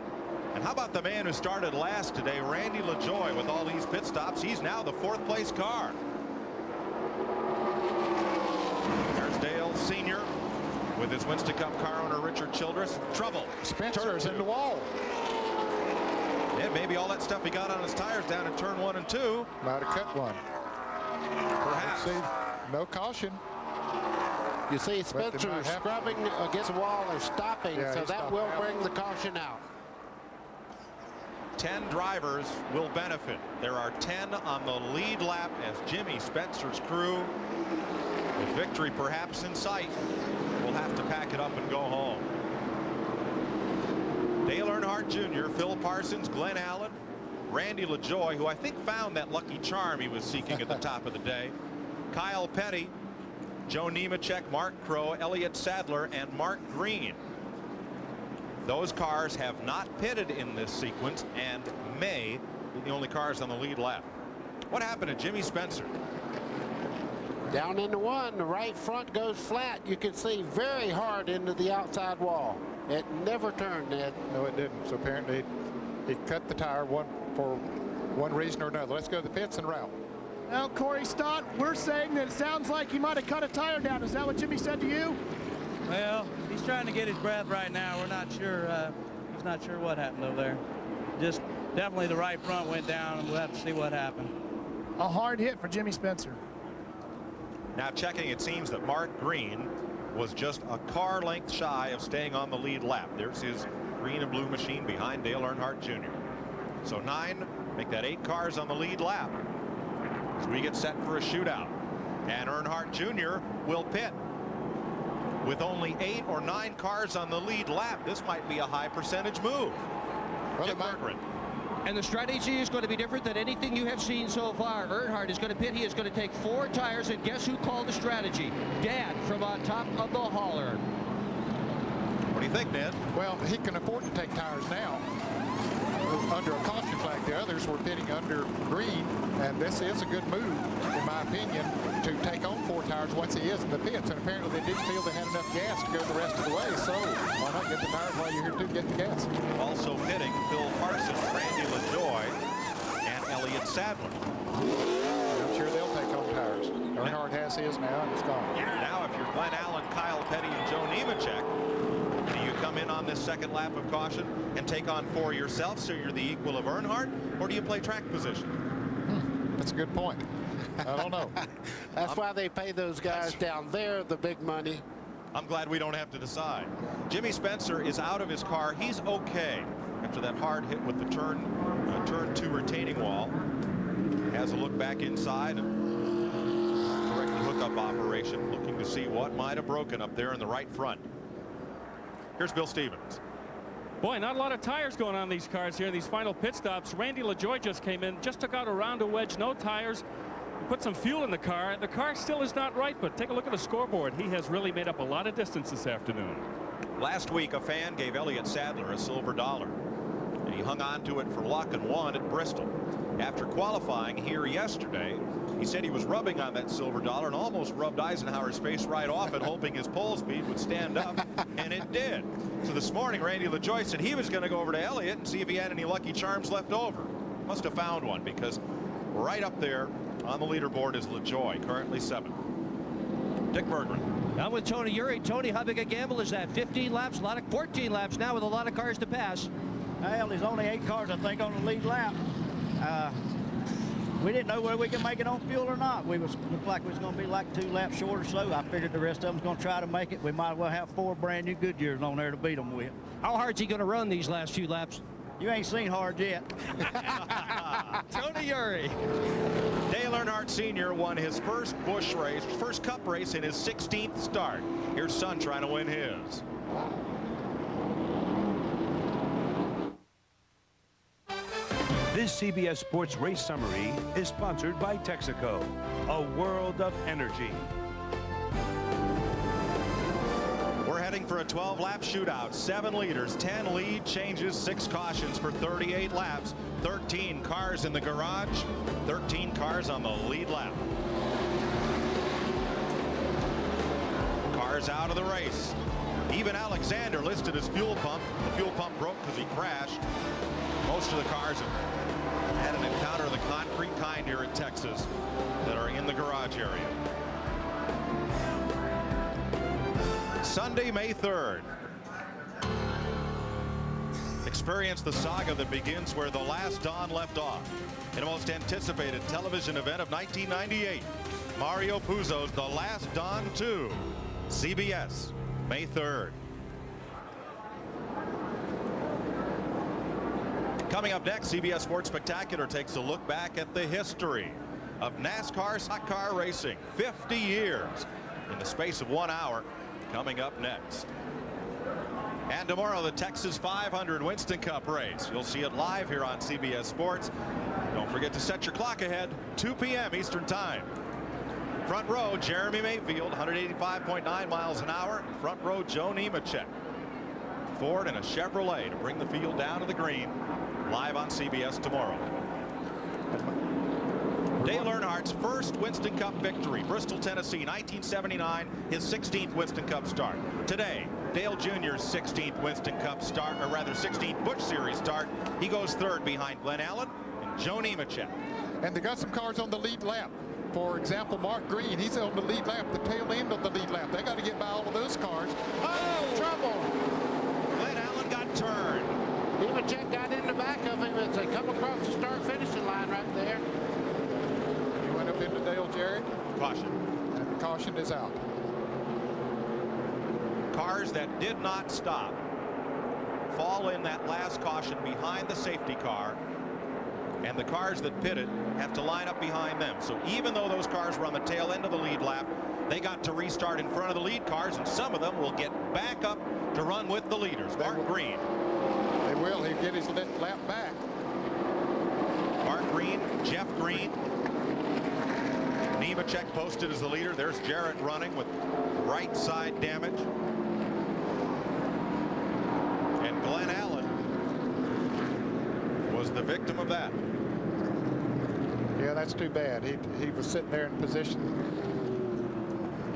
And how about the man who started last today, Randy LaJoie, with all these pit stops? He's now the 4th place car. There's Dale Sr. with his Winston Cup car owner Richard Childress. Trouble. Spencer's in the wall. Yeah, maybe all that stuff he got on his tires down in turn 1 and 2. Might have cut one. Perhaps. Let's see. No caution. You see Spencer scrubbing against the wall and stopping, so that will bring the caution out. 10 drivers will benefit. There are 10 on the lead lap as Jimmy Spencer's crew, with victory perhaps in sight, will have to pack it up and go home. Dale Earnhardt Jr., Phil Parsons, Glenn Allen, Randy LaJoie, who I think found that lucky charm he was seeking at the top of the day, Kyle Petty, Joe Nemechek, Mark Crow, Elliott Sadler, and Mark Green. Those cars have not pitted in this sequence and may be the only cars on the lead lap. What happened to Jimmy Spencer? Down into one, the right front goes flat. You can see very hard into the outside wall. It never turned, Ned. No, it didn't. So apparently he cut the tire for one reason or another. Let's go to the pits and route. Well, Corey Stott, we're saying that it sounds like he might have cut a tire down. Is that what Jimmy said to you? Well, he's trying to get his breath right now. We're not sure. He's not sure what happened over there. Just definitely the right front went down, and we'll have to see what happened. A hard hit for Jimmy Spencer. Now checking, it seems that Mark Green was just a car length shy of staying on the lead lap. There's his green and blue machine behind Dale Earnhardt Jr. So 9, make that 8 cars on the lead lap as we get set for a shootout. And Earnhardt Jr. will pit. With only 8 or 9 cars on the lead lap, this might be a high percentage move. Jim Berggren. And the strategy is going to be different than anything you have seen so far. Earnhardt is going to pit. He is going to take 4 tires, and guess who called the strategy? Dad from on top of the hauler. What do you think, Ned? Well, he can afford to take tires now under a caution flag. The others were pitting under green, and this is a good move, in my opinion, to take on 4 tires once he is in the pits. And apparently they didn't feel they had enough gas to go the rest of the way, so why not get the tires while you're here to get the gas? Also pitting Phil Parsons, Randy LaJoie, and Elliott Sadler. I'm sure they'll take on tires. Earnhardt has his now, and it's gone. Now if you're Glenn Allen, Kyle Petty, and Joe Nemechek, do you come in on this second lap of caution and take on 4 yourself so you're the equal of Earnhardt, or do you play track position? That's a good point. I don't know. That's why they pay those guys down there the big money. I'm glad we don't have to decide. Jimmy Spencer is out of his car. He's okay after that hard hit with the turn 2 retaining wall. Has a look back inside and correct the hookup operation, looking to see what might have broken up there in the right front. Here's Bill Stevens. Boy, not a lot of tires going on these cars here in these final pit stops. Randy LaJoie just came in, just took out a round of wedge, no tires. Put some fuel in the car. The car still is not right, but take a look at the scoreboard. He has really made up a lot of distance this afternoon. Last week, a fan gave Elliott Sadler a silver dollar, and he hung on to it for luck and won at Bristol. After qualifying here yesterday, he said he was rubbing on that silver dollar and almost rubbed Eisenhower's face right off it, hoping his pole speed would stand up, and it did. So this morning, Randy LaJoie said he was going to go over to Elliott and see if he had any lucky charms left over. Must have found one, because right up there on the leaderboard is LaJoie, currently 7th. Dick Berggren. I'm with Tony Uri. Tony, how big a gamble is that? 15 laps, 14 laps now with a lot of cars to pass. Well, there's only 8 cars, I think, on the lead lap. We didn't know whether we could make it on fuel or not. Looked like we was going to be like 2 laps short or so. I figured the rest of them was going to try to make it. We might as well have 4 brand new Goodyears on there to beat them with. How hard's he going to run these last few laps? You ain't seen hard yet. Tony Uri. Dale Earnhardt Sr. won his first Busch race, first Cup race in his 16th start. Here's son trying to win his. This CBS Sports Race Summary is sponsored by Texaco, a world of energy. We're heading for a 12-lap shootout. 7 leaders, 10 lead changes, 6 cautions for 38 laps. 13 cars in the garage, 13 cars on the lead lap. Cars out of the race. Even Alexander listed his fuel pump. The fuel pump broke because he crashed. Most of the cars have had an encounter of the concrete kind here in Texas that are in the garage area. Sunday, May 3rd. Experience the saga that begins where the last Dawn left off. In the most anticipated television event of 1998, Mario Puzo's The Last Dawn 2. CBS, May 3rd. Coming up next, CBS Sports Spectacular takes a look back at the history of NASCAR stock car racing. 50 years in the space of 1 hour. Coming up next. And tomorrow, the Texas 500 Winston Cup race. You'll see it live here on CBS Sports. Don't forget to set your clock ahead, 2 p.m. Eastern Time. Front row, Jeremy Mayfield, 185.9 miles an hour. Front row, Joe Nemechek. Ford and a Chevrolet to bring the field down to the green. Live on CBS tomorrow. Dale Earnhardt's first Winston Cup victory, Bristol, Tennessee, 1979, his 16th Winston Cup start. Today, Dale Jr.'s 16th Winston Cup start, or rather 16th Busch Series start. He goes third behind Glenn Allen and Joe Nemechek. And they got some cars on the lead lap. For example, Mark Green, he's on the lead lap, the tail end of the lead lap. They got to get by all of those cars. Oh, trouble! Glenn Allen got turned. Nemechek got in the back of him as they come across the start-finishing line right there. He went up into Dale Jarrett. Caution. And the caution is out. Cars that did not stop fall in that last caution behind the safety car, and the cars that pitted have to line up behind them. So even though those cars were on the tail end of the lead lap, they got to restart in front of the lead cars, and some of them will get back up to run with the leaders. Mark Green. They will. He'll get his lap back. Mark Green, Jeff Green. Nemechek posted as the leader. There's Jarrett running with right side damage. And Glenn Allen was the victim of that. Yeah, that's too bad. He was sitting there in position,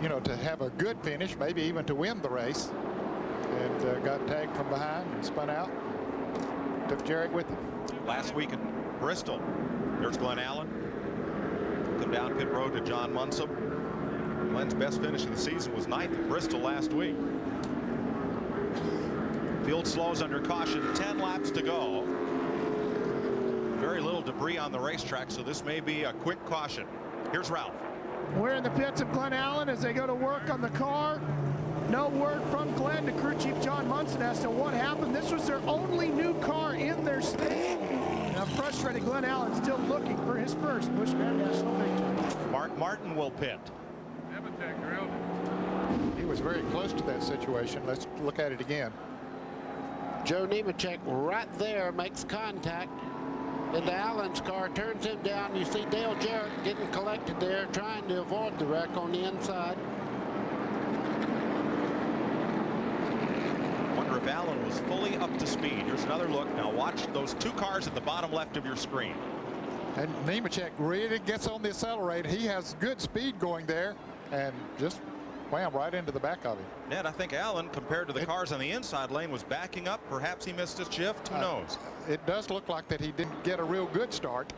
you know, to have a good finish, maybe even to win the race, and got tagged from behind and spun out. Took Jarrett with him. Last week at Bristol, there's Glenn Allen. Come down pit road to John Munson. Glenn's best finish of the season was 9th at Bristol last week. Field slows under caution, 10 laps to go. Very little debris on the racetrack, so this may be a quick caution. Here's Ralph. We're in the pits of Glenn Allen as they go to work on the car. No word from Glenn to crew chief John Munson as to what happened. This was their only new car in their state. Now frustrated Glenn Allen still looking for his first Busch National victory. Mark Martin will pit. He was very close to that situation. Let's look at it again. Joe Nemechek right there makes contact into Allen's car, turns him down. You see Dale Jarrett getting collected there, trying to avoid the wreck on the inside. Wonder if Allen was fully up to speed. Here's another look. Now watch those two cars at the bottom left of your screen. And Nemechek really gets on the accelerator. He has good speed going there, and just wham right into the back of him. Ned, I think Allen, compared to the cars on the inside lane, was backing up. Perhaps he missed his shift. Who knows? It does look like that he didn't get a real good start.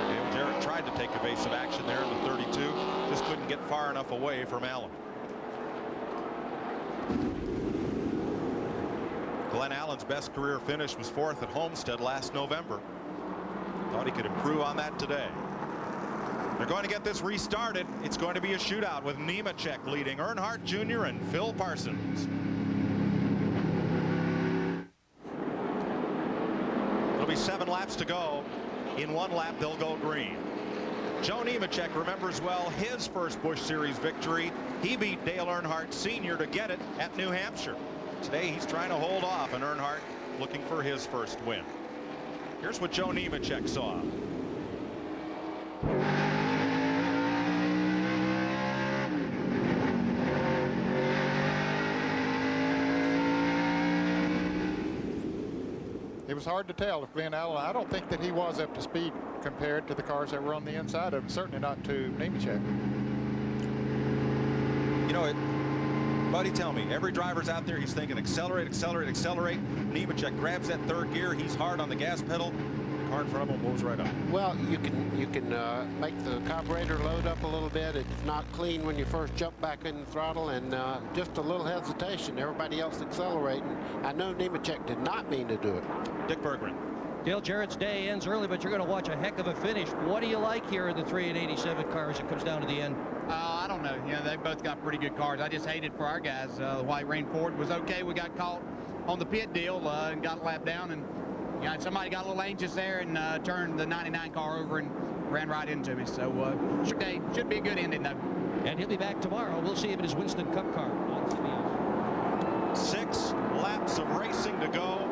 Dale Jarrett tried to take evasive action there in the 32. Just couldn't get far enough away from Allen. Glenn Allen's best career finish was 4th at Homestead last November. Thought he could improve on that today. They're going to get this restarted. It's going to be a shootout with Nemechek leading Earnhardt Jr. and Phil Parsons. It'll be 7 laps to go. In 1 lap, they'll go green. Joe Nemechek remembers well his first Busch Series victory. He beat Dale Earnhardt Sr. to get it at New Hampshire. Today, he's trying to hold off, and Earnhardt looking for his first win. Here's what Joe Nemechek saw. It was hard to tell if Glenn Allen, I don't think that he was up to speed compared to the cars that were on the inside of him, certainly not to Nemechek. You know, Buddy, tell me, every driver's out there, he's thinking accelerate, accelerate, accelerate. Nemechek grabs that third gear. He's hard on the gas pedal. The car in front of him moves right up. Well, you can make the carburetor load up a little bit. It's not clean when you first jump back in the throttle, and just a little hesitation. Everybody else accelerating. I know Nemechek did not mean to do it. Dick Berggren. Dale Jarrett's day ends early, but you're going to watch a heck of a finish. What do you like here in the 3 and 87 cars? It comes down to the end. I don't know. You know, they both got pretty good cars. I just hated for our guys. The White Rain Ford was okay. We got caught on the pit deal and got lapped down, and you know, somebody got a little anxious there and turned the 99 car over and ran right into me. So should be a good ending though. And he'll be back tomorrow. We'll see him in his Winston Cup car on CBS. 6 laps of racing to go.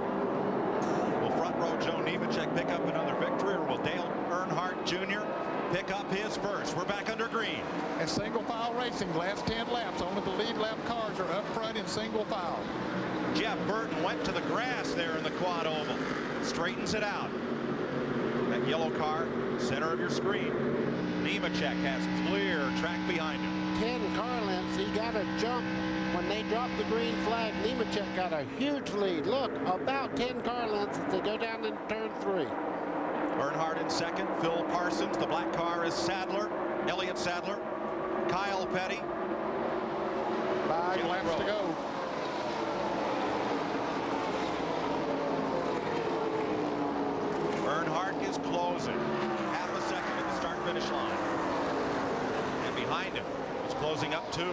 Will front row Joe Nemechek pick up another victory, or will Dale Earnhardt Jr. pick up his first? We're back under green. And single file racing, last 10 laps. Only the lead lap cars are up front in single file. Jeff Burton went to the grass there in the quad oval. Straightens it out. That yellow car, center of your screen. Nemechek has clear track behind him. 10 car lengths. He got a jump when they dropped the green flag. Nemechek got a huge lead. Look, about 10 car lengths as they go down in turn 3. Earnhardt in second. Phil Parsons. The black car is Sadler. Elliott Sadler. Kyle Petty. 5 laps to go. Earnhardt is closing. Half a second at the start-finish line. And behind him is closing up 2.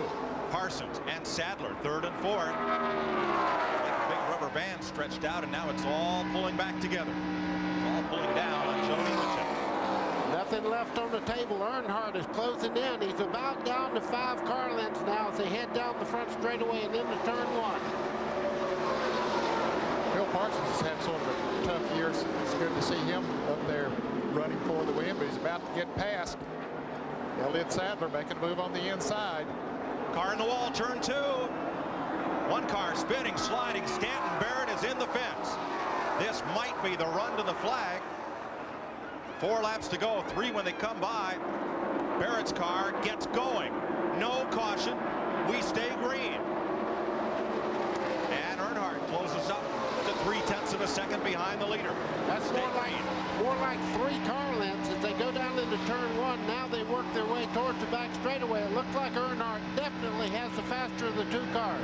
Parsons and Sadler, 3rd and 4th. That big rubber band stretched out, and now it's all pulling back together. It's all pulling down on Joe Nemechek. Nothing left on the table. Earnhardt is closing in. He's about down to 5 car lengths now as they head down the front straightaway and into turn 1. Phil Parsons has had sort of a tough year. It's good to see him up there running for the win, but he's about to get past Elliott Sadler making a move on the inside. Car in the wall, turn 2. One car spinning, sliding. Stanton Barrett is in the fence. This might be the run to the flag. 4 laps to go, 3 when they come by. Barrett's car gets going. No caution. We stay green. And Earnhardt closes up to 0.3 of a second behind the leader. That's more like 3 car lengths as they go down into turn 1. Now they work their way towards the back straightaway. It looks like Earnhardt definitely has the faster of the 2 cars.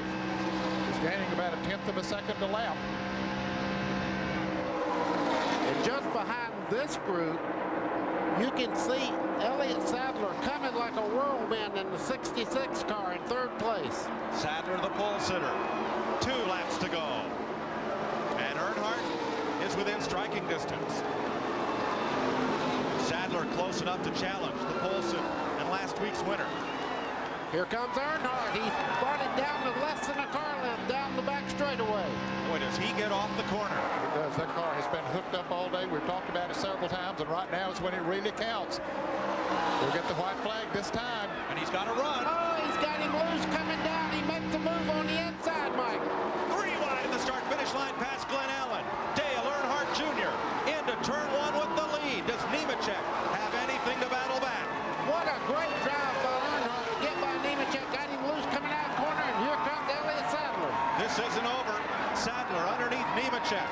He's gaining about 1/10 of a second a lap. And just behind this group, you can see Elliott Sadler coming like a whirlwind in the 66 car in 3rd place. Sadler the pole sitter. 2 laps to go. And Earnhardt is within striking distance. Sadler close enough to challenge the pole sitter and last week's winner. Here comes Earnhardt. He brought it down to less than a car length down the back straightaway. Boy, does he get off the corner. He does. That car has been hooked up all day. We've talked about it several times, and right now is when it really counts. We'll get the white flag this time. And he's got to run. Oh, he's got him loose coming down. He makes the move on the inside, Mike. 3 wide in the start-finish line past Glenn Allen. Dale Earnhardt Jr. into turn 1 with the lead. Does Nemechek have anything to battle back? What a great drive by Earnhardt to get by Nemechek. Got him loose coming out corner, and here comes Elliott Sadler. This isn't over. Sadler underneath Nemechek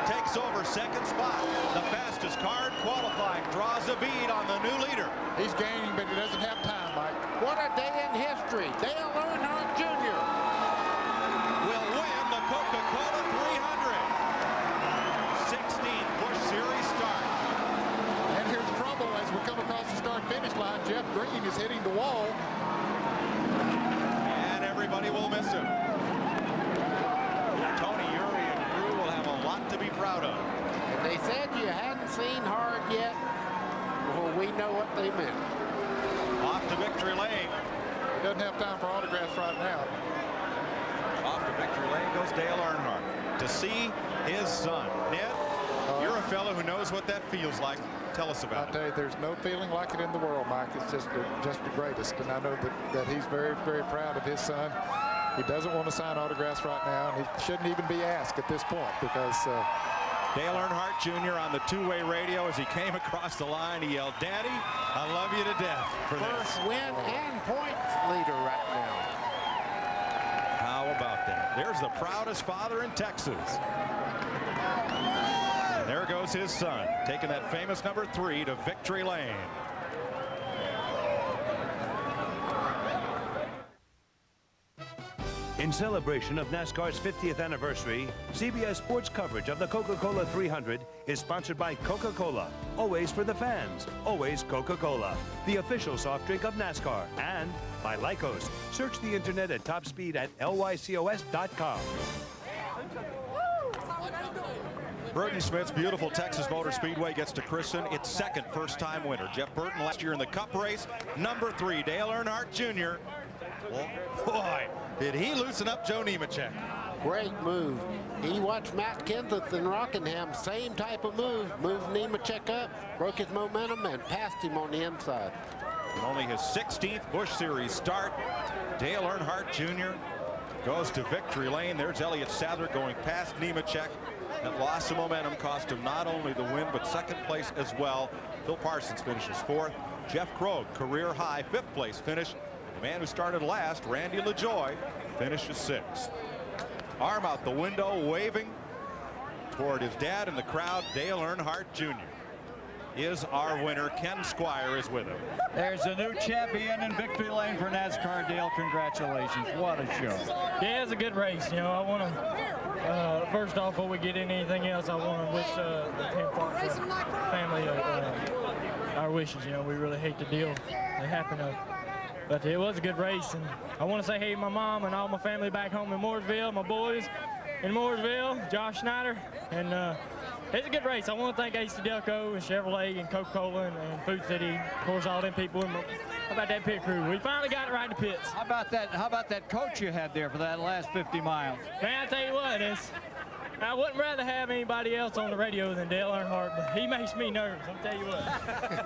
takes over 2nd spot. The fastest car in qualifying draws a bead on the new leader. He's gaining, but he doesn't have time, Mike. What a day in history. Dale Earnhardt Jr. will win the Coca-Cola 300. 16th Busch Series start. And here's trouble as we come across the start-finish line. Jeff Green is hitting the wall. And everybody will miss him. Tony Eury and crew will have a lot to be proud of. And they said you hadn't seen hard yet. Well, we know what they meant. Off to victory lane. He doesn't have time for autographs right now. Off to victory lane goes Dale Earnhardt to see his son. Ned, you're a fellow who knows what that feels like. Tell us about it. I tell you, there's no feeling like it in the world, Mike. It's just the greatest. And I know that he's very, very proud of his son. He doesn't want to sign autographs right now, and he shouldn't even be asked at this point because Dale Earnhardt Jr. on the two-way radio as he came across the line. He yelled, "Daddy, I love you to death for First this." win and points leader right now. There's the proudest father in Texas. There goes his son, taking that famous number 3 to victory lane. In celebration of NASCAR's 50th anniversary, CBS Sports coverage of the Coca-Cola 300 is sponsored by Coca-Cola. Always for the fans. Always Coca-Cola. The official soft drink of NASCAR. And by Lycos. Search the internet at top speed at lycos.com. Burton Smith's beautiful Texas Motor Speedway gets to christen its second first-time winner. Jeff Burton last year in the Cup race. Number 3, Dale Earnhardt Jr. Well, boy, did he loosen up Joe Nemechek. Great move. He watched Matt Kenseth in Rockingham. Same type of move. Moved Nemechek up, broke his momentum, and passed him on the inside. And only his 16th Busch Series start. Dale Earnhardt Jr. goes to victory lane. There's Elliott Sadler going past Nemechek. That loss of momentum cost him not only the win, but second place as well. Phil Parsons finishes 4th. Jeff Krogh, career high 5th place finish. The man who started last, Randy LaJoie, finishes 6th. Arm out the window, waving toward his dad in the crowd. Dale Earnhardt Jr. is our winner. Ken Squire is with him. There's a new champion in victory lane for NASCAR. Dale, congratulations. What a show. Yeah, it's a good race. You know, I want to, first off, before we get into anything else, I want to wish the Tim Fox family our wishes. You know, we really hate the deal that happened. But it was a good race, and I want to say hey to my mom and all my family back home in Mooresville, my boys in Mooresville, Josh Snyder, and it's a good race. I want to thank AC Delco and Chevrolet and Coca-Cola and Food City, of course, all them people. How about that pit crew? We finally got it right in the pits. How about that coach you had there for that last 50 miles? Man, I tell you what, I wouldn't rather have anybody else on the radio than Dale Earnhardt, but he makes me nervous, I'll tell you what.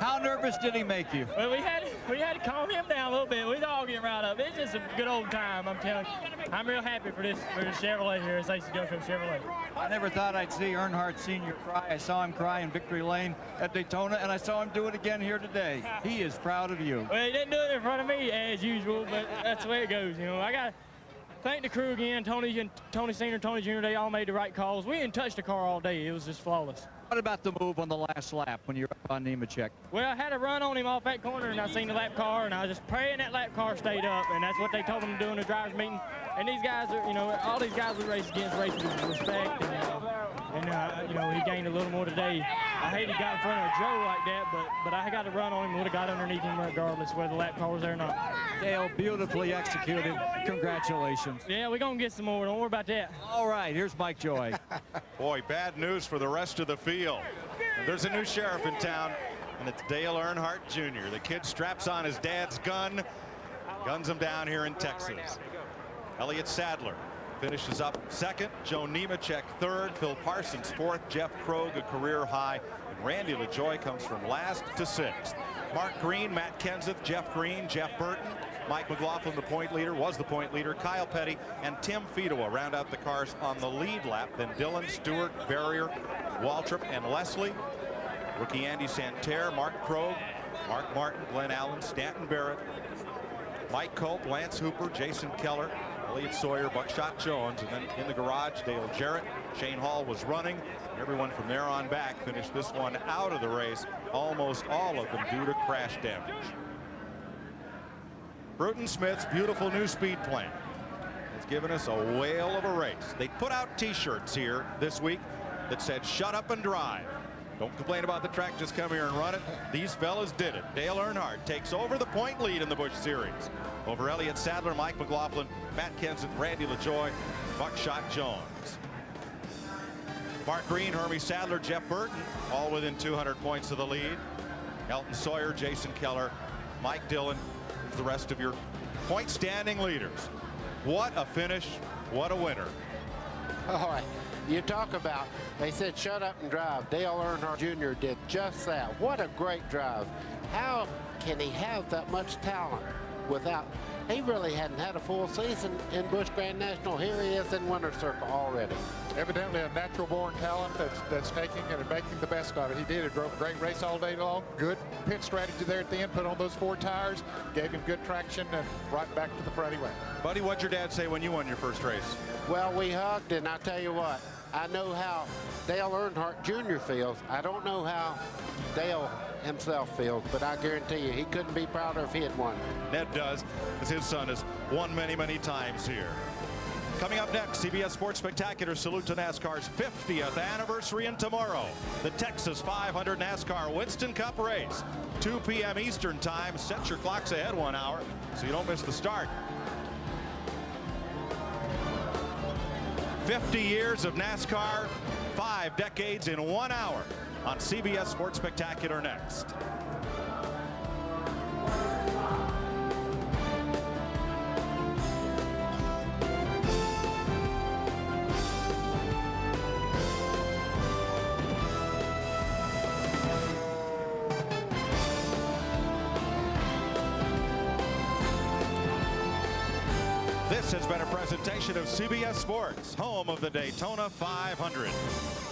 How nervous did he make you? Well, we had to calm him down a little bit. We was all getting right up. It's just a good old time, I'm telling you. I'm real happy for this Chevrolet here. It's AC Delco Chevrolet. I never thought I'd see Earnhardt Sr. cry. I saw him cry in victory lane at Daytona, and I saw him do it again here today. He is proud of you. Well, he didn't do it in front of me, as usual, but that's the way it goes. You know, I got to thank the crew again, Tony Sr., Tony Jr., they all made the right calls. We didn't touch the car all day. It was just flawless. What about the move on the last lap when you're up on Nemechek? Well, I had a run on him off that corner, and I seen the lap car, and I was just praying that lap car stayed up, and that's what they told him to do in the driver's meeting. And these guys are, you know, all these guys we race against race with respect, and you know, he gained a little more today. I hate he got in front of Joe like that, but I got a run on him, would have got underneath him regardless whether the lap car was there or not. Dale, beautifully executed. Congratulations. Yeah, we're going to get some more. Don't worry about that. All right, here's Mike Joy. Boy, bad news for the rest of the field. There's a new sheriff in town, and it's Dale Earnhardt Jr. The kid straps on his dad's gun, guns him down here in Texas. Elliott Sadler finishes up 2nd. Joe Nemechek 3rd. Phil Parsons 4th. Jeff Krogh a career high. And Randy LaJoie comes from last to 6th. Mark Green, Matt Kenseth, Jeff Green, Jeff Burton, Mike McLaughlin, the point leader, was the point leader. Kyle Petty and Tim Fedowa round out the cars on the lead lap. Then Dillon, Stewart, Barrier, Waltrip, and Leslie. Rookie Andy Santerre, Mark Krogh, Mark Martin, Glenn Allen, Stanton Barrett, Mike Culp, Lance Hooper, Jason Keller, Elliott Sawyer, Buckshot Jones, and then in the garage, Dale Jarrett. Shane Hall was running. Everyone from there on back finished this one out of the race, almost all of them due to crash damage. Bruton Smith's beautiful new speed plan has given us a whale of a race. They put out t-shirts here this week that said, "Shut up and drive." Don't complain about the track, just come here and run it. These fellas did it. Dale Earnhardt takes over the point lead in the Busch Series over Elliott Sadler, Mike McLaughlin, Matt Kenseth, Randy LaJoie, Buckshot Jones. Mark Green, Hermie Sadler, Jeff Burton, all within 200 points of the lead. Elton Sawyer, Jason Keller, Mike Dillon, the rest of your point standing leaders. What a finish, what a winner. Oh, you talk about, they said shut up and drive. Dale Earnhardt Jr. did just that. What a great drive. How can he have that much talent without he really hadn't had a full season in Busch Grand National. Here he is in Winter Circle already. Evidently a natural-born talent that's taking and making the best of it. He did. He drove a great race all day long. Good pit strategy there at the end. Put on those 4 tires. Gave him good traction and right back to the front he went. Buddy, what'd your dad say when you won your first race? Well, we hugged, and I tell you what, I know how Dale Earnhardt Jr. feels. I don't know how Dale himself feels, but I guarantee you he couldn't be prouder if he had won. Ned does, as his son has won many, many times here. Coming up next, CBS Sports Spectacular salute to NASCAR's 50th anniversary, and tomorrow, the Texas 500 NASCAR Winston Cup race. 2 p.m. Eastern time. Set your clocks ahead 1 hour so you don't miss the start. 50 years of NASCAR, 5 decades in 1 hour on CBS Sports Spectacular next. This has been a presentation of CBS Sports, home of the Daytona 500.